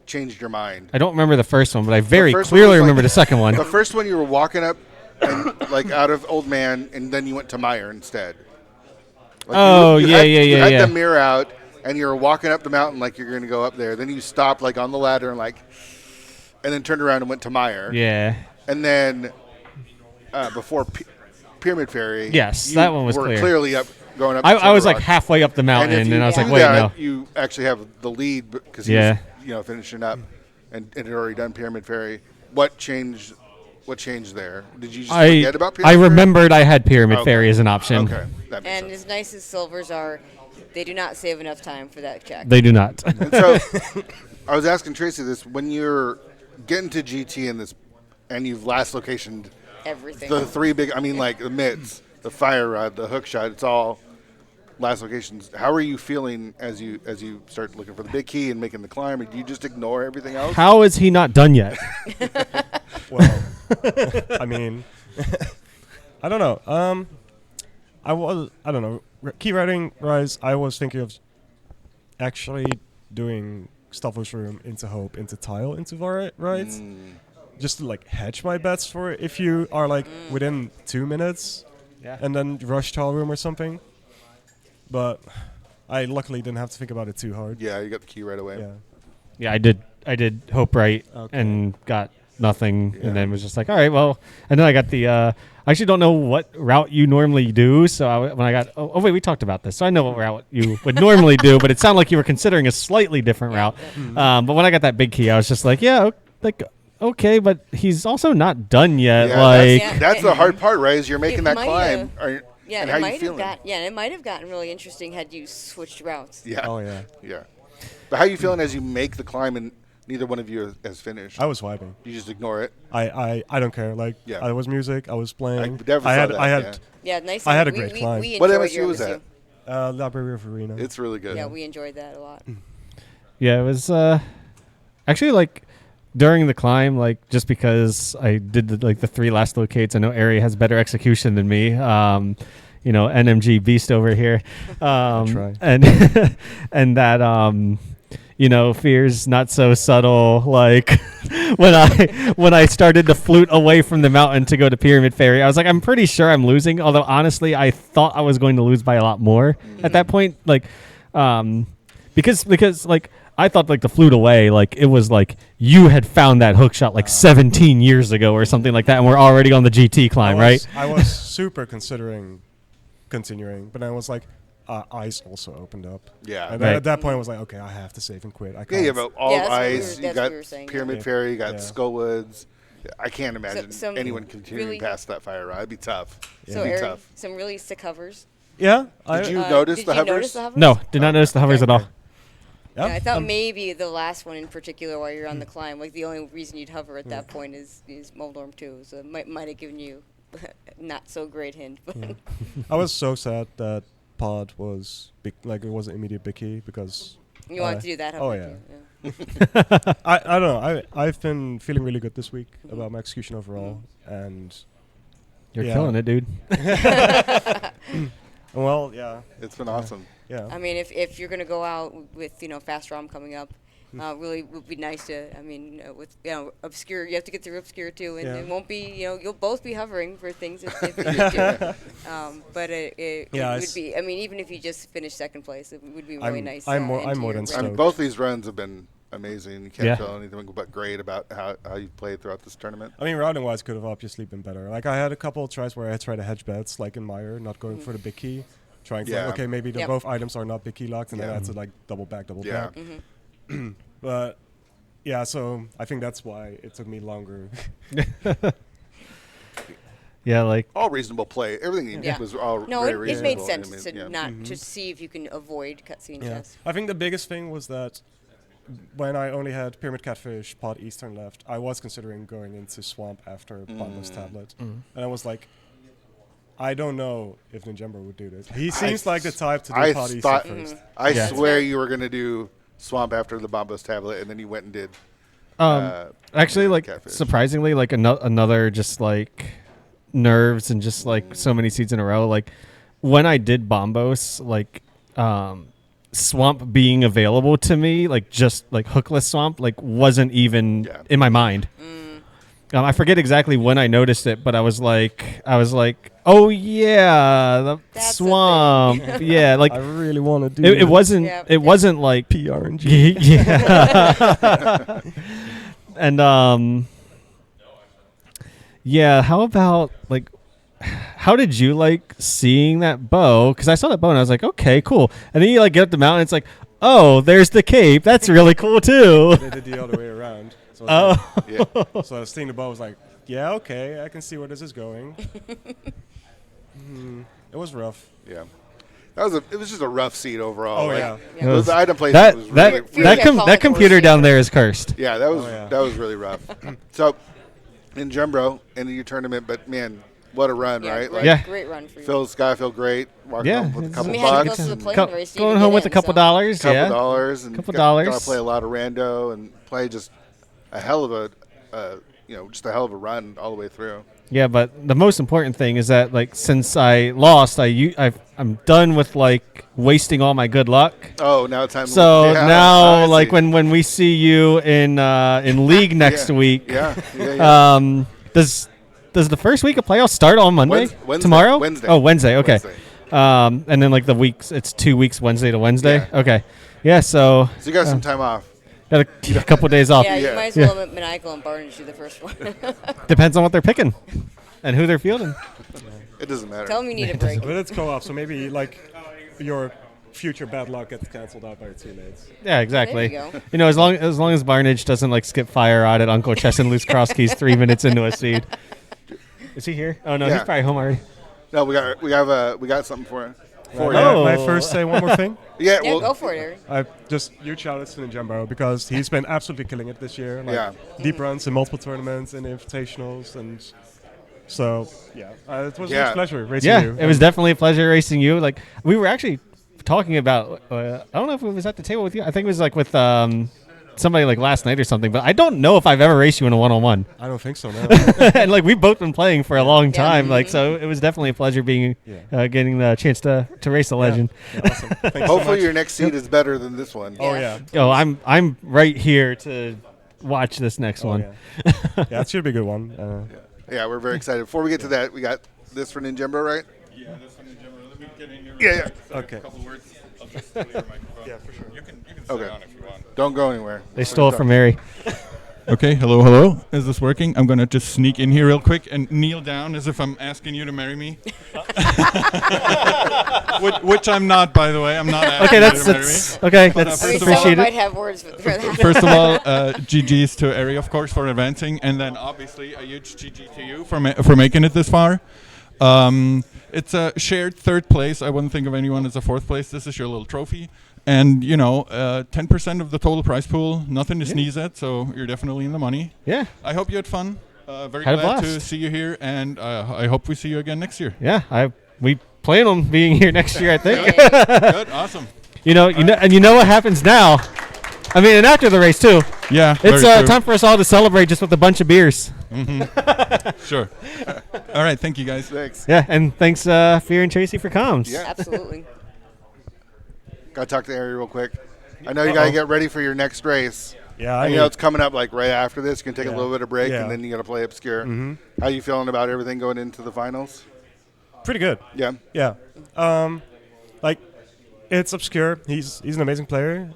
Speaker 2: changed your mind.
Speaker 5: I don't remember the first one, but I very
Speaker 2: first one
Speaker 5: clearly
Speaker 2: was like-
Speaker 5: remember the second one.
Speaker 2: The first one you were walking up, and, like out of Old Man, and then you went to Meyer instead. Like
Speaker 5: Oh,
Speaker 2: you
Speaker 5: yeah,
Speaker 2: had,
Speaker 5: yeah,
Speaker 2: You
Speaker 5: yeah,
Speaker 2: had
Speaker 5: yeah.
Speaker 2: the mirror out, and you were walking up the mountain like you're going to go up there. Then you stopped like on the ladder and then turned around and went to Meyer.
Speaker 5: Yeah.
Speaker 2: And then before Pyramid Ferry,
Speaker 5: Yes,
Speaker 2: you
Speaker 5: that one was
Speaker 2: were
Speaker 5: clear.
Speaker 2: clearly going up.
Speaker 5: I
Speaker 2: Turtle
Speaker 5: was like
Speaker 2: Rock.
Speaker 5: halfway up the mountain,
Speaker 2: if you
Speaker 5: and I was like,
Speaker 2: do
Speaker 5: wait,
Speaker 2: that,
Speaker 5: no.
Speaker 2: you actually have the lead because he
Speaker 5: Yeah.
Speaker 2: was, finishing up, and it had already done Pyramid Ferry. What changed? What changed there? Did you just forget about Pyramid
Speaker 5: I
Speaker 2: Ferry?
Speaker 5: remember I had Pyramid
Speaker 2: Okay.
Speaker 5: Ferry as an option.
Speaker 2: Okay, that makes
Speaker 3: And
Speaker 2: sense.
Speaker 3: as nice as silvers are, they do not save enough time for that check.
Speaker 5: They do not.
Speaker 2: And so, I was asking Tracy this: when you're getting to GT in this, and you've last locationed
Speaker 3: Everything.
Speaker 2: the 3 big, like the mitts, the fire rod, the hook shot, it's all last locations. How are you feeling as you start looking for the big key and making the climb? Or do you just ignore everything else?
Speaker 5: How is he not done yet?
Speaker 4: Well, I mean, I don't know. I don't know. Key writing wise, I was thinking of actually doing Stavros Room into Hope, into Tile, into right? Just to like hedge my bets for if you are like within 2 minutes, and then rush Tile Room or something. But I luckily didn't have to think about it too hard.
Speaker 2: Yeah, you got the key right away.
Speaker 4: Yeah.
Speaker 5: Yeah, I did Hope right and got nothing, and then was just like, all right, well, and then I got the. I actually don't know what route you normally do, so when I got, oh wait, we talked about this, so I know what route you would normally do, but it sounded like you were considering a slightly different route. But when I got that big key, I was just like, yeah, like okay, but he's also not done yet.
Speaker 2: Yeah,
Speaker 5: like
Speaker 2: that's the hard part, right? Is you're making that climb.
Speaker 3: Yeah,
Speaker 2: and
Speaker 3: it
Speaker 2: how
Speaker 3: might
Speaker 2: you feeling?
Speaker 3: it might have gotten really interesting had you switched routes.
Speaker 2: Yeah.
Speaker 4: Oh yeah.
Speaker 2: Yeah. But how you feeling as you make the climb and neither one of you has finished?
Speaker 4: I was vibing.
Speaker 2: You just ignore it.
Speaker 4: I don't care. Like I was music. I was playing.
Speaker 2: I had.
Speaker 3: Yeah, nice.
Speaker 4: I had a great climb.
Speaker 3: We
Speaker 2: What
Speaker 3: enjoyed
Speaker 2: MSU
Speaker 3: your
Speaker 2: was
Speaker 3: MSU.
Speaker 2: that?
Speaker 4: Library of Arena.
Speaker 2: It's really good.
Speaker 3: Yeah, we enjoyed that a lot.
Speaker 5: yeah, it was actually like during the climb, like just because I did the 3 last locates, I know Ari has better execution than me. You know, NMG beast over here.
Speaker 4: Try.
Speaker 5: And and that you know, fear's not so subtle. Like when I started to flute away from the mountain to go to Pyramid Fairy, I was like, I'm pretty sure I'm losing. Although honestly, I thought I was going to lose by a lot more at that point. Like, because like I thought like the flute away, like it was like you had found that hook shot like 17 years ago or something like that, and we're already on the GT climb, right?
Speaker 4: I was super considering continuing, but I was like, ice also opened up.
Speaker 2: Yeah.
Speaker 4: And then at that point, I was like, okay, I have to save and quit. I
Speaker 2: Yeah,
Speaker 4: can't.
Speaker 2: you have all
Speaker 3: Yeah, that's what
Speaker 2: ice.
Speaker 3: we were-
Speaker 2: You
Speaker 3: that's what
Speaker 2: got
Speaker 3: we were saying,
Speaker 2: Pyramid
Speaker 4: yeah.
Speaker 2: Fairy. You got
Speaker 4: Yeah.
Speaker 2: Skullwoods. I can't imagine
Speaker 3: some
Speaker 2: anyone continuing
Speaker 3: really-
Speaker 2: past that fire ride. It'd be tough.
Speaker 3: So
Speaker 2: It'd be
Speaker 3: Eric,
Speaker 2: tough.
Speaker 3: some really sick hovers.
Speaker 4: Yeah.
Speaker 2: Did you notice
Speaker 3: did
Speaker 2: the
Speaker 3: you
Speaker 2: hovers?
Speaker 3: notice the hovers?
Speaker 5: No, did not notice the hovers at all.
Speaker 3: Yeah, I thought
Speaker 4: um,
Speaker 3: maybe the last one in particular while you're on the climb, like the only reason you'd hover at
Speaker 2: Hmm.
Speaker 3: that point is Moldorm 2. So it might have given you not so great hint. But
Speaker 4: I was so sad that pod was big, like it was an immediate big key because
Speaker 3: you wanted to do that hover
Speaker 4: oh,
Speaker 3: too.
Speaker 4: yeah. I don't know. I've been feeling really good this week about my execution overall, and
Speaker 5: You're
Speaker 4: Yeah.
Speaker 5: killing it, dude.
Speaker 4: well, yeah,
Speaker 2: It's been awesome.
Speaker 4: yeah.
Speaker 3: I mean, if you're gonna go out with Fast ROM coming up, really would be nice to. I mean, with obscure, you have to get through obscure too, and
Speaker 4: Yeah.
Speaker 3: it won't be. You'll both be hovering for things if you do. But it
Speaker 4: Yeah,
Speaker 3: would
Speaker 4: it's-
Speaker 3: be. I mean, even if you just finish second place, it would be really nice.
Speaker 4: I'm more
Speaker 3: into
Speaker 4: than
Speaker 3: your
Speaker 4: stoked.
Speaker 3: record.
Speaker 2: Both these runs have been amazing. You can't
Speaker 5: Yeah.
Speaker 2: tell anything but great about how you played throughout this tournament.
Speaker 4: I mean, routing wise could have obviously been better. Like I had a couple of tries where I tried to hedge bets, like in Meyer, not going for the big key, trying to
Speaker 2: Yeah.
Speaker 4: like, okay, maybe
Speaker 3: Yep.
Speaker 4: both items are not big key locked, and then I
Speaker 2: Yeah.
Speaker 4: had to like double back.
Speaker 2: Yeah.
Speaker 4: But yeah, so I think that's why it took me longer.
Speaker 5: Yeah, like
Speaker 2: All reasonable play. Everything he
Speaker 3: Yeah.
Speaker 2: did was all
Speaker 3: No,
Speaker 2: very
Speaker 3: it
Speaker 2: reasonable.
Speaker 3: made
Speaker 2: I
Speaker 3: sense
Speaker 2: mean,
Speaker 3: to
Speaker 2: yeah.
Speaker 3: not to see if you can avoid cutscene
Speaker 4: Yeah,
Speaker 3: tests.
Speaker 4: I think the biggest thing was that when I only had Pyramid Catfish, Pod Eastern left, I was considering going into Swamp after Bombo's Tablet, and I was like, I don't know if ninjembro would do this. He seems like the type to do
Speaker 2: I
Speaker 4: Pod
Speaker 2: thought-
Speaker 4: Eastern first.
Speaker 2: I
Speaker 5: Yeah.
Speaker 2: swear you were going to do Swamp after the Bombos tablet, and then you went and did.
Speaker 5: actually, like
Speaker 2: Catfish.
Speaker 5: surprisingly, like another just like nerves and just like so many seeds in a row. Like when I did Bombos, like Swamp being available to me, like just like hookless Swamp, like wasn't even
Speaker 2: Yeah.
Speaker 5: in my mind. I forget exactly when I noticed it, but I was like, oh yeah, the
Speaker 3: That's the
Speaker 5: Swamp, yeah, like
Speaker 4: I really want to do
Speaker 5: it wasn't,
Speaker 3: Yeah.
Speaker 5: it wasn't like
Speaker 4: PRNG.
Speaker 5: yeah. And yeah, how about like how did you like seeing that bow? Because I saw that bow and I was like, okay, cool. And then you like get up the mountain, it's like, oh, there's the cape. That's really cool too.
Speaker 4: They did the other way around. So I was
Speaker 2: Yeah.
Speaker 4: like, so I was seeing the bow, I was like, yeah, okay, I can see where this is going. It was rough.
Speaker 2: Yeah. It was just a rough seat overall.
Speaker 4: Oh,
Speaker 2: Like,
Speaker 4: yeah.
Speaker 3: Yeah.
Speaker 2: The item placement was really,
Speaker 3: Fear
Speaker 5: that
Speaker 3: kept falling
Speaker 5: that computer
Speaker 3: towards
Speaker 5: down
Speaker 3: you.
Speaker 5: there is cursed.
Speaker 2: yeah, that was
Speaker 4: Oh, yeah.
Speaker 2: that was really rough. So, in Jembro, end of your tournament, but man, what a run, right?
Speaker 3: Great,
Speaker 5: Yeah.
Speaker 3: great run for you.
Speaker 2: Phil's guy feel great. Walking
Speaker 5: Yeah,
Speaker 2: home with a
Speaker 5: it's-
Speaker 2: couple
Speaker 3: We had to go
Speaker 2: bucks,
Speaker 3: to the
Speaker 2: and
Speaker 3: plane
Speaker 5: Co-
Speaker 3: race to
Speaker 5: going
Speaker 3: even
Speaker 5: home
Speaker 3: get
Speaker 5: with a
Speaker 3: in,
Speaker 5: couple
Speaker 3: so-
Speaker 5: dollars,
Speaker 2: couple
Speaker 5: yeah.
Speaker 2: dollars, and
Speaker 5: Couple
Speaker 2: got
Speaker 5: dollars.
Speaker 2: to play a lot of rando and play just a hell of a just a hell of a run all the way through.
Speaker 5: Yeah, but the most important thing is that like since I lost, I'm done with like wasting all my good luck.
Speaker 2: Oh, now it's time.
Speaker 5: So
Speaker 2: yeah,
Speaker 5: now,
Speaker 2: I
Speaker 5: like
Speaker 2: see.
Speaker 5: when we see you in league next week,
Speaker 2: yeah.
Speaker 5: does the first week of playoffs start on Monday?
Speaker 2: Wednesday.
Speaker 5: Tomorrow?
Speaker 2: Wednesday.
Speaker 5: Oh, Wednesday. Okay.
Speaker 2: Wednesday.
Speaker 5: And then like the weeks, it's 2 weeks, Wednesday to Wednesday.
Speaker 2: Yeah.
Speaker 5: Okay. Yeah. So
Speaker 2: So you got some time off.
Speaker 5: got a couple of days off.
Speaker 3: Yeah,
Speaker 2: Yeah.
Speaker 3: you might as well have Maniacal and Barnage do the first one.
Speaker 5: Depends on what they're picking and who they're fielding.
Speaker 2: It doesn't matter.
Speaker 3: Tell them you need a break.
Speaker 4: But it's co-op, so maybe like your future bad luck gets canceled out by your teammates.
Speaker 5: Yeah, exactly.
Speaker 3: There you go.
Speaker 5: You know, as long as Barnage doesn't like skip fire out at Uncle Chess and lose cross keys 3 minutes into a seed. Is he here? Oh no,
Speaker 2: Yeah.
Speaker 5: he's probably home already.
Speaker 2: No, we got something for you.
Speaker 4: May I first say one more thing?
Speaker 2: Yeah,
Speaker 3: Yeah,
Speaker 2: well,
Speaker 3: go for it, Eric.
Speaker 4: I just huge shout outs to ninjembro because he's been absolutely killing it this year. Like
Speaker 2: Yeah.
Speaker 4: deep runs in multiple tournaments and invitationals, and so yeah, it was a
Speaker 2: Yeah.
Speaker 4: huge pleasure racing
Speaker 5: Yeah,
Speaker 4: you.
Speaker 5: it was definitely a pleasure racing you. Like we were actually talking about. I don't know if it was at the table with you. I think it was like with somebody like last night or something. But I don't know if I've ever raced you in a 1-on-1.
Speaker 4: I don't think so. No.
Speaker 5: And like we've both been playing for a long
Speaker 3: Yeah.
Speaker 5: time. Like so, it was definitely a pleasure being getting the chance to race the legend.
Speaker 4: Yeah, awesome. Thanks so
Speaker 2: hopefully
Speaker 4: much.
Speaker 2: your next seed is better than this one.
Speaker 4: Oh yeah.
Speaker 5: Oh, I'm right here to watch this next
Speaker 4: Oh,
Speaker 5: one.
Speaker 4: yeah. Yeah, it should be a good one.
Speaker 2: Yeah, we're very excited. Before we get to that, we got this for ninjembro, right?
Speaker 6: Yeah, that's from ninjembro. Let me get in here.
Speaker 2: Yeah.
Speaker 4: Okay.
Speaker 6: A couple words. I'll just clear your microphone.
Speaker 4: Yeah, for sure.
Speaker 6: You can
Speaker 2: Okay.
Speaker 6: sit down if you want.
Speaker 2: Don't go anywhere.
Speaker 5: They stole it from Mary.
Speaker 6: Okay, hello. Is this working? I'm going to just sneak in here real quick and kneel down as if I'm asking you to marry me. which I'm not, by the way. I'm not asking
Speaker 5: Okay,
Speaker 6: you
Speaker 5: that's
Speaker 6: to marry me.
Speaker 5: okay.
Speaker 6: But,
Speaker 5: That's
Speaker 3: I mean,
Speaker 6: First of all-
Speaker 3: someone
Speaker 5: appreciated.
Speaker 3: might have words for that.
Speaker 6: First of all, GG's to Eri, of course, for advancing, and then obviously a huge GG to you for making it this far. It's a shared third place. I wouldn't think of anyone as a fourth place. This is your little trophy. And, 10% of the total prize pool, nothing to sneeze at, so you're definitely in the money.
Speaker 5: Yeah.
Speaker 6: I hope you had fun. Very
Speaker 5: Had a
Speaker 6: glad to
Speaker 5: blast.
Speaker 6: see you here, and I hope we see you again next year.
Speaker 5: Yeah. We plan on being here next year, I think.
Speaker 6: Good, awesome.
Speaker 5: You know what happens now. I mean, and after the race too.
Speaker 6: Yeah,
Speaker 5: It's
Speaker 6: very true.
Speaker 5: time for us all to celebrate just with a bunch of beers.
Speaker 6: Sure. All right, thank you guys.
Speaker 2: Thanks.
Speaker 5: Yeah, and thanks Fear and Tracy for comms.
Speaker 2: Yeah.
Speaker 3: Absolutely.
Speaker 2: Got to talk to Ari real quick. I know you got to get ready for your next race.
Speaker 4: Yeah,
Speaker 2: And, it's coming up like right after this. You can take a
Speaker 4: Yeah.
Speaker 2: little bit of break,
Speaker 4: Yeah.
Speaker 2: and then you got to play Obscure.
Speaker 4: Mm-hmm.
Speaker 2: How you feeling about everything going into the finals?
Speaker 4: pretty good.
Speaker 2: Yeah.
Speaker 4: Yeah. Like, it's obscure. He's an amazing player.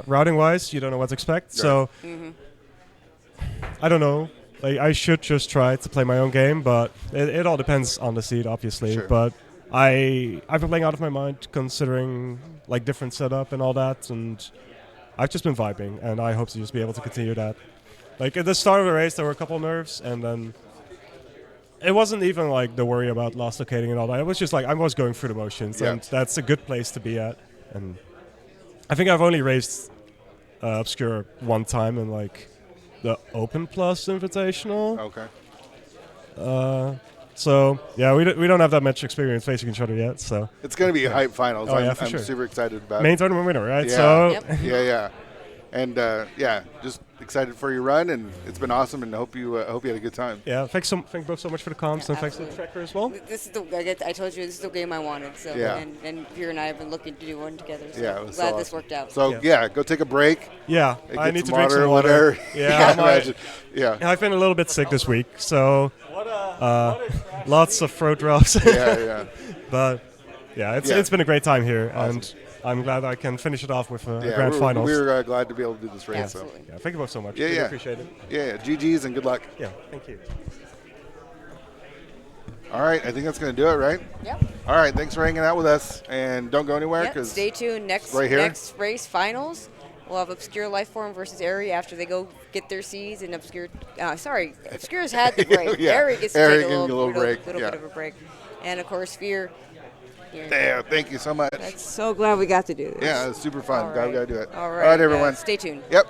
Speaker 4: Routing wise, you don't know what to expect. So I don't know. Like, I should just try to play my own game, but it all depends on the seed, obviously.
Speaker 2: Sure.
Speaker 4: But I've been playing out of my mind, considering like different setup and all that, and I've just been vibing, and I hope to just be able to continue that. Like at the start of the race, there were a couple of nerves, and then it wasn't even like the worry about lost locating and all that. It was just like I was going through the motions,
Speaker 2: Yeah.
Speaker 4: and that's a good place to be at. And I think I've only raced Obscure one time in like the Open Plus Invitational.
Speaker 2: Okay.
Speaker 4: So yeah, we don't have that much experience facing each other yet. So
Speaker 2: It's going to be a hype finals.
Speaker 4: Oh,
Speaker 2: I'm,
Speaker 4: yeah, for
Speaker 2: I'm
Speaker 4: sure.
Speaker 2: super excited about
Speaker 4: main
Speaker 2: it.
Speaker 4: tournament winner, right?
Speaker 2: Yeah.
Speaker 4: So
Speaker 3: Yep.
Speaker 2: Yeah. And just excited for your run, and it's been awesome, and hope you had a good time.
Speaker 4: yeah, thank both so much for the comms,
Speaker 3: Yeah,
Speaker 4: and thanks to the
Speaker 3: absolutely.
Speaker 4: tracker as well.
Speaker 3: This is I told you this is the game I wanted. So
Speaker 2: Yeah.
Speaker 3: and Pierre and I have been looking to do one together. So
Speaker 2: Yeah, it was
Speaker 3: glad
Speaker 2: so
Speaker 3: this
Speaker 2: awesome.
Speaker 3: worked out.
Speaker 2: So
Speaker 4: Yeah.
Speaker 2: yeah, go take a break.
Speaker 4: Yeah,
Speaker 2: Get
Speaker 4: I need to
Speaker 2: some
Speaker 4: drink
Speaker 2: water
Speaker 4: some
Speaker 2: or
Speaker 4: water.
Speaker 2: whatever.
Speaker 4: Yeah,
Speaker 2: I imagine. Yeah.
Speaker 4: I've been a little bit sick this week, so lots of throat drops.
Speaker 2: Yeah.
Speaker 4: But yeah, it's been a great time here, and I'm glad I can finish it off with a
Speaker 2: Yeah,
Speaker 4: grand finals.
Speaker 2: we're glad to be able to do this race. So.
Speaker 3: Absolutely.
Speaker 4: Yeah, thank you both so much.
Speaker 2: Yeah,
Speaker 4: Really
Speaker 2: yeah.
Speaker 4: appreciate it.
Speaker 2: Yeah, GG's and good luck.
Speaker 4: Yeah, thank you.
Speaker 2: All right, I think that's going to do it, right?
Speaker 3: Yep.
Speaker 2: All right, thanks for hanging out with us, and don't go anywhere
Speaker 3: Yep.
Speaker 2: because
Speaker 3: Stay tuned. Next
Speaker 2: right here?
Speaker 3: next race finals. We'll have Obscure Lifeform versus Eri after they go get their C's, and Obscure's had the break.
Speaker 2: Yeah.
Speaker 3: Eri gets to
Speaker 2: Eri
Speaker 3: take a
Speaker 2: gave
Speaker 3: little,
Speaker 2: you a little break,
Speaker 3: little
Speaker 2: yeah.
Speaker 3: bit of a break. And of course, Fear.
Speaker 2: yeah, thank you so much.
Speaker 3: So glad we got to do this.
Speaker 2: Yeah, it was super fun.
Speaker 3: All
Speaker 2: Glad we
Speaker 3: right.
Speaker 2: got to do it.
Speaker 3: All
Speaker 2: All right,
Speaker 3: right,
Speaker 2: everyone.
Speaker 3: stay tuned.
Speaker 2: Yep.